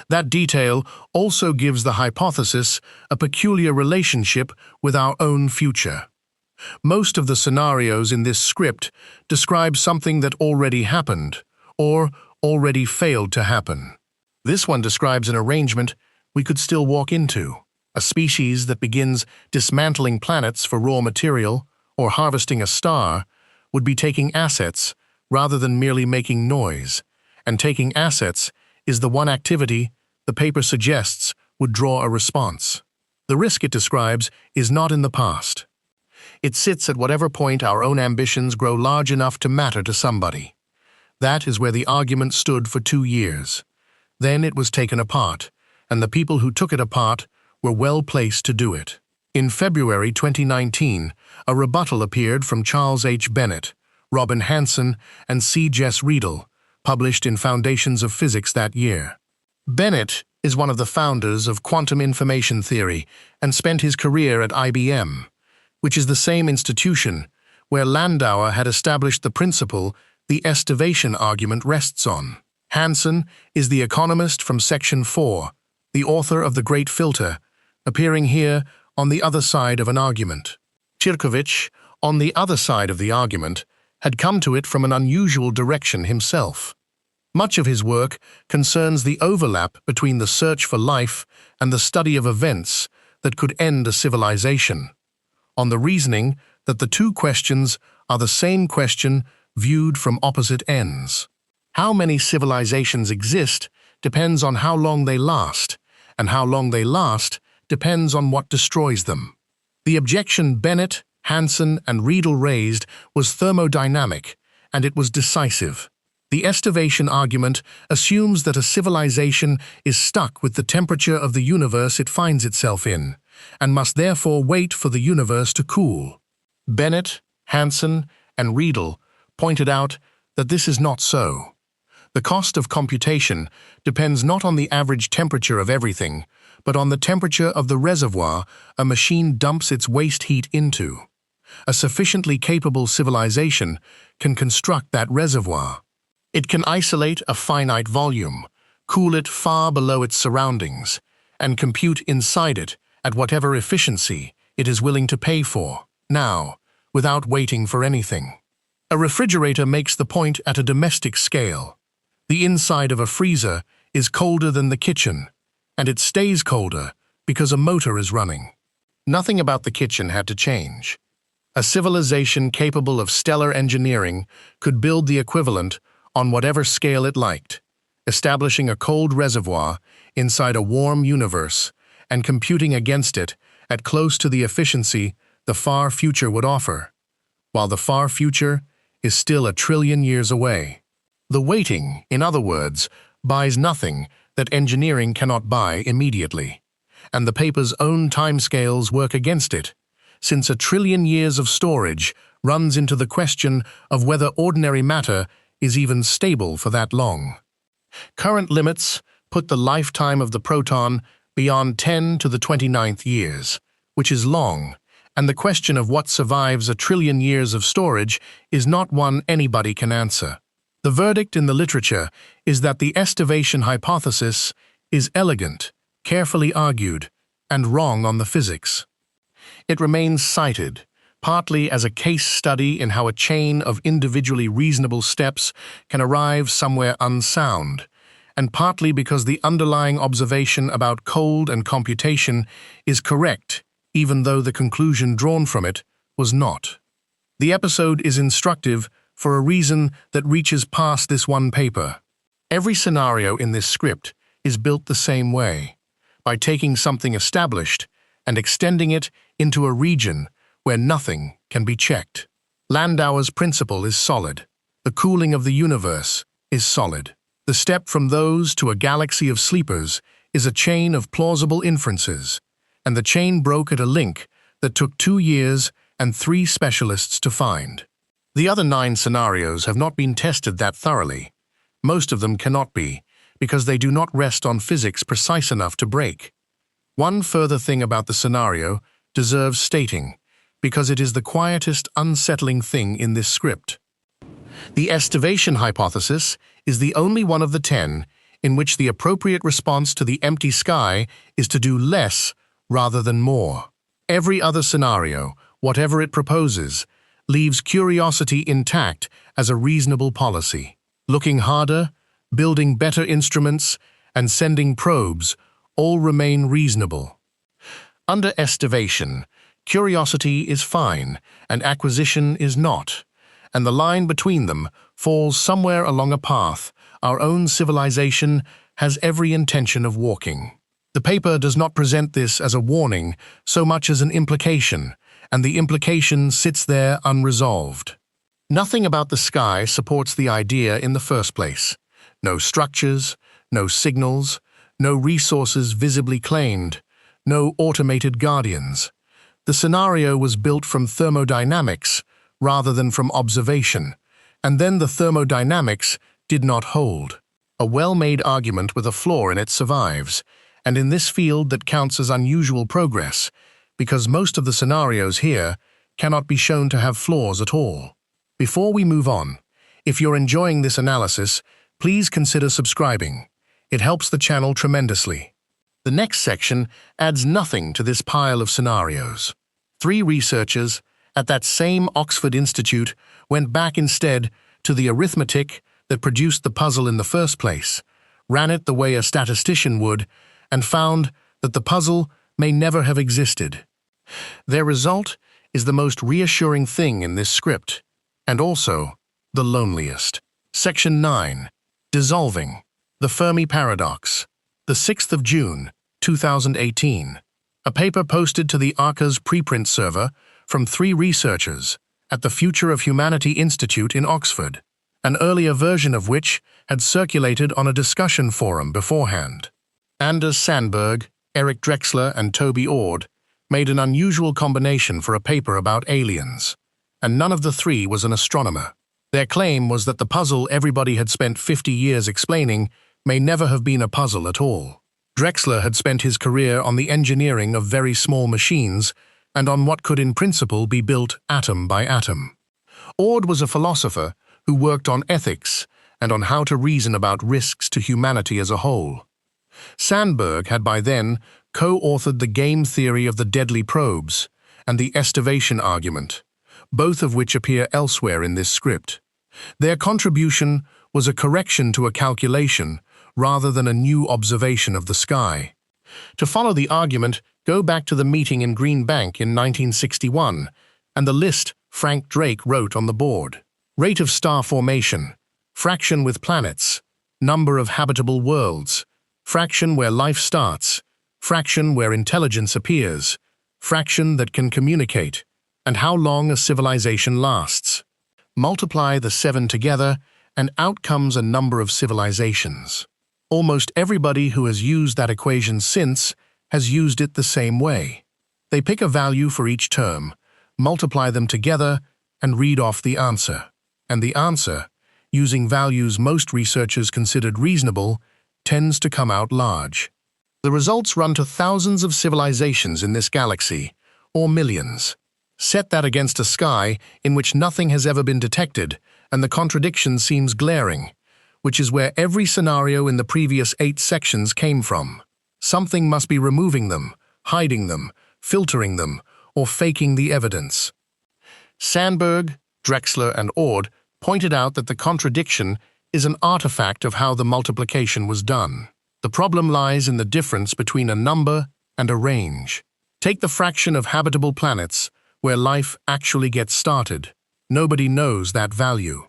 Speaker 1: That detail also gives the hypothesis a peculiar relationship with our own future. Most of the scenarios in this script describe something that already happened, or already failed to happen. This one describes an arrangement we could still walk into. A species that begins dismantling planets for raw material or harvesting a star would be taking assets rather than merely making noise, and taking assets is the one activity the paper suggests would draw a response. The risk it describes is not in the past. It sits at whatever point our own ambitions grow large enough to matter to somebody. That is where the argument stood for 2 years. Then it was taken apart, and the people who took it apart were well placed to do it. In February 2019, a rebuttal appeared from Charles H. Bennett, Robin Hanson, and C. Jess Riedel, published in Foundations of Physics that year. Bennett is one of the founders of quantum information theory and spent his career at IBM, which is the same institution where Landauer had established the principle the estivation argument rests on. Hansen is the economist from Section 4, the author of The Great Filter, appearing here on the other side of an argument. Tyrkovich, on the other side of the argument, had come to it from an unusual direction himself. Much of his work concerns the overlap between the search for life and the study of events that could end a civilization, on the reasoning that the two questions are the same question viewed from opposite ends. How many civilizations exist depends on how long they last, and how long they last depends on what destroys them. The objection Bennett, Hansen, and Riedel raised was thermodynamic, and it was decisive. The estivation argument assumes that a civilization is stuck with the temperature of the universe it finds itself in, and must therefore wait for the universe to cool. Bennett, Hansen, and Riedel pointed out that this is not so. The cost of computation depends not on the average temperature of everything, but on the temperature of the reservoir a machine dumps its waste heat into. A sufficiently capable civilization can construct that reservoir. It can isolate a finite volume, cool it far below its surroundings, and compute inside it at whatever efficiency it is willing to pay for, now, without waiting for anything. A refrigerator makes the point at a domestic scale. The inside of a freezer is colder than the kitchen, and it stays colder because a motor is running. Nothing about the kitchen had to change. A civilization capable of stellar engineering could build the equivalent on whatever scale it liked, establishing a cold reservoir inside a warm universe and computing against it at close to the efficiency the far future would offer, while the far future is still 1 trillion years away. The waiting, in other words, buys nothing that engineering cannot buy immediately, and the paper's own timescales work against it, since 1 trillion years of storage runs into the question of whether ordinary matter is even stable for that long. Current limits put the lifetime of the proton beyond 10 to the 29th years, which is long, and the question of what survives 1 trillion years of storage is not one anybody can answer. The verdict in the literature is that the estivation hypothesis is elegant, carefully argued, and wrong on the physics. It remains cited, partly as a case study in how a chain of individually reasonable steps can arrive somewhere unsound, and partly because the underlying observation about cold and computation is correct, even though the conclusion drawn from it was not. The episode is instructive for a reason that reaches past this one paper. Every scenario in this script is built the same way, by taking something established and extending it into a region where nothing can be checked. Landauer's principle is solid. The cooling of the universe is solid. The step from those to a galaxy of sleepers is a chain of plausible inferences, and the chain broke at a link that took 2 years and 3 specialists to find. The other 9 scenarios have not been tested that thoroughly. Most of them cannot be, because they do not rest on physics precise enough to break. One further thing about the scenario deserves stating, because it is the quietest, unsettling thing in this script. The estivation hypothesis is the only one of the 10 in which the appropriate response to the empty sky is to do less rather than more. Every other scenario, whatever it proposes, leaves curiosity intact as a reasonable policy. Looking harder, building better instruments, and sending probes all remain reasonable. Under estivation, curiosity is fine and acquisition is not, and the line between them falls somewhere along a path our own civilization has every intention of walking. The paper does not present this as a warning so much as an implication, and the implication sits there unresolved. Nothing about the sky supports the idea in the first place. No structures, no signals, no resources visibly claimed, no automated guardians. The scenario was built from thermodynamics rather than from observation, and then the thermodynamics did not hold. A well-made argument with a flaw in it survives, and in this field that counts as unusual progress, because most of the scenarios here cannot be shown to have flaws at all. Before we move on, if you're enjoying this analysis, please consider subscribing. It helps the channel tremendously. The next section adds nothing to this pile of scenarios. 3 researchers at that same Oxford Institute went back instead to the arithmetic that produced the puzzle in the first place, ran it the way a statistician would, and found that the puzzle may never have existed. Their result is the most reassuring thing in this script, and also the loneliest. Section 9. Dissolving. The Fermi Paradox. The 6th of June, 2018. A paper posted to the ARCA's preprint server from 3 researchers at the Future of Humanity Institute in Oxford, an earlier version of which had circulated on a discussion forum beforehand. Anders Sandberg, Eric Drexler, and Toby Ord made an unusual combination for a paper about aliens, and none of the 3 was an astronomer. Their claim was that the puzzle everybody had spent 50 years explaining may never have been a puzzle at all. Drexler had spent his career on the engineering of very small machines and on what could in principle be built atom by atom. Ord was a philosopher who worked on ethics and on how to reason about risks to humanity as a whole. Sandberg had by then co-authored the game theory of the deadly probes and the estivation argument, both of which appear elsewhere in this script. Their contribution was a correction to a calculation rather than a new observation of the sky. To follow the argument, go back to the meeting in Green Bank in 1961 and the list Frank Drake wrote on the board. Rate of star formation, fraction with planets, number of habitable worlds, fraction where life starts, fraction where intelligence appears, fraction that can communicate, and how long a civilization lasts. Multiply the 7 together, and out comes a number of civilizations. Almost everybody who has used that equation since has used it the same way. They pick a value for each term, multiply them together, and read off the answer. And the answer, using values most researchers considered reasonable, tends to come out large. The results run to thousands of civilizations in this galaxy, or millions. Set that against a sky in which nothing has ever been detected, and the contradiction seems glaring, which is where every scenario in the previous 8 sections came from. Something must be removing them, hiding them, filtering them, or faking the evidence. Sandberg, Drexler, and Ord pointed out that the contradiction is an artifact of how the multiplication was done. The problem lies in the difference between a number and a range. Take the fraction of habitable planets where life actually gets started. Nobody knows that value.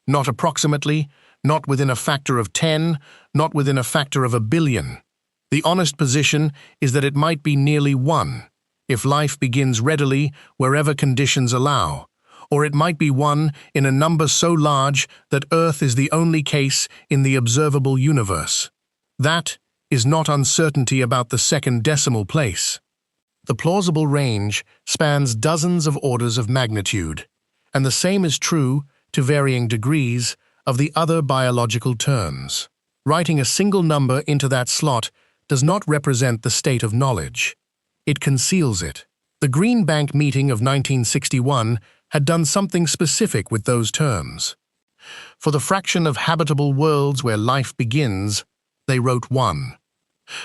Speaker 1: Not approximately, not within a factor of 10, not within a factor of 1 billion. The honest position is that it might be nearly 1, if life begins readily wherever conditions allow, or it might be 1 in a number so large that Earth is the only case in the observable universe. That is not uncertainty about the second decimal place. The plausible range spans dozens of orders of magnitude, and the same is true, to varying degrees, of the other biological terms. Writing a single number into that slot does not represent the state of knowledge. It conceals it. The Green Bank meeting of 1961 had done something specific with those terms. For the fraction of habitable worlds where life begins, they wrote 1.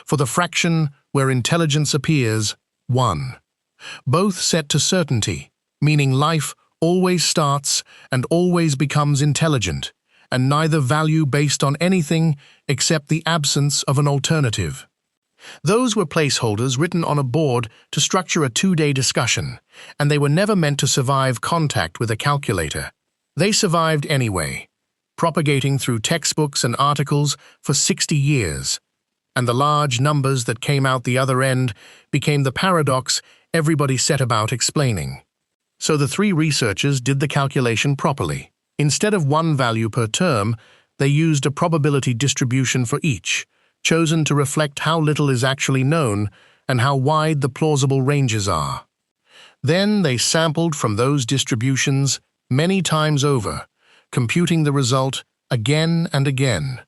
Speaker 1: For the fraction where intelligence appears, 1. Both set to certainty, meaning life always starts and always becomes intelligent, and neither value based on anything except the absence of an alternative. Those were placeholders written on a board to structure a 2-day discussion, and they were never meant to survive contact with a calculator. They survived anyway, propagating through textbooks and articles for 60 years, and the large numbers that came out the other end became the paradox everybody set about explaining. So the 3 researchers did the calculation properly. Instead of 1 value per term, they used a probability distribution for each, chosen to reflect how little is actually known and how wide the plausible ranges are. Then they sampled from those distributions many times over, computing the result again and again,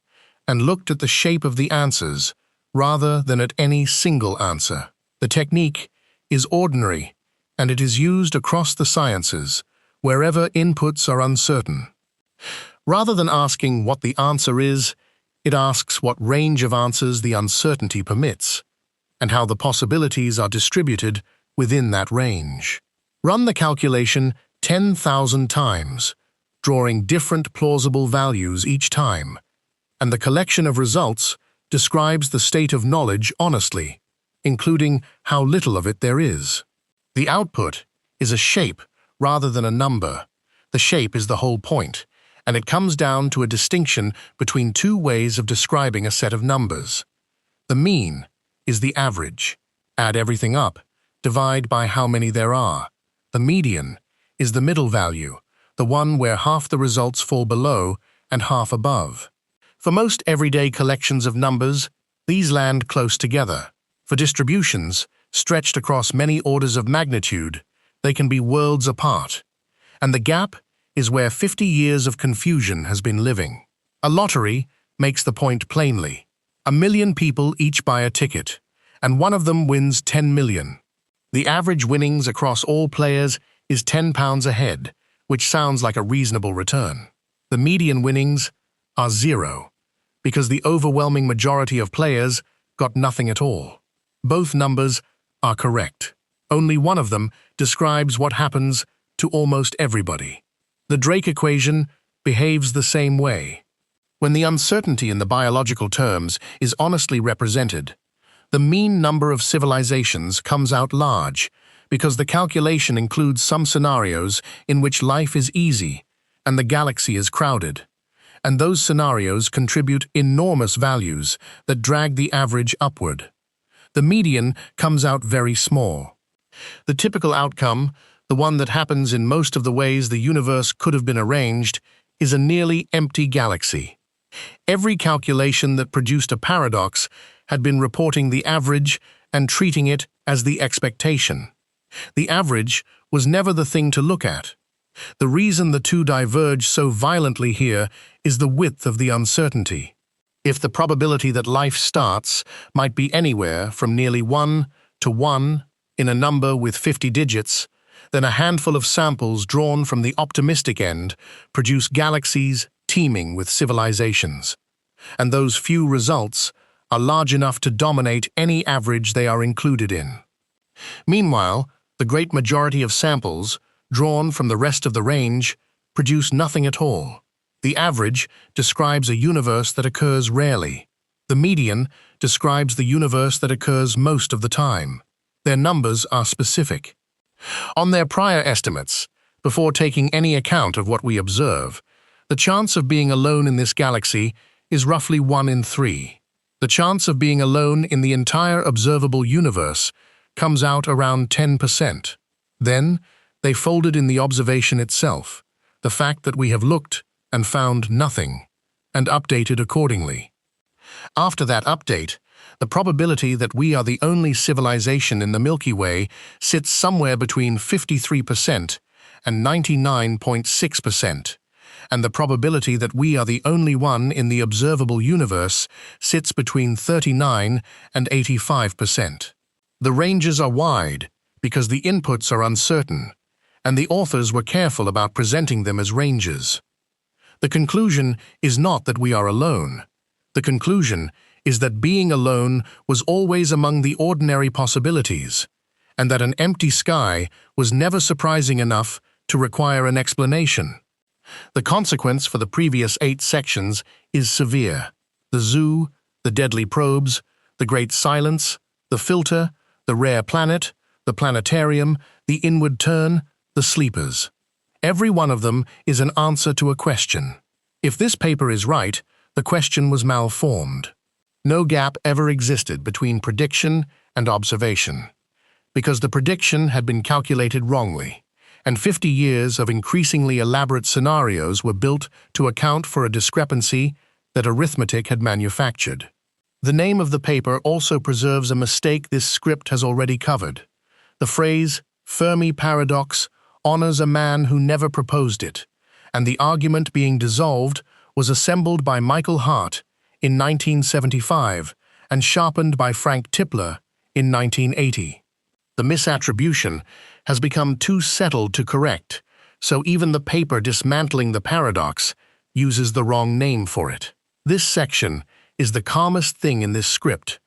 Speaker 1: and looked at the shape of the answers rather than at any single answer. The technique is ordinary, and it is used across the sciences, wherever inputs are uncertain. Rather than asking what the answer is, it asks what range of answers the uncertainty permits, and how the possibilities are distributed within that range. Run the calculation 10,000 times, drawing different plausible values each time, and the collection of results describes the state of knowledge honestly, including how little of it there is. The output is a shape rather than a number. The shape is the whole point, and it comes down to a distinction between two ways of describing a set of numbers. The mean is the average. Add everything up, divide by how many there are. The median is the middle value, the one where half the results fall below and half above. For most everyday collections of numbers, these land close together. For distributions, stretched across many orders of magnitude, they can be worlds apart. And the gap is where 50 years of confusion has been living. A lottery makes the point plainly. 1 million people each buy a ticket, and one of them wins 10 million. The average winnings across all players is £10 a head, which sounds like a reasonable return. The median winnings are 0, because the overwhelming majority of players got nothing at all. Both numbers are correct. Only one of them describes what happens to almost everybody. The Drake equation behaves the same way. When the uncertainty in the biological terms is honestly represented, the mean number of civilizations comes out large because the calculation includes some scenarios in which life is easy and the galaxy is crowded, and those scenarios contribute enormous values that drag the average upward. The median comes out very small. The typical outcome, the one that happens in most of the ways the universe could have been arranged, is a nearly empty galaxy. Every calculation that produced a paradox had been reporting the average and treating it as the expectation. The average was never the thing to look at. The reason the two diverge so violently here is the width of the uncertainty. If the probability that life starts might be anywhere from nearly 1 to 1 in a number with 50 digits, then a handful of samples drawn from the optimistic end produce galaxies teeming with civilizations. And those few results are large enough to dominate any average they are included in. Meanwhile, the great majority of samples, drawn from the rest of the range, produce nothing at all. The average describes a universe that occurs rarely. The median describes the universe that occurs most of the time. Their numbers are specific. On their prior estimates, before taking any account of what we observe, the chance of being alone in this galaxy is roughly 1 in 3. The chance of being alone in the entire observable universe comes out around 10%. Then, they folded in the observation itself, the fact that we have looked and found nothing, and updated accordingly. After that update, the probability that we are the only civilization in the Milky Way sits somewhere between 53% and 99.6%, and the probability that we are the only one in the observable universe sits between 39 and 85%. The ranges are wide because the inputs are uncertain, and the authors were careful about presenting them as ranges. The conclusion is not that we are alone. The conclusion is that being alone was always among the ordinary possibilities, and that an empty sky was never surprising enough to require an explanation. The consequence for the previous 8 sections is severe. The zoo, the deadly probes, the great silence, the filter, the rare planet, the planetarium, the inward turn, the sleepers. Every one of them is an answer to a question. If this paper is right, the question was malformed. No gap ever existed between prediction and observation, because the prediction had been calculated wrongly, and 50 years of increasingly elaborate scenarios were built to account for a discrepancy that arithmetic had manufactured. The name of the paper also preserves a mistake this script has already covered. The phrase, Fermi paradox, honors a man who never proposed it, and the argument being dissolved was assembled by Michael Hart in 1975 and sharpened by Frank Tipler in 1980. The misattribution has become too settled to correct, so even the paper dismantling the paradox uses the wrong name for it. This section is the calmest thing in this script,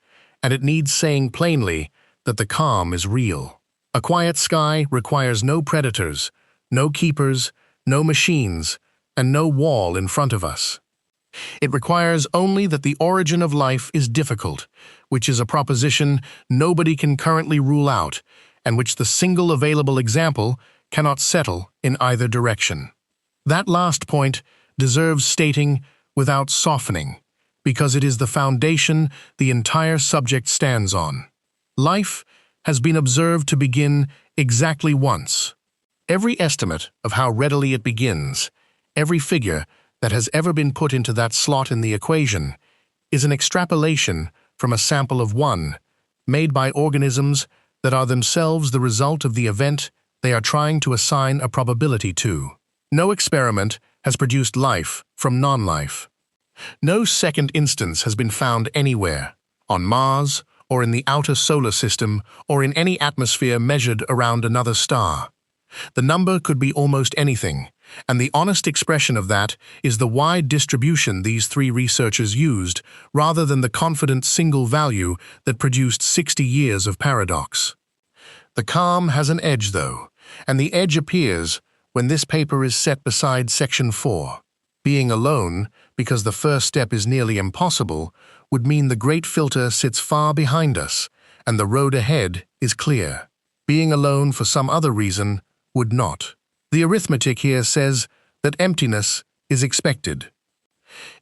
Speaker 1: and it needs saying plainly that the calm is real. A quiet sky requires no predators, no keepers, no machines, and no wall in front of us. It requires only that the origin of life is difficult, which is a proposition nobody can currently rule out, and which the single available example cannot settle in either direction. That last point deserves stating without softening, because it is the foundation the entire subject stands on. Life has been observed to begin exactly once. Every estimate of how readily it begins, every figure that has ever been put into that slot in the equation, is an extrapolation from a sample of one, made by organisms that are themselves the result of the event they are trying to assign a probability to. No experiment has produced life from non-life. No second instance has been found anywhere, on Mars, or in the outer solar system, or in any atmosphere measured around another star. The number could be almost anything, and the honest expression of that is the wide distribution these three researchers used, rather than the confident single value that produced 60 years of paradox. The calm has an edge, though, and the edge appears when this paper is set beside Section 4. Being alone, because the first step is nearly impossible, would mean the great filter sits far behind us, and the road ahead is clear. Being alone for some other reason would not. The arithmetic here says that emptiness is expected.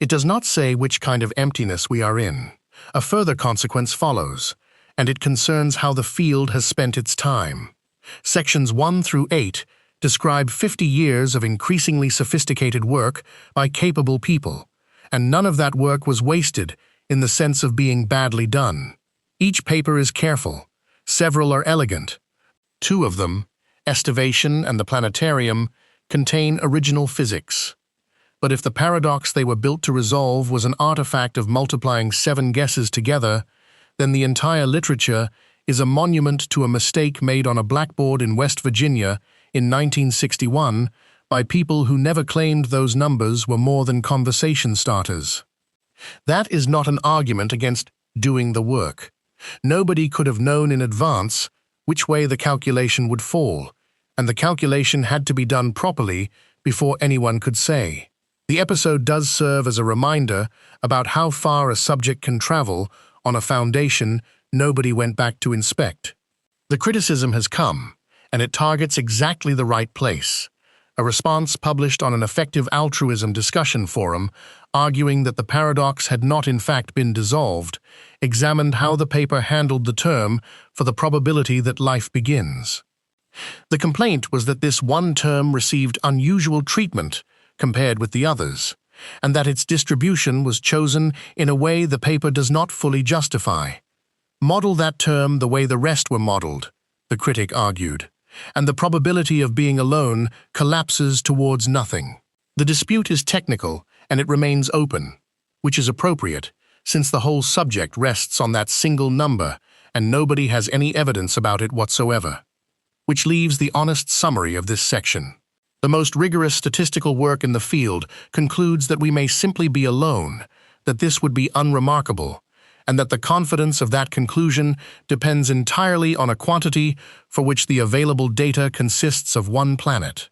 Speaker 1: It does not say which kind of emptiness we are in. A further consequence follows, and it concerns how the field has spent its time. Sections 1 through 8 describe 50 years of increasingly sophisticated work by capable people, and none of that work was wasted in the sense of being badly done. Each paper is careful. Several are elegant. Two of them, Estivation and the Planetarium, contain original physics. But if the paradox they were built to resolve was an artifact of multiplying 7 guesses together, then the entire literature is a monument to a mistake made on a blackboard in West Virginia in 1961 by people who never claimed those numbers were more than conversation starters. That is not an argument against doing the work. Nobody could have known in advance which way the calculation would fall, and the calculation had to be done properly before anyone could say. The episode does serve as a reminder about how far a subject can travel on a foundation nobody went back to inspect. The criticism has come, and it targets exactly the right place. A response published on an effective altruism discussion forum, arguing that the paradox had not in fact been dissolved, examined how the paper handled the term for the probability that life begins. The complaint was that this one term received unusual treatment compared with the others, and that its distribution was chosen in a way the paper does not fully justify. Model that term the way the rest were modeled, the critic argued, and the probability of being alone collapses towards nothing. The dispute is technical, and it remains open, which is appropriate, since the whole subject rests on that single number, and nobody has any evidence about it whatsoever. Which leaves the honest summary of this section. The most rigorous statistical work in the field concludes that we may simply be alone, that this would be unremarkable, and that the confidence of that conclusion depends entirely on a quantity for which the available data consists of one planet.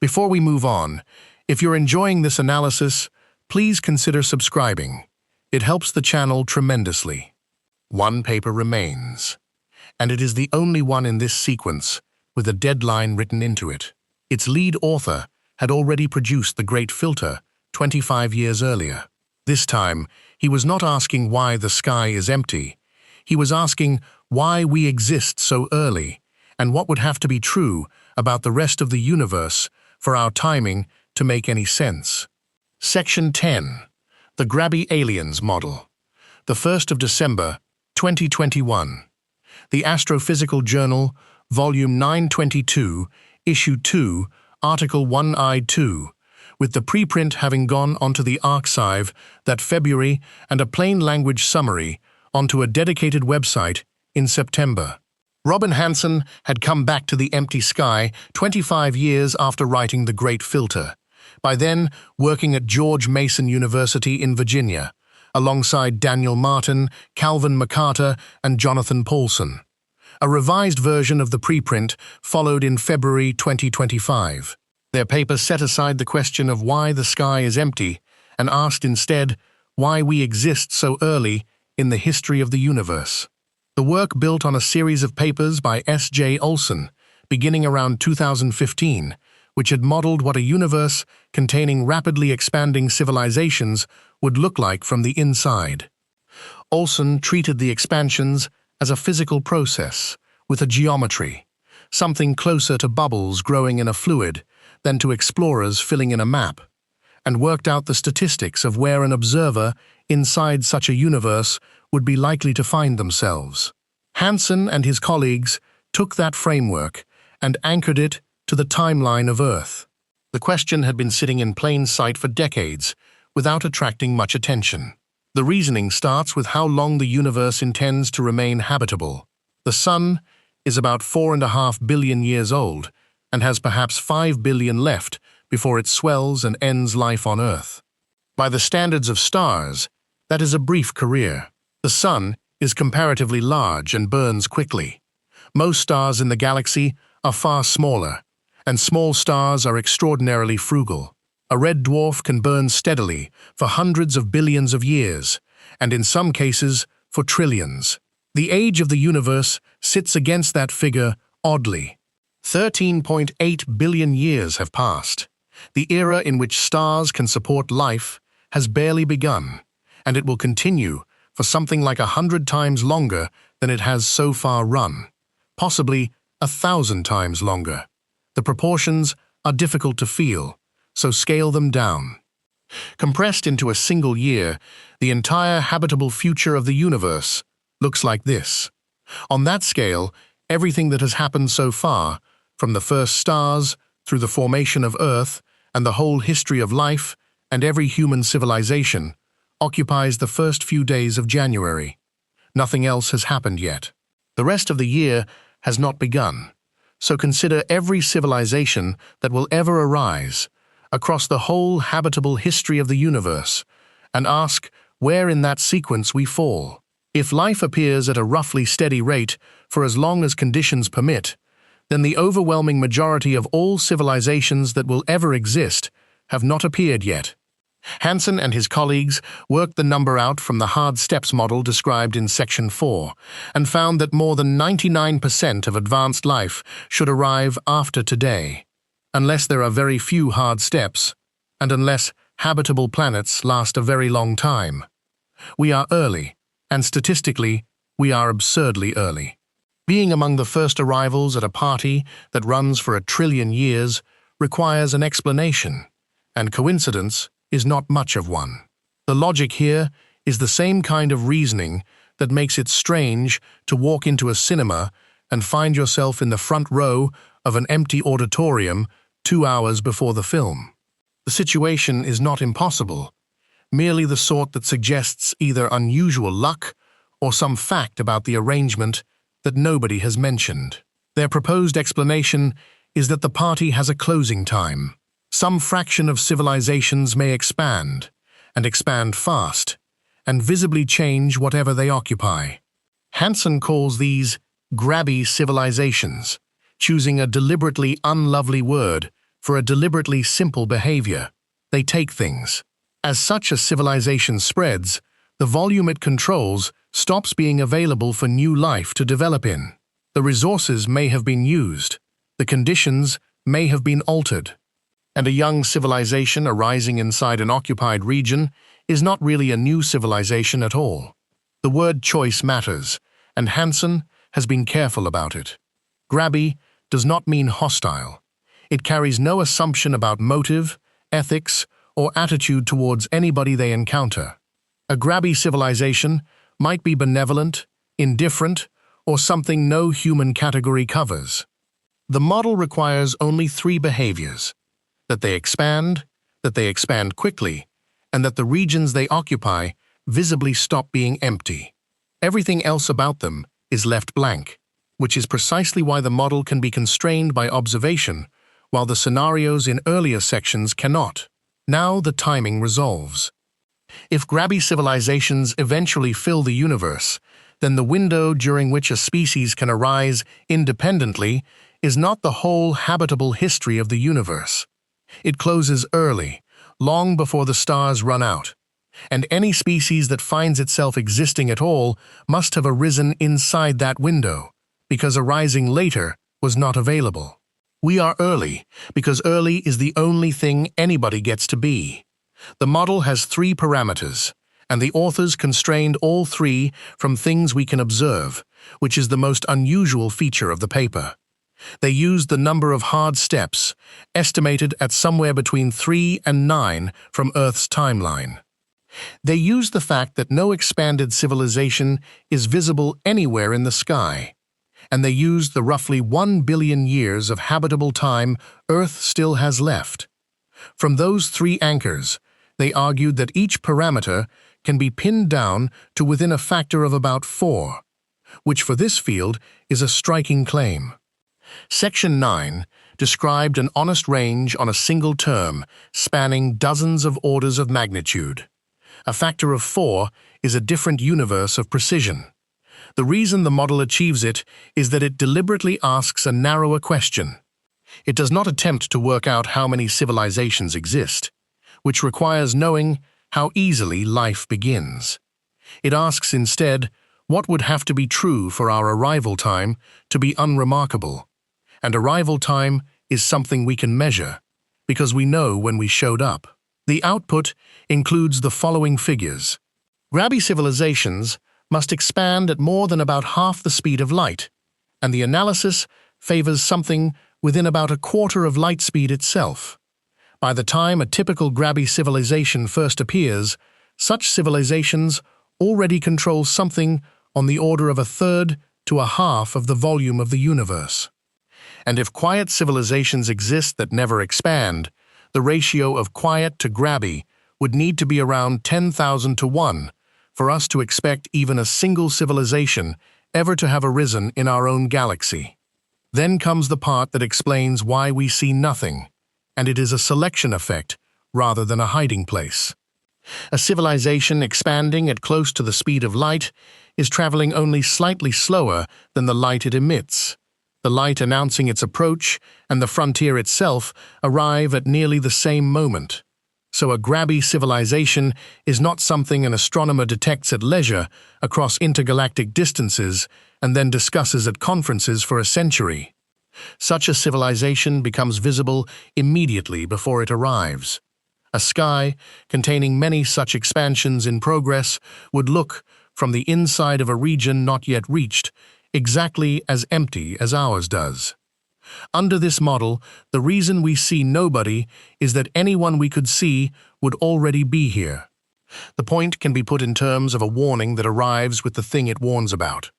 Speaker 1: Before we move on, if you're enjoying this analysis, please consider subscribing. It helps the channel tremendously. One paper remains, and it is the only one in this sequence with a deadline written into it. Its lead author had already produced the Great Filter 25 years earlier. This time, he was not asking why the sky is empty. He was asking why we exist so early, and what would have to be true about the rest of the universe for our timing to make any sense. Section 10. The Grabby Aliens Model. The 1st of December, 2021. The Astrophysical Journal, Volume 922, Issue 2, Article 1I2, with the preprint having gone onto the archive that February and a plain language summary onto a dedicated website in September. Robin Hansen had come back to the empty sky 25 years after writing The Great Filter, by then working at George Mason University in Virginia, alongside Daniel Martin, Calvin McCarter, and Jonathan Paulson. A revised version of the preprint followed in February 2025. Their paper set aside the question of why the sky is empty and asked instead why we exist so early in the history of the universe. The work built on a series of papers by S.J. Olson, beginning around 2015, which had modeled what a universe containing rapidly expanding civilizations would look like from the inside. Olson treated the expansions as a physical process, with a geometry, something closer to bubbles growing in a fluid than to explorers filling in a map, and worked out the statistics of where an observer inside such a universe would be likely to find themselves. Hansen and his colleagues took that framework and anchored it to the timeline of Earth. The question had been sitting in plain sight for decades, without attracting much attention. The reasoning starts with how long the universe intends to remain habitable. The Sun is about 4.5 billion years old and has perhaps 5 billion left before it swells and ends life on Earth. By the standards of stars, that is a brief career. The Sun is comparatively large and burns quickly. Most stars in the galaxy are far smaller, and small stars are extraordinarily frugal. A red dwarf can burn steadily for hundreds of billions of years, and in some cases for trillions. The age of the universe sits against that figure oddly. 13.8 billion years have passed. The era in which stars can support life has barely begun, and it will continue for something like 100 times longer than it has so far run, possibly 1,000 times longer. The proportions are difficult to feel, so scale them down. Compressed into a single year, the entire habitable future of the universe looks like this. On that scale, everything that has happened so far, from the first stars through the formation of Earth and the whole history of life and every human civilization, occupies the first few days of January. Nothing else has happened yet. The rest of the year has not begun, so consider every civilization that will ever arise across the whole habitable history of the universe, and ask where in that sequence we fall. If life appears at a roughly steady rate for as long as conditions permit, then the overwhelming majority of all civilizations that will ever exist have not appeared yet. Hansen and his colleagues worked the number out from the hard steps model described in Section 4 and found that more than 99% of advanced life should arrive after today, unless there are very few hard steps, and unless habitable planets last a very long time. We are early, and statistically, we are absurdly early. Being among the first arrivals at a party that runs for 1 trillion years requires an explanation, and coincidence is not much of one. The logic here is the same kind of reasoning that makes it strange to walk into a cinema and find yourself in the front row of an empty auditorium 2 hours before the film. The situation is not impossible, merely the sort that suggests either unusual luck or some fact about the arrangement that nobody has mentioned. Their proposed explanation is that the party has a closing time. Some fraction of civilizations may expand, and expand fast, and visibly change whatever they occupy. Hansen calls these grabby civilizations, choosing a deliberately unlovely word for a deliberately simple behavior. They take things. As such a civilization spreads, the volume it controls stops being available for new life to develop in. The resources may have been used, the conditions may have been altered, and a young civilization arising inside an occupied region is not really a new civilization at all. The word choice matters, and Hansen has been careful about it. Grabby does not mean hostile. It carries no assumption about motive, ethics, or attitude towards anybody they encounter. A grabby civilization might be benevolent, indifferent, or something no human category covers. The model requires only 3 behaviors: that they expand, that they expand quickly, and that the regions they occupy visibly stop being empty. Everything else about them is left blank, which is precisely why the model can be constrained by observation, while the scenarios in earlier sections cannot. Now the timing resolves. If grabby civilizations eventually fill the universe, then the window during which a species can arise independently is not the whole habitable history of the universe. It closes early, long before the stars run out, and any species that finds itself existing at all must have arisen inside that window, because arising later was not available. We are early, because early is the only thing anybody gets to be. The model has 3 parameters, and the authors constrained all 3 from things we can observe, which is the most unusual feature of the paper. They used the number of hard steps, estimated at somewhere between 3 and 9 from Earth's timeline. They used the fact that no expanded civilization is visible anywhere in the sky, and they used the roughly 1 billion years of habitable time Earth still has left. From those 3 anchors, they argued that each parameter can be pinned down to within a factor of about 4, which for this field is a striking claim. Section 9 described an honest range on a single term spanning dozens of orders of magnitude. A factor of 4 is a different universe of precision. The reason the model achieves it is that it deliberately asks a narrower question. It does not attempt to work out how many civilizations exist, which requires knowing how easily life begins. It asks instead, what would have to be true for our arrival time to be unremarkable? And arrival time is something we can measure, because we know when we showed up. The output includes the following figures. Grabby civilizations must expand at more than about half the speed of light, and the analysis favors something within about a quarter of light speed itself. By the time a typical grabby civilization first appears, such civilizations already control something on the order of a third to a half of the volume of the universe. And if quiet civilizations exist that never expand, the ratio of quiet to grabby would need to be around 10,000 to 1 for us to expect even a single civilization ever to have arisen in our own galaxy. Then comes the part that explains why we see nothing, and it is a selection effect rather than a hiding place. A civilization expanding at close to the speed of light is traveling only slightly slower than the light it emits. The light announcing its approach and the frontier itself arrive at nearly the same moment. So a grabby civilization is not something an astronomer detects at leisure across intergalactic distances and then discusses at conferences for a century. Such a civilization becomes visible immediately before it arrives. A sky containing many such expansions in progress would look, from the inside of a region not yet reached, exactly as empty as ours does. Under this model, the reason we see nobody is that anyone we could see would already be here. The point can be put in terms of a warning that arrives with the thing it warns about.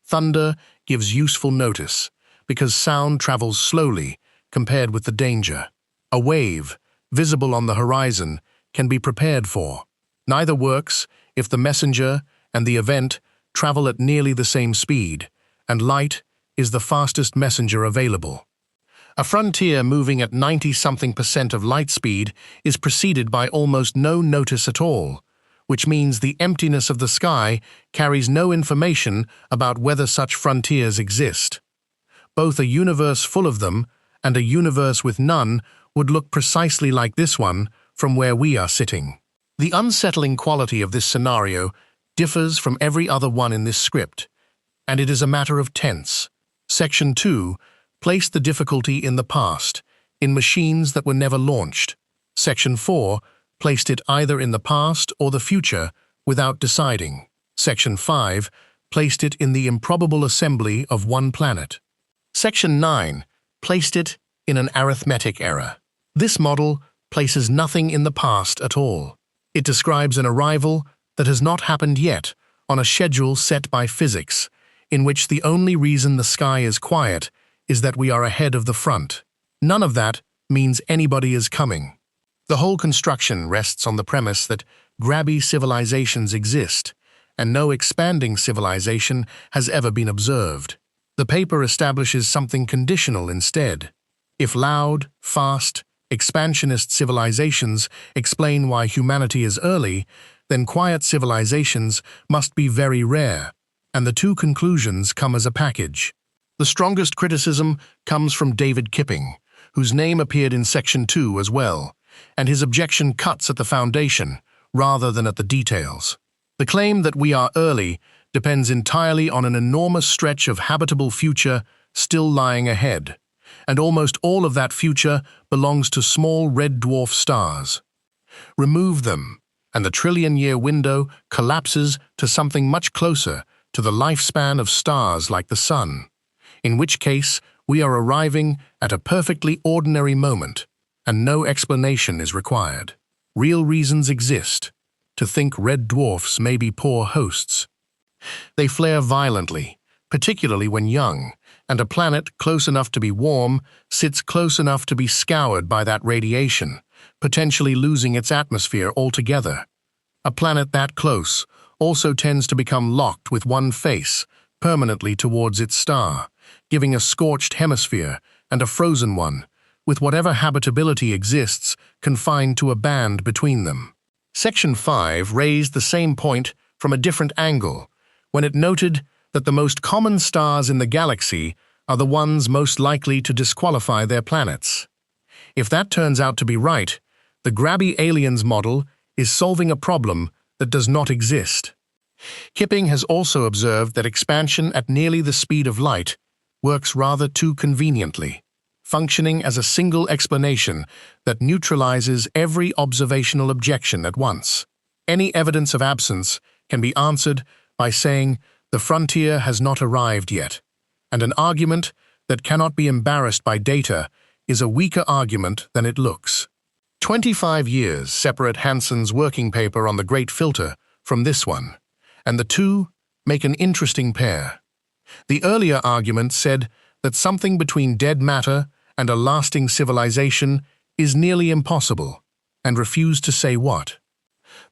Speaker 1: Thunder gives useful notice, because sound travels slowly compared with the danger. A wave, visible on the horizon, can be prepared for. Neither works if the messenger and the event travel at nearly the same speed, and light is the fastest messenger available. A frontier moving at 90-something% of light speed is preceded by almost no notice at all, which means the emptiness of the sky carries no information about whether such frontiers exist. Both a universe full of them and a universe with none would look precisely like this one from where we are sitting. The unsettling quality of this scenario differs from every other one in this script, and it is a matter of tense. Section 2 placed the difficulty in the past, in machines that were never launched. Section 4 placed it either in the past or the future without deciding. Section 5 placed it in the improbable assembly of one planet. Section 9 placed it in an arithmetic error. This model places nothing in the past at all. It describes an arrival that has not happened yet on a schedule set by physics, in which the only reason the sky is quiet is that we are ahead of the front. None of that means anybody is coming. The whole construction rests on the premise that grabby civilizations exist, and no expanding civilization has ever been observed. The paper establishes something conditional instead. If loud, fast, expansionist civilizations explain why humanity is early, then quiet civilizations must be very rare, and the two conclusions come as a package. The strongest criticism comes from David Kipping, whose name appeared in Section 2 as well, and his objection cuts at the foundation rather than at the details. The claim that we are early depends entirely on an enormous stretch of habitable future still lying ahead, and almost all of that future belongs to small red dwarf stars. Remove them, and the trillion-year window collapses to something much closer to the lifespan of stars like the Sun, in which case we are arriving at a perfectly ordinary moment, and no explanation is required. Real reasons exist to think red dwarfs may be poor hosts. They flare violently, particularly when young, and a planet close enough to be warm sits close enough to be scoured by that radiation, potentially losing its atmosphere altogether. A planet that close also tends to become locked with one face permanently towards its star, giving a scorched hemisphere and a frozen one, with whatever habitability exists confined to a band between them. Section 5 raised the same point from a different angle when it noted that the most common stars in the galaxy are the ones most likely to disqualify their planets. If that turns out to be right, the grabby aliens model is solving a problem that does not exist. Kipping has also observed that expansion at nearly the speed of light works rather too conveniently, functioning as a single explanation that neutralizes every observational objection at once. Any evidence of absence can be answered by saying the frontier has not arrived yet, and an argument that cannot be embarrassed by data is a weaker argument than it looks. 25 years separate Hansen's working paper on the Great Filter from this one, and the two make an interesting pair. The earlier argument said that something between dead matter and a lasting civilization is nearly impossible, and refused to say what.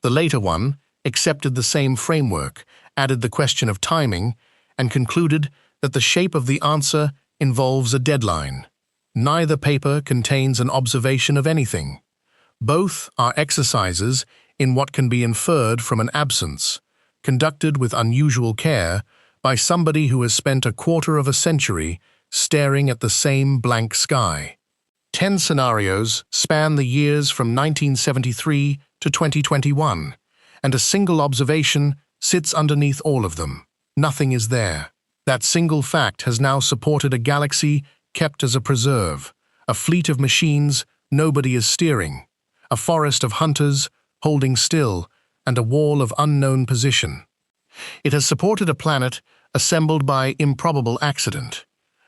Speaker 1: The later one accepted the same framework, added the question of timing, and concluded that the shape of the answer involves a deadline. Neither paper contains an observation of anything. Both are exercises in what can be inferred from an absence, conducted with unusual care by somebody who has spent a quarter of a century staring at the same blank sky. 10 scenarios span the years from 1973 to 2021, and a single observation sits underneath all of them. Nothing is there. That single fact has now supported a galaxy kept as a preserve, a fleet of machines nobody is steering, a forest of hunters holding still, and a wall of unknown position. It has supported a planet assembled by improbable accident,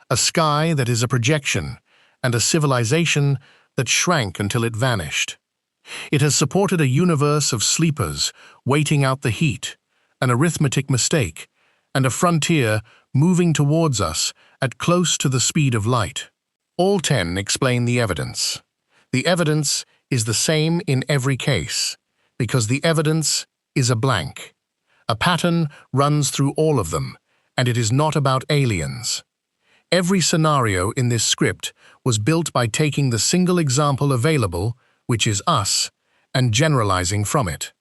Speaker 1: a sky that is a projection, and a civilization that shrank until it vanished. It has supported a universe of sleepers waiting out the heat, an arithmetic mistake, and a frontier moving towards us at close to the speed of light. All 10 explain the evidence. The evidence is the same in every case, because the evidence is a blank. A pattern runs through all of them, and it is not about aliens. Every scenario in this script was built by taking the single example available, which is us, and generalizing from it.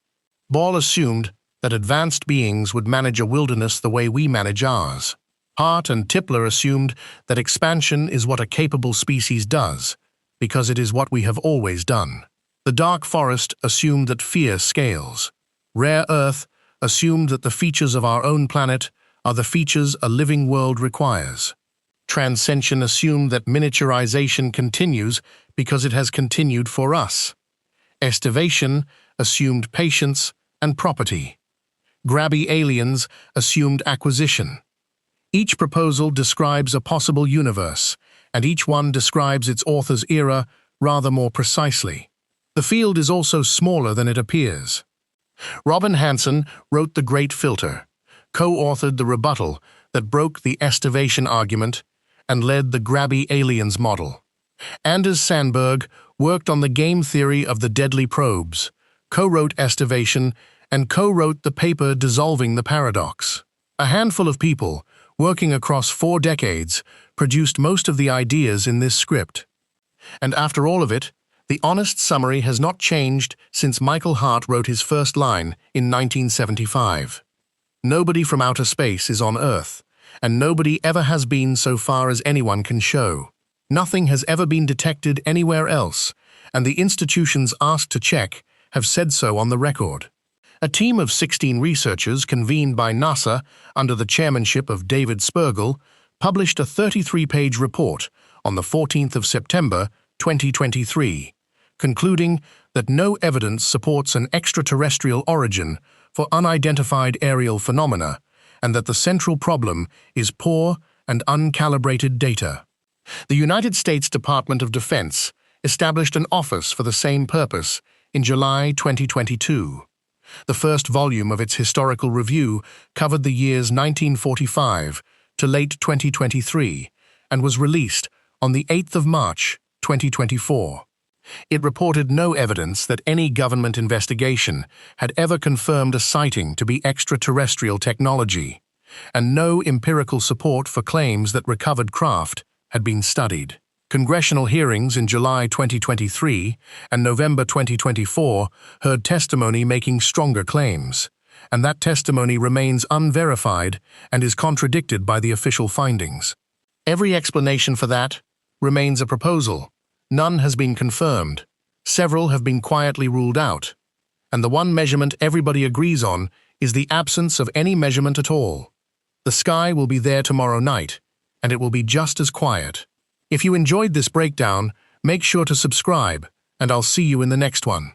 Speaker 1: Ball assumed that advanced beings would manage a wilderness the way we manage ours. Hart and Tipler assumed that expansion is what a capable species does, because it is what we have always done. The Dark Forest assumed that fear scales. Rare Earth assumed that the features of our own planet are the features a living world requires. Transcension assumed that miniaturization continues because it has continued for us. Estivation assumed patience and property. Grabby aliens assumed acquisition. Each proposal describes a possible universe, and each one describes its author's era rather more precisely. The field is also smaller than it appears. Robin Hansen wrote The Great Filter, co-authored the rebuttal that broke the estivation argument, and led the grabby aliens model. Anders Sandberg worked on the game theory of the deadly probes, co-wrote estivation, and co-wrote the paper Dissolving the Paradox. A handful of people, working across 4 decades, produced most of the ideas in this script. And after all of it, the honest summary has not changed since Michael Hart wrote his first line in 1975. Nobody from outer space is on Earth, and nobody ever has been so far as anyone can show. Nothing has ever been detected anywhere else, and the institutions asked to check have said so on the record. A team of 16 researchers convened by NASA under the chairmanship of David Spergel published a 33-page report on the 14th of September 2023, concluding that no evidence supports an extraterrestrial origin for unidentified aerial phenomena and that the central problem is poor and uncalibrated data. The United States Department of Defense established an office for the same purpose in July 2022. The first volume of its historical review covered the years 1945 to late 2023 and was released on the 8th of March 2024. It reported no evidence that any government investigation had ever confirmed a sighting to be extraterrestrial technology, and no empirical support for claims that recovered craft had been studied. Congressional hearings in July 2023 and November 2024 heard testimony making stronger claims, and that testimony remains unverified and is contradicted by the official findings. Every explanation for that remains a proposal. None has been confirmed. Several have been quietly ruled out. And the one measurement everybody agrees on is the absence of any measurement at all. The sky will be there tomorrow night, and it will be just as quiet. If you enjoyed this breakdown, make sure to subscribe, and I'll see you in the next one.